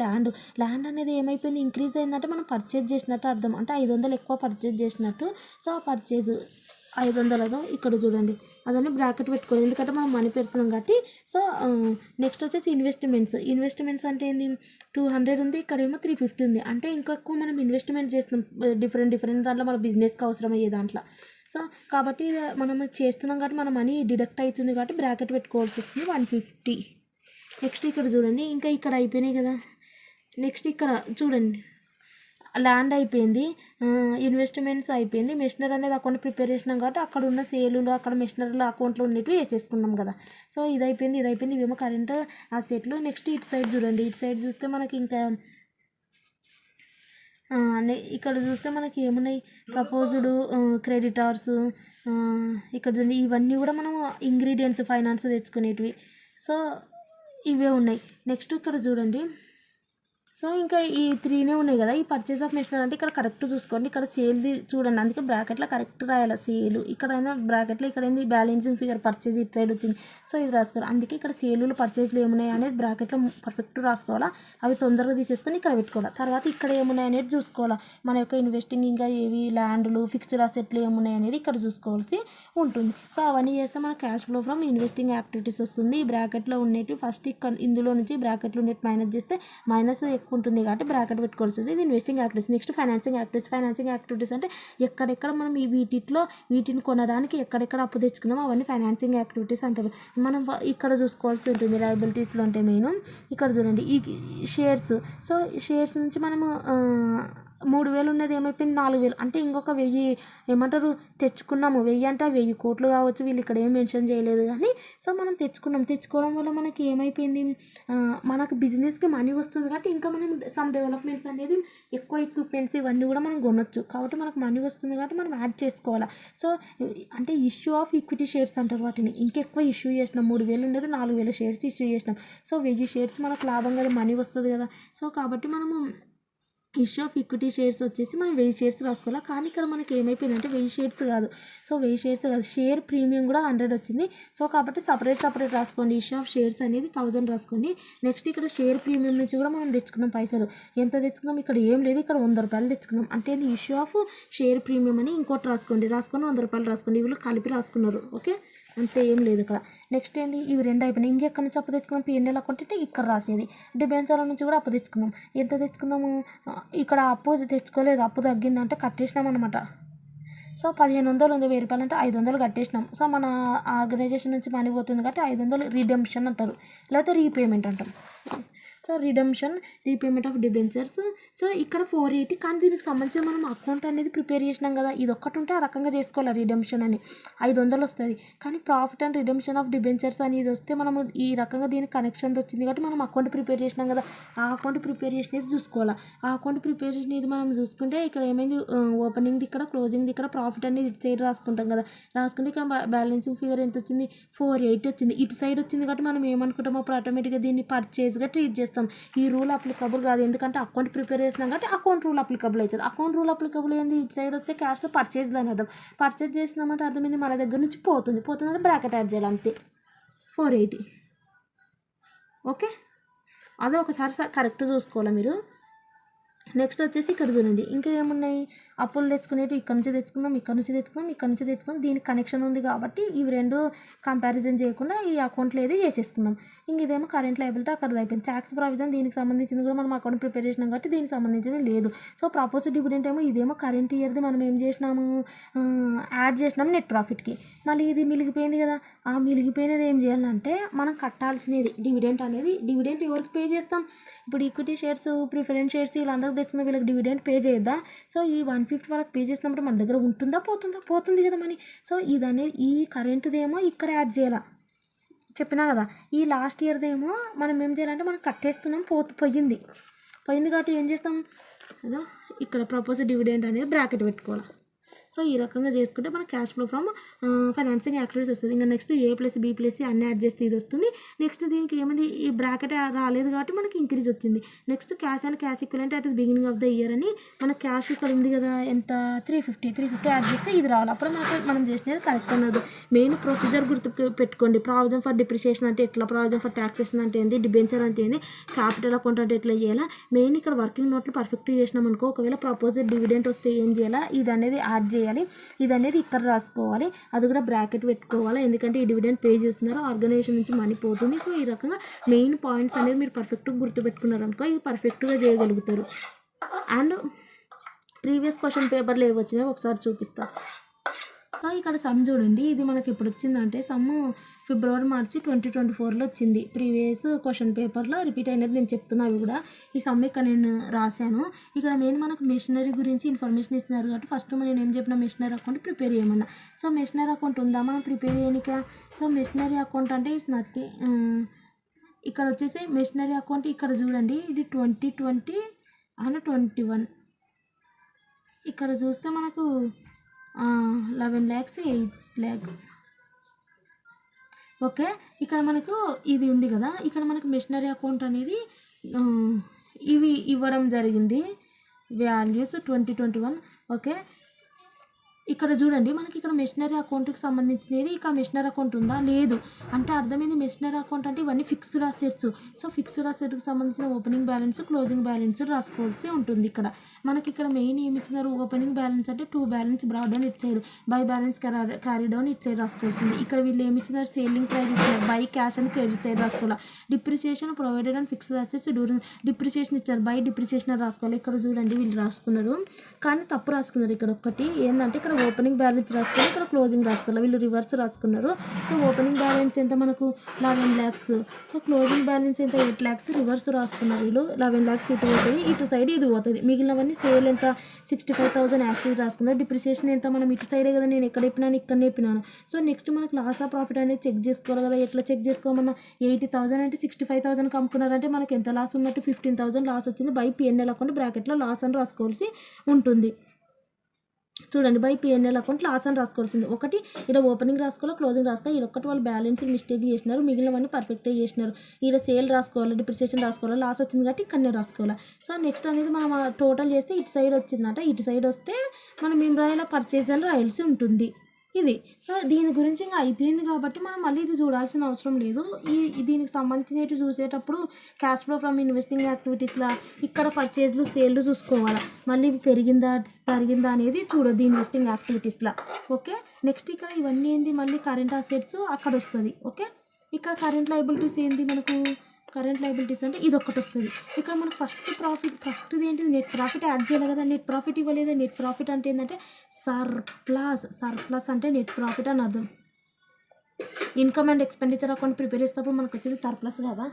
Speaker 2: ల్యాండ్ అనేది ఏమైపోయింది ఇంక్రీజ్ అయిందంటే మనం పర్చేజ్ చేసినట్టు అర్థం. అంటే 500 ఎక్కువ పర్చేజ్ చేసినట్టు. సో ఆ పర్చేజ్ 500 ఇక్కడ చూడండి అదని బ్రాకెట్ పెట్టుకోవాలి ఎందుకంటే మనం మనీ పెడుతున్నాం కాబట్టి. సో నెక్స్ట్ వచ్చేసి ఇన్వెస్ట్మెంట్స్ అంటే ఏంది 200 ఉంది, ఇక్కడేమో 350 ఉంది. అంటే ఇంకా ఎక్కువ మనం ఇన్వెస్ట్మెంట్ చేస్తున్నాం డిఫరెంట్ దాంట్లో మన బిజినెస్కి అవసరమయ్యే దాంట్లో. సో కాబట్టి మనం చేస్తున్నాం కాబట్టి మన మనీ డిడక్ట్ అవుతుంది కాబట్టి బ్రాకెట్ పెట్టుకోవాల్సి వస్తుంది 150. నెక్స్ట్ ఇక్కడ చూడండి ఇంకా ఇక్కడ అయిపోయినాయి కదా. నెక్స్ట్ ఇక్కడ చూడండి ల్యాండ్ అయిపోయింది, ఇన్వెస్ట్మెంట్స్ అయిపోయింది, మెషినరీ అనేది అకౌంట్ ప్రిపేర్ చేసినాం కాబట్టి అక్కడ ఉన్న సేలులు అక్కడ మెషినరీలో అకౌంట్లో ఉన్నట్టు వేసేసుకున్నాం కదా. సో ఇది అయిపోయింది ఇవేమో కరెంట్ అసెట్లు. నెక్స్ట్ ఇటు సైడ్ చూడండి, ఇటు సైడ్ చూస్తే మనకి ఇంకా ఇక్కడ చూస్తే మనకి ఏమున్నాయి ప్రపోజ్డ్ క్రెడిటార్స్ ఇక్కడ చూడండి ఇవన్నీ కూడా మనం ఇంగ్రీడియంట్స్ ఫైనాన్స్ తెచ్చుకునేటివి. సో ఇవే ఉన్నాయి. నెక్స్ట్ ఇక్కడ చూడండి సో ఇంకా ఈ 3నే ఉన్నాయి కదా. ఈ పర్చేస్ ఆఫ్ మెషినరీ అంటే ఇక్కడ కరెక్ట్ చూసుకోండి. ఇక్కడ సేల్ది చూడండి అందుకే బ్రాకెట్లో కరెక్ట్ రాయాలి సేలు. ఇక్కడైనా బ్రాకెట్లో ఇక్కడ ఏంది బ్యాలెన్సింగ్ ఫిగర్ పర్చేజ్ ఇటు సైడ్ వచ్చింది. సో ఇది రాసుకోవాలి. అందుకే ఇక్కడ సేలులు పర్చేజ్లు ఏమున్నాయి అనేది బ్రాకెట్లో పర్ఫెక్ట్ రాసుకోవాలా. అవి తొందరగా తీసేసుకొని ఇక్కడ పెట్టుకోవాలి. తర్వాత ఇక్కడ ఏమున్నాయి అనేది చూసుకోవాలా. మన యొక్క ఇన్వెస్టింగ్ ఇంకా ఏవి ల్యాండ్లు ఫిక్స్డ్ అసెట్లు ఏమున్నాయి అనేది ఇక్కడ చూసుకోవాల్సి ఉంటుంది. సో అవన్నీ చేస్తే మన cash flow from investing activities వస్తుంది. ఈ బ్రాకెట్లో ఉండేవి ఫస్ట్ ఇందులో నుంచి బ్రాకెట్లో ఉండేవి మైనస్ చేస్తే మైనస్ ఉంటుంది కాబట్టి బ్రాకెట్ పెట్టుకోవాల్సి వస్తుంది. ఇది investing activities. Next financing activities అంటే ఎక్కడెక్కడ మనం వీటిని కొనడానికి ఎక్కడెక్కడ అప్పు తెచ్చుకున్నామో అవన్నీ ఫైనాన్సింగ్ యాక్టివిటీస్ అంటారు. మనం ఇక్కడ చూసుకోవాల్సి ఉంటుంది లయబిలిటీస్లో అంటే మెయిన్ ఇక్కడ చూడండి ఈ షేర్స్. సో షేర్స్ నుంచి మనము 3000 ఉన్నది ఏమైపోయింది 4000 అంటే ఇంకొక 1000 ఏమంటారు తెచ్చుకున్నాము. 1000 అంటే 1000 కోట్లు కావచ్చు, వీళ్ళు ఇక్కడ ఏం మెన్షన్ చేయలేదు కానీ. సో మనం తెచ్చుకోవడం వల్ల మనకి ఏమైపోయింది మనకు బిజినెస్కి మనీ వస్తుంది కాబట్టి ఇంకా మనం సమ్ డెవలప్మెంట్స్ అనేది ఎక్కువ ఎక్విప్మెంట్స్ ఇవన్నీ కూడా మనం కొనొచ్చు. కాబట్టి మనకు మనీ వస్తుంది కాబట్టి మనం యాడ్ చేసుకోవాలి. సో అంటే ఇష్యూ ఆఫ్ ఈక్విటీ షేర్స్ అంటారు వాటిని. ఇంకెక్కువ ఇష్యూ చేసినాం 3000 ఉండేది 4000 షేర్స్ ఇష్యూ చేసినాం. సో 1000 షేర్స్ మనకు లాభం కదా మనీ వస్తుంది కదా. సో కాబట్టి మనము ఇష్యూ ఆఫ్ ఈక్విటీ షేర్స్ వచ్చేసి మనం 1000 షేర్స్ రాసుకోవాలి. కానీ ఇక్కడ మనకి ఏమైపోయిందంటే 1000 షేర్స్ కాదు. సో 1000 షేర్స్ కాదు షేర్ ప్రీమియం కూడా 100 వచ్చింది. సో కాబట్టి సపరేట్ రాసుకోండి. ఇష్యూ ఆఫ్ షేర్స్ అనేది 1000 రాసుకోండి. నెక్స్ట్ ఇక్కడ షేర్ ప్రీమియం నుంచి కూడా మనం తెచ్చుకున్నాం పైసలు. ఎంత తెచ్చుకున్నాం ఇక్కడ ఏం లేదు, ఇక్కడ 100 రూపాయలు తెచ్చుకున్నాం. అంటే ఇష్యూ ఆఫ్ షేర్ ప్రీమియం అని ఇంకోటి రాసుకొని 100 రూపాయలు రాసుకోండి. వీళ్ళు కలిపి రాసుకున్నారు. ఓకే అంతే ఏం లేదు ఇక్కడ. నెక్స్ట్ ఏంటి ఇవి 2 అయిపోయినాయి. ఇంకెక్కడి నుంచి అప్పు తెచ్చుకున్నాం P&L అకౌంట్ అంటే ఇక్కడ రాసేది. డిబెంచర్ల నుంచి కూడా అప్పు తెచ్చుకున్నాం. ఎంత తెచ్చుకున్నాము ఇక్కడ అప్పు తెచ్చుకోలేదు, అప్పు తగ్గిందంటే కట్టేసినాం అనమాట. సో 1500 ఉంది, 1000 రూపాయలు అంటే 500 కట్టేసినాం. సో మన ఆర్గనైజేషన్ నుంచి మనీ పోతుంది కాబట్టి 500 రిడెంప్షన్ అంటారు, లేకపోతే రీపేమెంట్ అంటాం. So redemption repayment of debentures. So ఇక్కడ 480, కానీ దీనికి సంబంధించి మనం అకౌంట్ అనేది ప్రిపేర్ చేసినాం కదా, ఇది ఒక్కటి ఉంటే ఆ రకంగా చేసుకోవాలి రిడమ్షన్ అని 500 వస్తుంది. కానీ profit and redemption of debentures అని ఇది వస్తే మనము ఈ రకంగా దీనికి కనెక్షన్ వచ్చింది కాబట్టి మనం అకౌంట్ ప్రిపేర్ చేసినాం కదా, ఆ అకౌంట్ ప్రిపేర్ చేసినది చూసుకోవాలి. ఆ అకౌంట్ ప్రిపేర్ చేసినది మనం చూసుకుంటే ఇక్కడ ఏమైంది, ఓపెనింగ్ది ఇక్కడ, క్లోజింగ్ది ఇక్కడ, ప్రాఫిట్ అనేది ఇటు సైడ్ రాసుకుంటాం కదా, రాసుకుంటే ఇక్కడ బ్యాలెన్సింగ్ ఫిగర్ ఎంత వచ్చింది, 480 వచ్చింది. ఇటు సైడ్ వచ్చింది కాబట్టి మనం ఏమనుకుంటాం, అప్పుడు ఆటోమేటిక్గా దీన్ని పర్చేజ్గా ట్రీట్ చేస్తాం. ఈ రూల్ అప్లికబుల్ కాదు, ఎందుకంటే అకౌంట్ ప్రిపేర్ చేసినాం కాబట్టి అకౌంట్ రూల్ అప్లికబుల్ అవుతుంది. అకౌంట్ రూల్ అప్లికబుల్ ఏంది, ఇటు సైడ్ వస్తే క్యాష్లో పర్చేజ్లో అని అర్థం. పర్చేజ్ చేసినామంటే అర్థమైంది మన దగ్గర నుంచి పోతుంది అంటే బ్రాకెట్ యాడ్ చేయాలి అంతే, 480. ఓకే, అదే ఒకసారి కరెక్ట్ చూసుకోవాలి మీరు. నెక్స్ట్ వచ్చేసి ఇక్కడ చూడండి ఇంకా ఏమున్నాయి, అప్పులు తెచ్చుకునేవి ఇక్కడ నుంచి తెచ్చుకుందాం, ఇక్కడ నుంచి తెచ్చుకుందాం, ఇక్కడ నుంచి తెచ్చుకుందాం. దీనికి కనెక్షన్ ఉంది కాబట్టి ఇవి రెండు కంపారిజన్ చేయకుండా ఈ అకౌంట్లో ఏది చేసేసుకుందాం. ఇంక ఇదేమో కరెంట్ లయబిలిటీ అక్కడ అయిపోయింది. ట్యాక్స్ ప్రావిజన్ దీనికి సంబంధించింది కూడా మనం అకౌంట్ ప్రిపేర్ చేసినాం కాబట్టి దీనికి సంబంధించింది లేదు. సో ప్రపోజ్ డివిడెంట్ ఏమో ఇదేమో కరెంట్ ఇయర్ది మనం ఏం చేసినాము, యాడ్ చేసినాము నెట్ ప్రాఫిట్కి. మళ్ళీ ఇది మిలిగిపోయింది కదా, ఆ మిలిగిపోయినది ఏం చేయాలంటే మనం కట్టాల్సినది డివిడెంట్ అనేది, డివిడెంట్ ఎవరికి పే చేస్తాం, ఇప్పుడు ఈక్విటీ షేర్స్, ప్రిఫరెన్స్ షేర్స్ వీళ్ళందరికీ తెచ్చుకున్న వీళ్ళకి డివిడెంట్ పే చేయొద్దా. సో ఈ 150 వాళ్ళకి పే చేసినప్పుడు మన దగ్గర ఉంటుందా పోతుంది కదా మనీ. సో ఇది అనేది ఈ కరెంట్దేమో ఇక్కడ యాడ్ చేయాలి చెప్పినా కదా. ఈ లాస్ట్ ఇయర్దేమో మనం ఏం చేయాలంటే మనం కట్టేస్తున్నాం, పోయింది కాబట్టి ఏం చేస్తాం, అదో ఇక్కడ ప్రపోజ్ డివిడెంట్ అనేది బ్రాకెట్ పెట్టుకోవాలి. సో ఈ రకంగా చేసుకుంటే మన cash flow from financing activities వస్తుంది. ఇంకా నెక్స్ట్ A+B+C అన్నీ యాడ్ చేస్తే ఇది వస్తుంది. నెక్స్ట్ దీనికి ఏమైంది, ఈ బ్రాకెట్ రాలేదు కాబట్టి మనకి ఇంక్రీజ్ వచ్చింది. Next cash and cash equivalent at the beginning of the year అని మన క్యాష్ ఇక్కడ ఉంది కదా ఎంత, 350 యాడ్ చేస్తే ఇది రావాలి. అప్పుడు మనం చేసినది కరెక్ట్ అన్నది. మెయిన్ ప్రొసీజర్ గుర్తు పెట్టుకోండి. ప్రావిజన్ ఫర్ డిప్రిసియేషన్ అంటే ఎట్లా, ప్రావిజన్ ఫర్ ట్యాక్సేషన్ అంటే ఏంది, డిబెంచర్ అంటే ఏంది, క్యాపిటల్ అకౌంట్ అంటే ఎట్లా చేయాలా. మెయిన్ ఇక్కడ వర్కింగ్ నోట్లు పర్ఫెక్ట్ చేసినాం అనుకో, ఒకవేళ ప్రపోజల్ డివిడెంట్ వస్తే ఏం చేయాలా, ఇది అనేది యాడ్ చేయాలి, ఇది అనేది ఇక్కడ రాసుకోవాలి, అది కూడా బ్రాకెట్ పెట్టుకోవాలి. ఎందుకంటే ఈ డివిడెంట్ పే చేస్తున్నారు, ఆర్గనైజేషన్ నుంచి మనీ పోతుంది. సో ఈ రకంగా మెయిన్ పాయింట్స్ అనేది మీరు పర్ఫెక్ట్గా గుర్తుపెట్టుకున్నారు అనుకో, ఇది పర్ఫెక్ట్గా చేయగలుగుతారు. అండ్ ప్రీవియస్ క్వశ్చన్ పేపర్లో ఏవి వచ్చినాయో ఒకసారి చూపిస్తా. సో ఇక్కడ సమ్ చూడండి, ఇది మనకి ఎప్పుడు వచ్చిందంటే సమ్ ఫిబ్రవరి మార్చి 2024లో వచ్చింది. ప్రీవియస్ క్వశ్చన్ పేపర్లో రిపీట్ అయినది నేను చెప్తున్నా, అవి కూడా ఈ సమ్ ఇక్కడ నేను రాశాను. ఇక్కడ మెయిన్ మనకు మెషినరీ గురించి ఇన్ఫర్మేషన్ ఇస్తున్నారు కాబట్టి ఫస్ట్ నేను ఏం చెప్పిన, మెషినరీ అకౌంట్ ప్రిపేర్ చేయమన్నా. సో మెషినరీ అకౌంట్ ఉందా మనం ప్రిపేర్ చేయనిక. సో మెషినరీ అకౌంట్ అంటే ఇస్ నథింగ్, ఇక్కడ వచ్చేసి మెషినరీ అకౌంట్ ఇక్కడ చూడండి, ఇది 2020 అండ్ 21. ఇక్కడ చూస్తే మనకు 11 lakhs 8 lakhs. ఓకే, ఇక్కడ మనకు ఇది ఉంది కదా, ఇక్కడ మనకు మెషినరీ అకౌంట్ అనేది ఇవి ఇవ్వడం జరిగింది, వాల్యూస్ 2021. ఓకే, ఇక్కడ చూడండి మనకి ఇక్కడ మెషినరీ అకౌంట్కి సంబంధించినది, ఇక్కడ మెషినరీ అకౌంట్ ఉందా లేదు అంటే అర్థమైంది. మెషినరీ అకౌంట్ అంటే ఇవన్నీ ఫిక్స్డ్ అసెట్స్. సో ఫిక్స్డ్ అసెట్కి సంబంధించిన ఓపెనింగ్ బ్యాలెన్స్, క్లోజింగ్ బ్యాలెన్స్ రాసుకోవాల్సి ఉంటుంది. ఇక్కడ మనకి ఇక్కడ మెయిన్ ఏమి ఇచ్చినారు, ఓపెనింగ్ బ్యాలెన్స్ అంటే 2 balance brought down it side, by balance carry down it side రాసుకోవాల్సింది. ఇక్కడ వీళ్ళు ఏమి ఇచ్చినారు, సేలింగ్ ప్రైస్ ఇచ్చారు, by cash and credit side రాసుకోవాలి. Depreciation provided and fixed assets during depreciation ఇచ్చారు, బై డిప్రిసియేషన్ రాసుకోవాలి. ఇక్కడ చూడండి వీళ్ళు రాసుకున్నారు కానీ తప్పు రాసుకున్నారు. ఇక్కడ ఒకటి ఏంటంటే ఇక్కడ ఓపెనింగ్ బ్యాలెన్స్ రాసుకోవాలి, ఇక్కడ క్లోజింగ్ రాసుకోవాలి, వీళ్ళు రివర్స్ రాసుకున్నారు. సో ఓపెనింగ్ బ్యాలెన్స్ ఎంత మనకు 11 lakhs, సో క్లోజింగ్ బ్యాలెన్స్ ఎంత 8 lakhs, రివర్స్ రాసుకున్నారు వీళ్ళు. 11 lakhs ఇటు పోతుంది, ఇటు సైడ్ ఇది పోతుంది. మిగిలినవన్నీ సేల్ ఎంత 65,000 యాస్టీస్ రాసుకున్నారు. డిప్రిసియేషన్ ఎంత మనం ఇటు సైడే కదా, నేను ఎక్కడ చెప్పినాను ఇక్కడ చెప్పినాను. సో నెక్స్ట్ మనకు లాస్ ఆఫ్ ప్రాఫిట్ అనేది చెక్ చేసుకోవాలి కదా, ఎట్లా చెక్ చేసుకోమన్నా 80,000 అంటే 65,000 అమ్ముకున్నారంటే మనకి ఎంత లాస్ ఉన్నట్టు, 15,000 లాస్ వచ్చింది. బై P&L అకౌంట్ బ్రాకెట్లో లాస్ అని రాసుకోవాల్సి ఉంటుంది. చూడండి, బై P&L అకౌంట్ లాస్ అని రాసుకోవాల్సింది. ఒకటి ఇక్కడ ఓపెనింగ్ రాసుకోవాలి, క్లోజింగ్ రాసుకోవాలి. ఇది ఒక్కటి వాళ్ళు బ్యాలెన్స్ మిస్టేక్ చేసినారు, మిగిలినవన్నీ పర్ఫెక్ట్గా చేసినారు. ఇక్కడ సేల్ రాసుకోవాలి, డిప్రిసియేషన్ రాసుకోవాలి, లాస్ వచ్చింది కాబట్టి ఇక్కడనే రాసుకోవాలి. సో నెక్స్ట్ అనేది మనం టోటల్ చేస్తే ఇటు సైడ్ వచ్చిందట, ఇటు సైడ్ వస్తే మనం ఏం రాయాలి, పర్చేజ్ అని రాయాల్సి ఉంటుంది. ఇది సో దీని గురించి ఇంకా అయిపోయింది కాబట్టి మనం మళ్ళీ ఇది చూడాల్సిన అవసరం లేదు. దీనికి సంబంధించినవి చూసేటప్పుడు క్యాష్ ఫ్లో ఫ్రమ్ ఇన్వెస్టింగ్ యాక్టివిటీస్లా ఇక్కడ పర్చేజ్లు సేల్లు చూసుకోవాలి, మళ్ళీ పెరిగిందా తరిగిందా అనేది చూడొద్దు ఇన్వెస్టింగ్ యాక్టివిటీస్లా. ఓకే, నెక్స్ట్ ఇక్కడ ఇవన్నీ ఏంది, మళ్ళీ కరెంట్ అసెట్స్ అక్కడ వస్తుంది. ఓకే, ఇక్కడ కరెంట్ లయబిలిటీస్ ఏంది, మనకు కరెంట్ లయబిలిటీస్ అంటే ఇది ఒకటి వస్తుంది. ఇక్కడ మనకు ఫస్ట్ది ఏంటి, నెట్ ప్రాఫిట్ యాడ్ చేయాలి కదా, నెట్ ప్రాఫిట్ ఇవ్వలేదు. నెట్ ప్రాఫిట్ అంటే ఏంటంటే సర్ప్లస్ అంటే నెట్ ప్రాఫిట్ అని అర్థం. Income and expenditure account prepare చేసేటప్పుడు మనకు వచ్చేది సర్ప్లస్ కదా,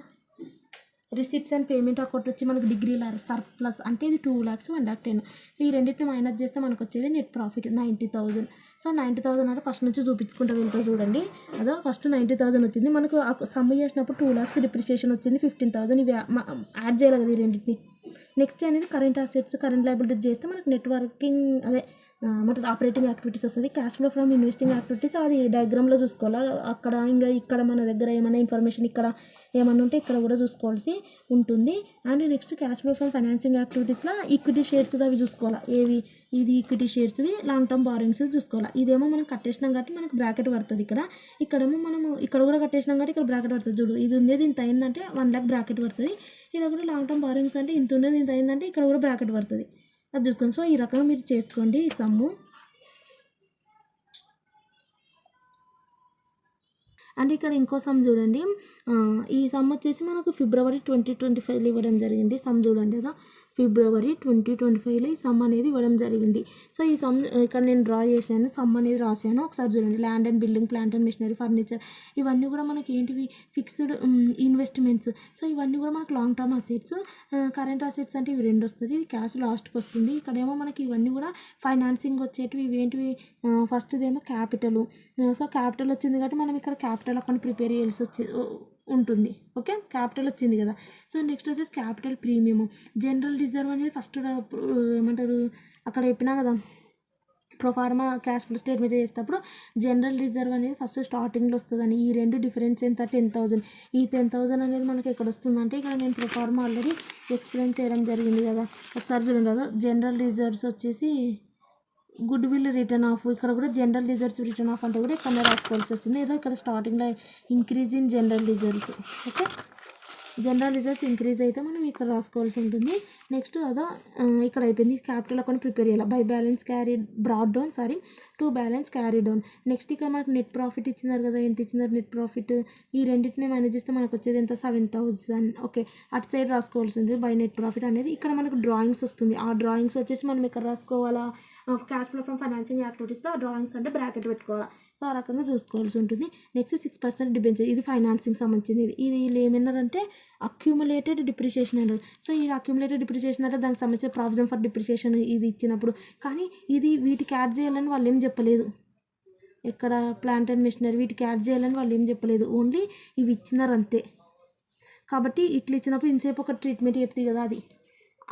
Speaker 2: రిసిప్ట్స్ అండ్ పేమెంట్ అకౌంట్ వచ్చి మనకు డిగ్రీ సర్ప్లస్ అంటే ఇది 2 lakhs 1,10,000. సో ఈ రెండింటిని మైనస్ చేస్తే మనకు వచ్చేది నెట్ ప్రాఫిట్ 90,000. సో 90,000 అంటే ఫస్ట్ నుంచి చూపించుకుంటూ వెళ్తా చూడండి. అదో ఫస్ట్ 90,000 వచ్చింది మనకు సమ్ చేసినప్పుడు 2 lakhs డిప్రిసియేషన్ వచ్చింది 15,000. ఇవి యాడ్ చేయాలి కదా ఈ రెండింటిని. నెక్స్ట్ అనేది కరెంట్ అసెట్స్ కరెంట్ లయబిలిటీస్ చేస్తే మనకు నెట్వర్కింగ్ అదే మన ఆపరేటింగ్ యాక్టివిటీస్ వస్తుంది. Cash flow from investing activities అది డయాగ్రామ్లో చూసుకోవాలి. అక్కడ ఇంకా ఇక్కడ మన దగ్గర ఏమైనా ఇన్ఫర్మేషన్ ఇక్కడ ఏమన్నా ఉంటే ఇక్కడ కూడా చూసుకోవాల్సి ఉంటుంది. And next cash flow from financing యాక్టివిటీస్లో ఈక్విటీ షేర్స్ అవి చూసుకోవాలి. ఏవి ఇది ఈక్విటీ షేర్స్ది లాంగ్ టర్మ్ బారోయింగ్స్ చూసుకోవాలి. ఇదేమో మనం కట్టేసినాం కాబట్టి మనకు బ్రాకెట్ పడుతుంది ఇక్కడేమో మనము ఇక్కడ కూడా కట్టేసినాం కాబట్టి ఇక్కడ బ్రాకెట్ పడుతుంది. చూడు ఇది ఉండేది ఇంత అయిందంటే 1 lakh బ్రాకెట్ పడుతుంది. ఇది కూడా లాంగ్ టర్మ్ బారోయింగ్స్ అంటే ఇంత ఉండేది ఇంత అయిందంటే ఇక్కడ కూడా బ్రాకెట్ పడుతుంది. అది చూసుకోండి. సో ఈ రకంగా మీరు చేసుకోండి ఈ సమ్ము. అండ్ ఇక్కడ ఇంకో సమ్ చూడండి. ఈ సమ్ వచ్చేసి మనకు February 2025 ఇవ్వడం జరిగింది. సమ్ చూడండి కదా February 2025 ఈ సమ్ అనేది ఇవ్వడం జరిగింది. సో ఈ సమ్ ఇక్కడ నేను డ్రా చేశాను, సమ్ అనేది రాశాను. ఒకసారి చూడండి. Land and building, plant and machinery, furniture ఇవన్నీ కూడా మనకి ఏంటివి ఫిక్స్డ్ ఇన్వెస్ట్మెంట్స్. సో ఇవన్నీ కూడా మనకు long term assets. Current assets అంటే ఇవి 2 వస్తుంది. ఇది క్యాష్ లాస్ట్కి వస్తుంది. ఇక్కడేమో మనకి ఇవన్నీ కూడా ఫైనాన్సింగ్ వచ్చేటివి ఇవేంటివి ఫస్ట్దేమో క్యాపిటల్. సో క్యాపిటల్ వచ్చింది కాబట్టి మనం ఇక్కడ క్యాపిటల్ అకౌంట్ ప్రిపేర్ చేయాల్సి ఉంటుంది. ఓకే క్యాపిటల్ వచ్చింది కదా. సో నెక్స్ట్ వచ్చేసి క్యాపిటల్ ప్రీమియం. జనరల్ రిజర్వ్ అనేది ఫస్ట్ ఏమంటారు అక్కడ చెప్పినా కదా ప్రొఫార్మా క్యాష్ ఫ్లో స్టేట్మెంట్ చేసేటప్పుడు జనరల్ రిజర్వ్ అనేది ఫస్ట్ స్టార్టింగ్లో వస్తుందని. ఈ రెండు డిఫరెన్స్ ఎంత 10,000. ఈ 10,000 అనేది మనకి ఎక్కడ వస్తుందంటే ఇక్కడ నేను ప్రొఫార్మా ఆల్రెడీ ఎక్స్ప్లెయిన్ చేయడం జరిగింది కదా. ఒకసారి చూడండి కదా. జనరల్ రిజర్వ్స్ వచ్చేసి గుడ్ విల్ రిటర్న్ ఆఫ్. ఇక్కడ కూడా జనరల్ రిజర్వ్స్ రిటర్న్ ఆఫ్ అంటే కూడా ఇక్కడ రాసుకోవాల్సి వస్తుంది. ఏదో ఇక్కడ స్టార్టింగ్లో increase in general reserves. Okay general reserves increase అయితే మనం ఇక్కడ రాసుకోవాల్సి ఉంటుంది. నెక్స్ట్ అదో ఇక్కడ అయిపోయింది. క్యాపిటల్ అకౌంట్ ప్రిపేర్ చేయాలి. By balance carry broad down to balance carry down. Next ఇక్కడ మనకు నెట్ ప్రాఫిట్ ఇచ్చినారు కదా. ఎంత ఇచ్చినారు నెట్ ప్రాఫిట్. ఈ రెండింటిని మేనేజ్ చేస్తే మనకు వచ్చేది ఎంత 7,000. ఓకే అటు సైడ్ రాసుకోవాల్సి ఉంది బై నెట్ ప్రాఫిట్ అనేది. ఇక్కడ మనకు డ్రాయింగ్స్ వస్తుంది. ఆ డ్రాయింగ్స్ వచ్చేసి మనం ఇక్కడ రాసుకోవాలా క్యాష్ ఫ్లో ఫ్రమ్ ఫైనాన్సింగ్ యాక్టివిటీస్లో డ్రాయింగ్స్ అంటే బ్రాకెట్ పెట్టుకోవాలి. సో ఆ రకంగా చూసుకోవాల్సి ఉంటుంది. Next 6% debenture. ఇది ఫైనాన్సింగ్ సంబంధించింది. ఇది వీళ్ళు ఏమన్నారంటే అక్యుములేటెడ్ డిప్రిసియేషన్ అన్నారు. సో ఈ అక్యుములేటెడ్ డిప్రిసియేషన్ అంటే దానికి సంబంధించిన ప్రావిజన్ ఫర్ డిప్రిసియేషన్ ఇది ఇచ్చినప్పుడు. కానీ ఇది వీటికి యాడ్ చేయాలని వాళ్ళు ఏం చెప్పలేదు. ఎక్కడ ప్లాంట్ అండ్ మెషినరీ వీటికి యాడ్ చేయాలని వాళ్ళు ఏం చెప్పలేదు. ఓన్లీ ఇవి ఇచ్చినారు అంతే. కాబట్టి ఇట్లా ఇచ్చినప్పుడు ఇంతసేపు ఒక ట్రీట్మెంట్ చెప్తుంది కదా అది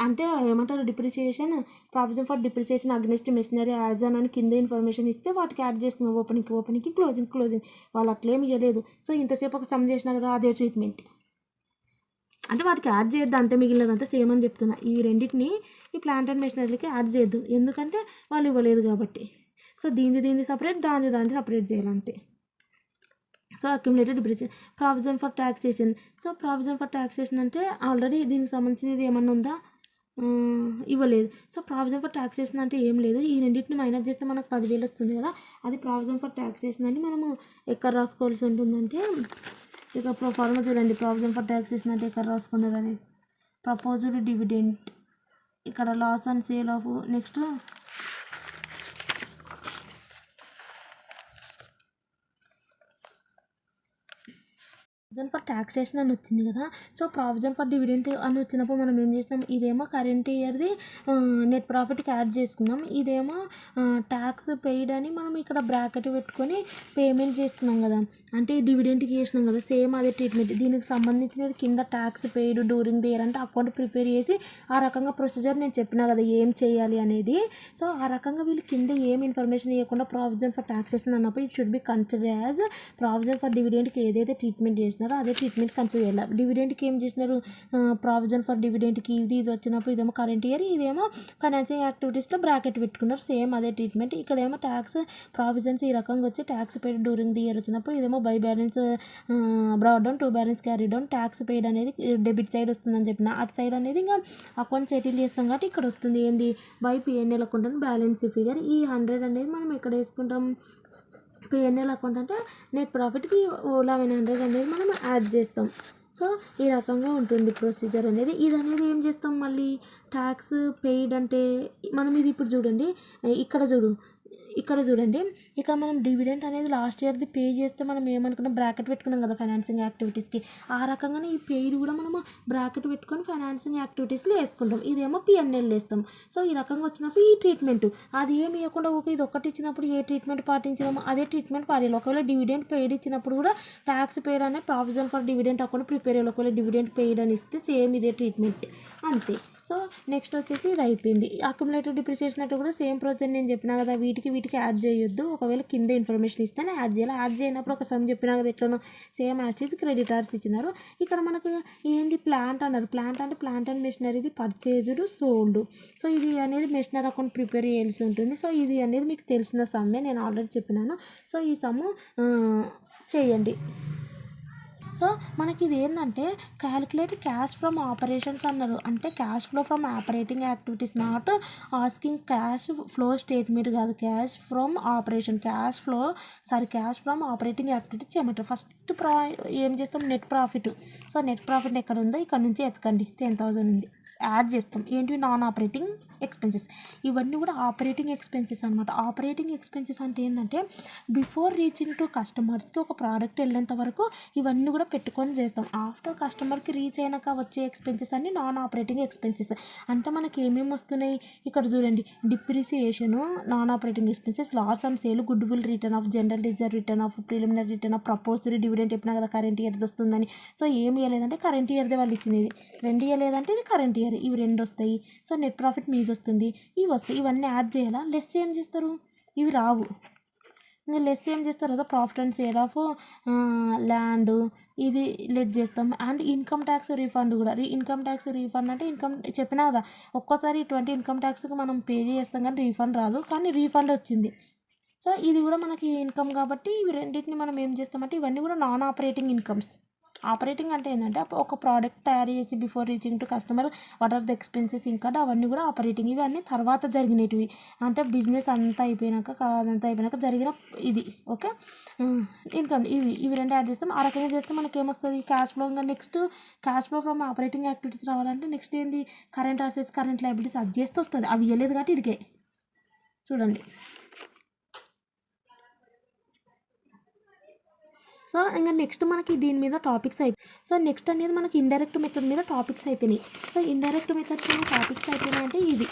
Speaker 2: అంటే ఏమంటారు depreciation provision for depreciation against machinery as అని కింద ఇన్ఫర్మేషన్ ఇస్తే వాటికి యాడ్ చేసుకున్నాం. ఓపెనింగ్కి క్లోజింగ్ వాళ్ళు అట్లేమి ఇవ్వలేదు. సో ఇంతసేపు ఒక సమ్ చేసినా కదా అదే ట్రీట్మెంట్ అంటే వాటికి యాడ్ చేయొద్దు అంతే, మిగిలినదంతా సేమ్ అని చెప్తున్నా. ఈ రెండింటిని ఈ ప్లాంట్ అండ్ మెషినరీకి యాడ్ చేయొద్దు ఎందుకంటే వాళ్ళు ఇవ్వలేదు కాబట్టి. సో దీన్ని సపరేట్ దాన్ని సపరేట్ చేయాలంతే. So accumulated depreciation provision for taxation. So provision for taxation అంటే ఆల్రెడీ దీనికి సంబంధించినది ఏమన్నా ఉందా ఇవ్వలేదు. సో ప్రావిజన్ ఫర్ ట్యాక్సేషన్ అంటే ఏం లేదు. ఈ రెండింటిని మైనస్ చేస్తే మనకు 10,000 వస్తుంది కదా. అది ప్రావిజన్ ఫర్ ట్యాక్సేషన్ అని మనము ఎక్కడ రాసుకోవాల్సి ఉంటుందంటే ఇక ప్రొఫార్మా చూడండి. ప్రావిజన్ ఫర్ ట్యాక్సేషన్ అంటే ఎక్కడ రాసుకున్నారు అది ప్రపోజ్డ్ డివిడెంట్. ఇక్కడ loss and sale of. Next provision for taxation అని వచ్చింది కదా. సో ప్రావిజన్ ఫర్ డివిడెంట్ అని వచ్చినప్పుడు మనం ఏం చేసినాం ఇదేమో కరెంట్ ఇయర్ది నెట్ ప్రాఫిట్కి యాడ్ చేసుకున్నాం. ఇదేమో ట్యాక్స్ పెయిడ్ అని మనం ఇక్కడ బ్రాకెట్ పెట్టుకొని పేమెంట్ చేసుకున్నాం కదా. అంటే డివిడెంట్కి చేసినాం కదా సేమ్ అదే ట్రీట్మెంట్. దీనికి సంబంధించినది కింద tax paid during the year అంటే అకౌంట్ ప్రిపేర్ చేసి ఆ రకంగా ప్రొసీజర్ నేను చెప్పినా కదా ఏం చేయాలి అనేది. సో ఆ రకంగా వీళ్ళు కింద ఏం ఇన్ఫర్మేషన్ ఇవ్వకుండా ప్రావిజన్ ఫర్ ట్యాక్సేషన్ అన్నప్పుడు it should be consider as provision for డివిడెంట్కి ఏదైతే ట్రీట్మెంట్ చేసినారో అదే ట్రీట్మెంట్ కన్సిడర్ చేయాలి. డివిడెంట్కి ఏం చేసినారు ప్రావిజన్ ఫర్ డివిడెంట్కి ఇది వచ్చినప్పుడు ఇదేమో కరెంట్ ఇయర్ ఇదేమో ఫైనాన్షియల్ యాక్టివిటీస్లో బ్రాకెట్ పెట్టుకున్నారు సేమ్ అదే ట్రీట్మెంట్. ఇక్కడ ఏమో ట్యాక్స్ ప్రావిజన్స్ ఈ రకంగా వచ్చి tax paid during the year వచ్చినప్పుడు ఇదేమో by balance broad down to balance carry down. Tax paid అనేది డెబిట్ సైడ్ వస్తుందని చెప్పిన అటు సైడ్ అనేది ఇంకా అకౌంట్ సెటిల్ చేస్తాం కాబట్టి ఇక్కడ వస్తుంది ఏంది by PNL account balance figure. ఈ 100 అనేది మనం ఎక్కడ వేసుకుంటాం పిఎన్ఎల్ అకౌంట్ అంటే నెట్ ప్రాఫిట్కి 1100 అనేది మనం యాడ్ చేస్తాం. సో ఈ రకంగా ఉంటుంది ప్రొసీజర్ అనేది. ఇది అనేది ఏం చేస్తాం మళ్ళీ ట్యాక్స్ పెయిడ్ అంటే మనం ఇది ఇప్పుడు చూడండి ఇక్కడ చూడు ఇక్కడ చూడండి, ఇక్కడ మనం డివిడెంట్ అనేది లాస్ట్ ఇయర్ది పే చేస్తే మనం ఏమనుకున్నాం, బ్రాకెట్ పెట్టుకున్నాం కదా ఫైనాన్సింగ్ యాక్టివిటీస్కి. ఆ రకంగానే ఈ పెయిడ్ కూడా మనము బ్రాకెట్ పెట్టుకొని ఫైనాన్సింగ్ యాక్టివిటీస్లో వేసుకుంటాం. ఇదేమో P&L వేస్తాం. సో ఈ రకంగా వచ్చినప్పుడు ఈ ట్రీట్మెంట్ అది ఏమి ఇవ్వకుండా ఓకే ఇది ఒక్కటి ఇచ్చినప్పుడు ఏ ట్రీట్మెంట్ పాటించడమో అదే ట్రీట్మెంట్ పాటించాలి. ఒకవేళ డివిడెంట్ పెయిడ్ ఇచ్చినప్పుడు కూడా ట్యాక్స్ పెయిడ్ అనే provision for dividend account prepare అయ్యాలి. ఒకవేళ డివిడెంట్ పెయిడ్ అని ఇస్తే సేమ్ ఇదే ట్రీట్మెంట్ అంతే. సో నెక్స్ట్ వచ్చేసి ఇది అయిపోయింది. అక్యుములేటెడ్ డిప్రిసియేషన్ అంటే కూడా సేమ్ ప్రొసీజర్ నేను చెప్పినా కదా, వీటికి యాడ్ చేయొద్దు. ఒకవేళ కింద ఇన్ఫర్మేషన్ ఇస్తేనే యాడ్ చేయాలి. యాడ్ చేయనప్పుడు ఒక సమ్ చెప్పినా కదా ఎట్లనో సేమ్ యాజ్ క్రెడిటార్స్ ఇచ్చినారు. ఇక్కడ మనకు ఏంటి ప్లాంట్ అన్నారు. ప్లాంట్ అంటే ప్లాంట్ అండ్ మెషినరీది పర్చేజ్డ్ సోల్డ్. సో ఇది అనేది మెషినరీ అకౌంట్ ప్రిపేర్ చేయాల్సి ఉంటుంది. సో ఇది అనేది మీకు తెలిసిన సమ్మే, నేను ఆల్రెడీ చెప్పినాను. సో ఈ సమ్ చేయండి. సో మనకి ఇది ఏంటంటే క్యాలిక్యులేట్ క్యాష్ ఫ్రమ్ ఆపరేషన్స్ అన్నారు. అంటే cash flow from operating activities, not asking cash flow statement కాదు, cash from operation. Cash from operating activities చేయమంటారు. ఫస్ట్ ఏం చేస్తాం, net profit. So net profit ఎక్కడ ఉందో ఇక్కడ నుంచి ఎతకండి. 10,000 ఉంది, యాడ్ చేస్తాం. ఏంటి, నాన్ ఆపరేటింగ్ ఎక్స్పెన్సెస్. ఇవన్నీ కూడా ఆపరేటింగ్ ఎక్స్పెన్సెస్ అనమాట. ఆపరేటింగ్ ఎక్స్పెన్సెస్ అంటే ఏంటంటే బిఫోర్ రీచింగ్ టు కస్టమర్స్కి ఒక ప్రోడక్ట్ వెళ్ళేంత వరకు ఇవన్నీ కూడా పెట్టుకొని చేస్తాం. ఆఫ్టర్ కస్టమర్కి రీచ్ అయినాక వచ్చే ఎక్స్పెన్సెస్ అన్ని నాన్ ఆపరేటింగ్ ఎక్స్పెన్సెస్. అంటే మనకి ఏమేమి వస్తున్నాయి ఇక్కడ చూడండి, depreciation non operating expenses, loss and sale, goodwill written off, general reserve written off, preliminary written off, proposed dividend చెప్పినా కదా కరెంట్ ఇయర్ది వస్తుందని. సో ఏమి ఇవ్వలేదంటే కరెంట్ ఇయర్దే వాళ్ళు ఇచ్చింది, ఇది 2 ఇవ్వలేదంటే ఇది కరెంట్ ఇయర్, ఇవి 2 వస్తాయి. సో నెట్ ప్రాఫిట్ మీది వస్తుంది, ఇవి వస్తాయి. ఇవన్నీ యాడ్ చేయాలా. లెస్ ఏం చేస్తారు, ఇవి రావు. ఇంకా లెస్ ఏం చేస్తారు కదా, profit and sale of land, ఇది లెస్ చేస్తాం. అండ్ ఇన్కమ్ ట్యాక్స్ రీఫండ్ కూడా. ఇన్కమ్ ట్యాక్స్ రీఫండ్ అంటే ఇన్కమ్ చెప్పినా కదా, ఒక్కోసారి ఇటువంటి ఇన్కమ్ ట్యాక్స్కి మనం పే చేస్తాం కానీ రీఫండ్ రాదు, కానీ రీఫండ్ వచ్చింది. సో ఇది కూడా మనకి ఇన్కమ్ కాబట్టి ఇవి రెండింటిని మనం ఏం చేస్తామంటే ఇవన్నీ కూడా నాన్ ఆపరేటింగ్ ఇన్కమ్స్. ఆపరేటింగ్ అంటే ఏంటంటే ఒక ప్రోడక్ట్ తయారు చేసి before reaching to customer what are the expenses ఇంకా అవన్నీ కూడా ఆపరేటింగ్. ఇవన్నీ తర్వాత జరిగినవి అంటే బిజినెస్ అంతా అయిపోయినాక జరిగిన ఇది. ఓకే, ఇన్కమ్ ఇవి 2 యాడ్ చేస్తాం. ఆ రకంగా చేస్తే మనకి ఏమొస్తుంది, క్యాష్ ఫ్లో. ఇంకా next cash flow from operating activities రావాలంటే నెక్స్ట్ ఏంది, కరెంట్ అసెట్స్, కరెంట్ లయబిలిటీస్ అది చేస్తే వస్తుంది. అవి ఇవ్వలేదు కాబట్టి ఇదికే చూడండి. సో ఇంకా నెక్స్ట్ మనకి దీని మీద టాపిక్స్ సో నెక్స్ట్ అనేది మనకి ఇండైరెక్ట్ మెథడ్ మీద టాపిక్స్ అయిపోయినాయి. సో ఇండైరెక్ట్ మెథడ్స్ మీద టాపిక్స్ అయిపోయినాయి అంటే ఇది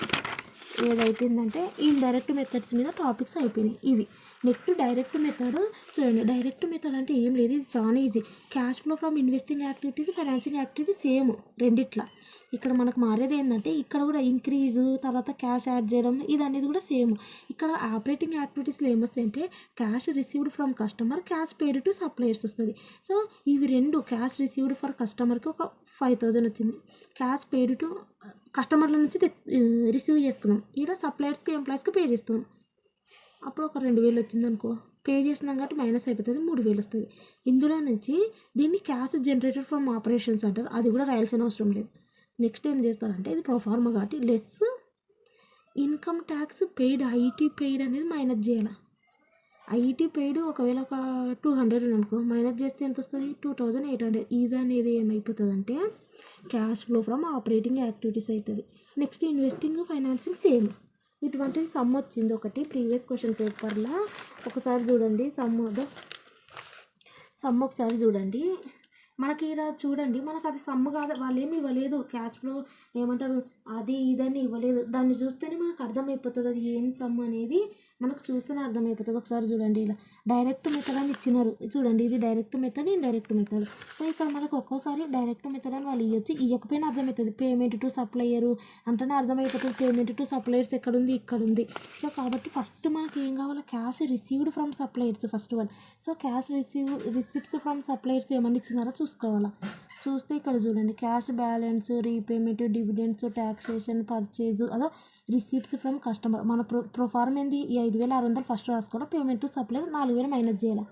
Speaker 2: ఏదైపోయిందంటే ఇండైరెక్ట్ మెథడ్స్ మీద టాపిక్స్ అయిపోయినాయి ఇవి. నెక్స్ట్ డైరెక్ట్ మెథడ్ చూడండి. డైరెక్ట్ మెథడ్ అంటే ఏం లేదు, ఇది చాలా easy. Cash flow from investing activities, financing activities same రెండిట్లా. ఇక్కడ మనకు మారేది ఏంటంటే ఇక్కడ కూడా ఇంక్రీజు తర్వాత క్యాష్ యాడ్ చేయడం ఇది అనేది కూడా సేమ్. ఇక్కడ ఆపరేటింగ్ యాక్టివిటీస్లో ఏమొస్తాయంటే cash received from customer, cash paid to suppliers వస్తుంది. సో ఇవి 2 క్యాష్ రిసీవ్డ్ ఫర్ కస్టమర్కి ఒక 5,000 వచ్చింది, క్యాష్ పేడ్ టు కస్టమర్ల నుంచి రిసీవ్ చేసుకున్నాం, ఇలా సప్లయర్స్కి ఎంప్లాయీస్కి పే చేస్తున్నాం. అప్పుడు ఒక 2,000 వచ్చింది అనుకో, పే చేసినాం కాబట్టి మైనస్ అయిపోతుంది, 3,000 వస్తుంది. ఇందులో నుంచి దీన్ని క్యాష్ జనరేటెడ్ ఫ్రమ్ ఆపరేషన్స్ అంటారు, అది కూడా రాయాల్సిన అవసరం లేదు. నెక్స్ట్ ఏం చేస్తారంటే ఇది ప్రొఫార్మా కాబట్టి less income tax paid, IT paid అనేది మైనస్ చేయాలి. ఐటీ పెయిడ్ ఒకవేళ ఒక 200 అనుకో, మైనస్ చేస్తే ఎంత వస్తుంది, 2,800. ఇది అనేది ఏమైపోతుంది అంటే cash flow from operating activities అవుతుంది. Next investing, financing same. ఇటువంటిది సమ్ వచ్చింది ఒకటి ప్రీవియస్ క్వశ్చన్ పేపర్లో, ఒకసారి చూడండి. సమ్ ఒకసారి చూడండి. మనకి ఇలా చూడండి, మనకు అది సమ్ కాదు, వాళ్ళు ఏమి ఇవ్వలేదు, క్యాష్ ఫ్లో ఏమంటారు అది ఇదని ఇవ్వలేదు. దాన్ని చూస్తేనే మనకు అర్థమైపోతుంది అది ఏం సమ్ అనేది మనకు చూస్తేనే అర్థమైపోతుంది. ఒకసారి చూడండి, ఇలా డైరెక్ట్ మెథడ్ అని ఇచ్చినారు చూడండి, ఇది direct method, indirect method. So ఇక్కడ మనకు ఒక్కోసారి డైరెక్ట్ మెథడ్ అని వాళ్ళు ఇవ్వచ్చు, ఇవ్వకపోయినా అర్థమవుతుంది. పేమెంట్ టు సప్లయరు అంటేనే అర్థమైపోతుంది, పేమెంట్ టు సప్లయర్స్ ఎక్కడుంది, ఇక్కడ ఉంది. సో కాబట్టి ఫస్ట్ మనకి ఏం కావాలో, cash received from suppliers first one. So cash receipts from suppliers ఏమన్నా ఇచ్చినారో చూసుకోవాలా. చూస్తే ఇక్కడ చూడండి, cash balance, repayment, dividends, taxation, purchase, అదో రిసీప్ట్స్ ఫ్రమ్ కస్టమర్. మన ప్రొఫార్మ్ ఏంది, ఈ 5,600 ఫస్ట్ రాసుకోవాలి, పేమెంట్ టు సప్లయర్ 4,000 మైనస్ చేయాలి.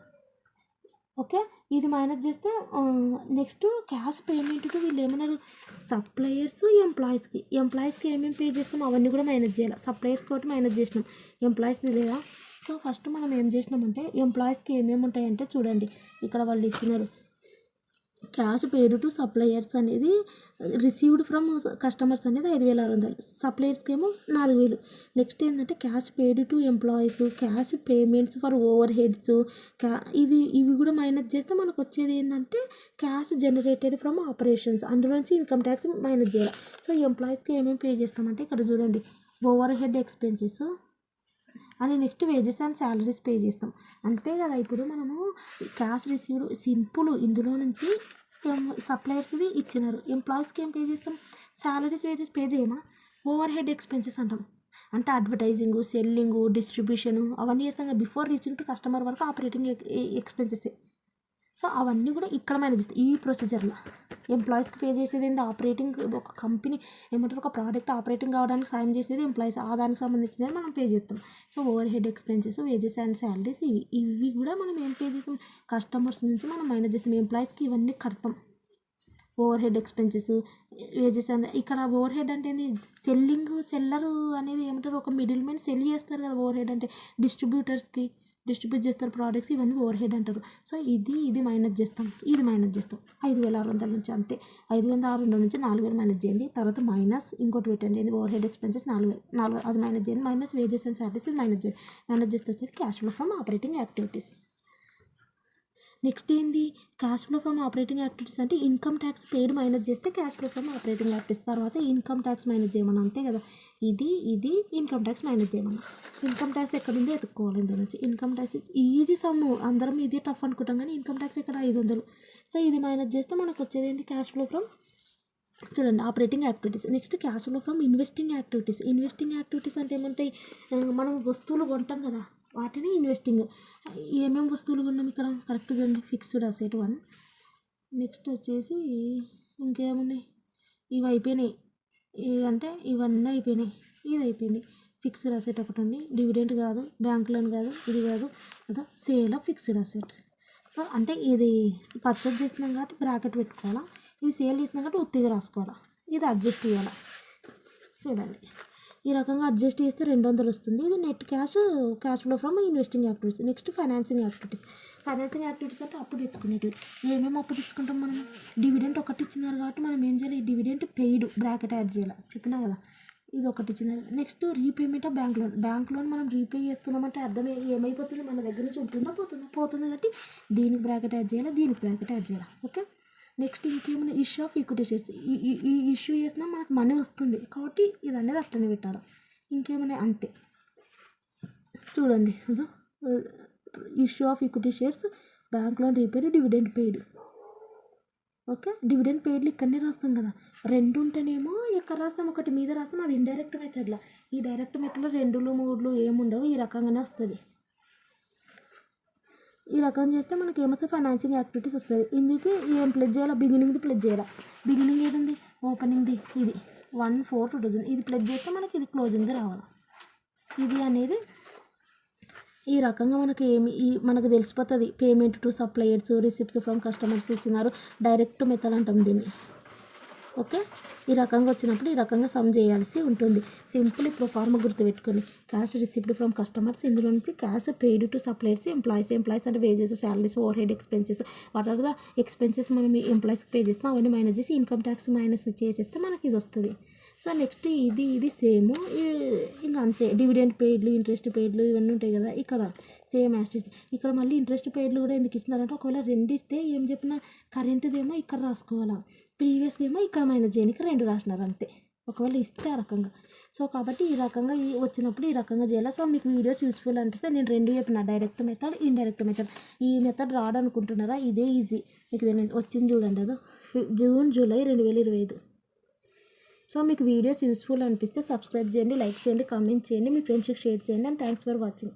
Speaker 2: ఓకే, ఇది మైనస్ చేస్తే నెక్స్ట్ క్యాష్ పేమెంట్ టు వీళ్ళు ఏమన్నారు, సప్లయర్స్, ఎంప్లాయీస్కి ఏమేమి పే చేస్తాం అవన్నీ కూడా మైనస్ చేయాలి. సప్లయర్స్ కాబట్టి మైనస్ చేసినాం, ఎంప్లాయీస్ని లేదా. సో ఫస్ట్ మనం ఏం చేసినామంటే ఎంప్లాయీస్కి ఏమేమి ఉంటాయంటే చూడండి, ఇక్కడ వాళ్ళు ఇచ్చినారు క్యాష్ పెయిడ్ టు సప్లయర్స్ అనేది రిసీవ్డ్ ఫ్రమ్ కస్టమర్స్ అనేది 5,600, సప్లయర్స్కి ఏమో 4,000. నెక్స్ట్ ఏంటంటే cash paid to employees, cash payments for over heads, ఇవి కూడా మైనస్ చేస్తే మనకు వచ్చేది ఏంటంటే క్యాష్ జనరేటెడ్ ఫ్రమ్ ఆపరేషన్స్, అందులోంచి ఇన్కమ్ ట్యాక్స్ మైనస్ చేయాలి. సో ఎంప్లాయీస్కి ఏమేమి పే చేస్తామంటే ఇక్కడ చూడండి, ఓవర్ హెడ్ ఎక్స్పెన్సెస్ అని, next wages and salaries pay చేస్తాం. అంతే కదా. ఇప్పుడు మనము క్యాష్ రిసీవ్డ్ సింపుల్, ఇందులో నుంచి సప్లయర్స్ది ఇచ్చినారు, ఎంప్లాయీస్కి ఏం పే చేస్తాం, శాలరీస్ వేజెస్ పే చేయమా, ఓవర్ హెడ్ ఎక్స్పెన్సెస్ అంటాం. అంటే అడ్వర్టైజింగ్, సెల్లింగ్, డిస్ట్రిబ్యూషను అవన్నీ చేస్తాం కదా. బిఫోర్ రీచింగ్ టు కస్టమర్ వరకు ఆపరేటింగ్ ఎక్స్పెన్సెస్. సో అవన్నీ కూడా ఇక్కడ మేనేజ్ చేస్తాయి ఈ ప్రొసీజర్లో. ఎంప్లాయీస్కి పే చేసేది ఏంటి, ఆపరేటింగ్, ఒక కంపెనీ ఏమంటారు ఒక ప్రోడక్ట్ ఆపరేటింగ్ కావడానికి సాయం చేసేది ఎంప్లాయీస్, ఆ దానికి సంబంధించింది మనం పే చేస్తాం. So over head expenses, wages and salaries ఇవి కూడా మనం ఏం పే చేస్తాం, కస్టమర్స్ నుంచి మనం మైనస్ చేస్తాం. ఎంప్లాయీస్కి ఇవన్నీ కడతాం. Over head expenses, wages and ఇక్కడ ఓవర్ హెడ్ అంటే ఏంది, సెల్లరు అనేది ఏమంటారు ఒక మిడిల్ మ్యాన్ సెల్ చేస్తారు కదా. ఓవర్ హెడ్ అంటే డిస్ట్రిబ్యూటర్స్కి డిస్ట్రిబ్యూట్ చేస్తారు ప్రోడక్ట్స్, ఇవన్నీ ఓవర్ హెడ్ అంటారు. సో ఇది మైనస్ చేస్తాం, ఇది మైనస్ చేస్తాం 5,600 నుంచి. అంతే 5,600 నుంచి 4,000 మైనస్ చేయండి. తర్వాత మైనస్ ఇంకోటి పెట్టండి, ఏంది ఓవర్ హెడ్ ఎక్స్పెన్సెస్ 4,000 అది మైనస్ చేయండి. మైనస్ వేజెస్ అండ్ శాలరీస్ ఇది మైనస్ చేయండి. మైనస్ చేస్తే వచ్చేది cash flow from operating activities. Next ఏంది, cash flow from operating activities అంటే ఇన్కమ్ ట్యాక్స్ పెయిడ్ మైనస్ చేస్తే cash flow from operating activities. తర్వాత ఇన్కమ్ ట్యాక్స్ మైనస్ చేయమని, అంతే కదా. ఇది ఇన్కమ్ ట్యాక్స్ మైనస్ చేయమన్నా. ఇన్కమ్ ట్యాక్స్ ఎక్కడ ఉంది ఎత్తుక్కోవాలి ఇందులో నుంచి. ఇన్కమ్ ట్యాక్స్ ఈజీ సమ్, అందరం ఇది టఫ్ అనుకుంటాం కానీ ఇన్కమ్ ట్యాక్స్ ఇక్కడ 500. సో ఇది మైనస్ చేస్తే మనకు వచ్చేది ఏంటి, క్యాష్ ఫ్లో ఫ్రమ్ చూడండి operating activities. Next cash flow from investing activities. Investing activities అంటే ఏమంటాయి, మనం వస్తువులు కొంటాం కదా, వాటిని ఇన్వెస్టింగ్. ఏమేమి వస్తువులు కొన్నాం ఇక్కడ కరెక్ట్ చూడండి, ఫిక్స్డ్ అసెట్ 1. నెక్స్ట్ వచ్చేసి ఇంకేమున్నాయి, ఇవి అయిపోయినాయి, అంటే ఇవన్నీ అయిపోయినాయి, ఇది అయిపోయింది. ఫిక్స్డ్ అసెట్ ఒకటి ఉంది, డివిడెంట్ కాదు, బ్యాంక్ లోన్ కాదు, ఇది కాదు కదా, sale of fixed asset. So అంటే ఇది పర్చేజ్ చేసినాం కాబట్టి బ్రాకెట్ పెట్టుకోవాలా, ఇది సేల్ చేసినాం కాబట్టి ఉత్తిగా రాసుకోవాలా, ఇది అడ్జస్ట్ చేయాలా. చూడండి ఈ రకంగా అడ్జస్ట్ చేస్తే 200 వస్తుంది. ఇది net cash flow from investing activities. Next financing activities. Financing activities అంటే అప్పు తెచ్చుకునేటివి. ఏమేమి అప్పు తెచ్చుకుంటాం మనం, డివిడెంట్ ఒకటి ఇచ్చినారు కాబట్టి మనం ఏం చేయాలి, ఈ డివిడెంట్ పెయిడ్ బ్రాకెట్ యాడ్ చేయాలి, చెప్పినా కదా. ఇది ఒకటి ఇచ్చినారు. Next repayment of bank loan మనం రీపే చేస్తున్నామంటే అర్థం ఏమైపోతుంది, మన దగ్గర నుంచి ఉంటుందా పోతుంది కాబట్టి దీనికి బ్రాకెట్ యాడ్ చేయాలి, దీనికి బ్రాకెట్ యాడ్ చేయాలి. ఓకే. నెక్స్ట్ ఇంకేమైనా ఇష్యూ ఆఫ్ ఈక్విటీ షేర్స్. ఈ ఇష్యూ చేసినా మనకు మనీ వస్తుంది కాబట్టి ఇది అనేది అట్లనే పెట్టాలి. ఇంకేమైనా అంతే చూడండి, issue of equity shares, bank loan repaid, dividend paid. Okay. Dividend పెయిడ్లు ఇక్కడనే రాస్తాం కదా, 2 ఉంటేనేమో ఎక్కడ రాస్తాం, ఒకటి మీద రాస్తాం, అది ఇండైరెక్ట్ మెథడ్లో. ఈ డైరెక్ట్ మెథడ్లో 2, 3 ఏముండవు, ఈ రకంగానే వస్తుంది. ఈ రకం చేస్తే మనకి ఏమొస్తుంది, ఫైనాన్సింగ్ యాక్టివిటీస్ వస్తుంది. ఇందుకు ఏం ప్లస్ చేయాలా, బిగినింగ్ది ప్లస్ చేయాలా. బిగినింగ్ ఏముంది, ఓపెనింగ్ది ఇది 1/4/2000, ఇది ప్లస్ చేస్తే మనకి ఇది క్లోజింగ్ది రావాలి. ఇది అనేది ఈ రకంగా మనకు తెలిసిపోతుంది. Payment to suppliers, receipts from customers ఇచ్చినారు, డైరెక్ట్ మెథడ్ అంటాం దీన్ని. ఓకే. ఈ రకంగా వచ్చినప్పుడు ఈ రకంగా సమ్ చేయాల్సి ఉంటుంది. సింపుల్ ఇప్పుడు ఫార్మ్ గుర్తుపెట్టుకొని, క్యాష్ రిసిప్ట్ ఫ్రమ్ కస్టమర్స్, ఇందులో నుంచి cash paid to suppliers, employees అంటే wages, salaries, overhead expenses, what are the expenses మనం ఎంప్లాయీస్కి పే చేస్తాం అవన్నీ మైనస్ చేసి ఇన్కమ్ ట్యాక్స్ మైనస్ చేసేస్తే మనకి ఇది వస్తుంది. సో నెక్స్ట్ ఇది సేమ్, ఇంకా అంతే. డివిడెంట్ పెయిడ్లు, ఇంట్రెస్ట్ పెయిడ్లు ఇవన్నీ ఉంటాయి కదా, ఇక్కడ సేమ్ యాస్టిస్. ఇక్కడ మళ్ళీ ఇంట్రెస్ట్ పెయిడ్లు కూడా ఎందుకు ఇస్తున్నారంటే, ఒకవేళ 2 ఇస్తే ఏం చెప్పినా కరెంట్దేమో ఇక్కడ రాసుకోవాలా, ప్రీవియస్దేమో ఇక్కడ మైనస్ చేయడానికి 2 రాసినారు అంతే, ఒకవేళ ఇస్తే ఆ రకంగా. సో కాబట్టి ఈ రకంగా వచ్చినప్పుడు ఈ రకంగా చేయాలి. సో మీకు వీడియోస్ యూస్ఫుల్ అనిపిస్తే నేను 2 చెప్పిన, డైరెక్ట్ మెథడ్, ఇండైరెక్ట్ మెథడ్. ఈ మెథడ్ రాడనుకుంటున్నారా, ఇదే ఈజీ. మీకు వచ్చింది చూడండి, అది జూన్ జూలై 2025. సో మీకు వీడియోస్ యూస్ఫుల్ అనిపిస్తే సబ్స్క్రైబ్ చేయండి, లైక్ చేయండి, కామెంట్ చేయండి, మీ ఫ్రెండ్స్కి షేర్ చేయండి. And thanks for watching.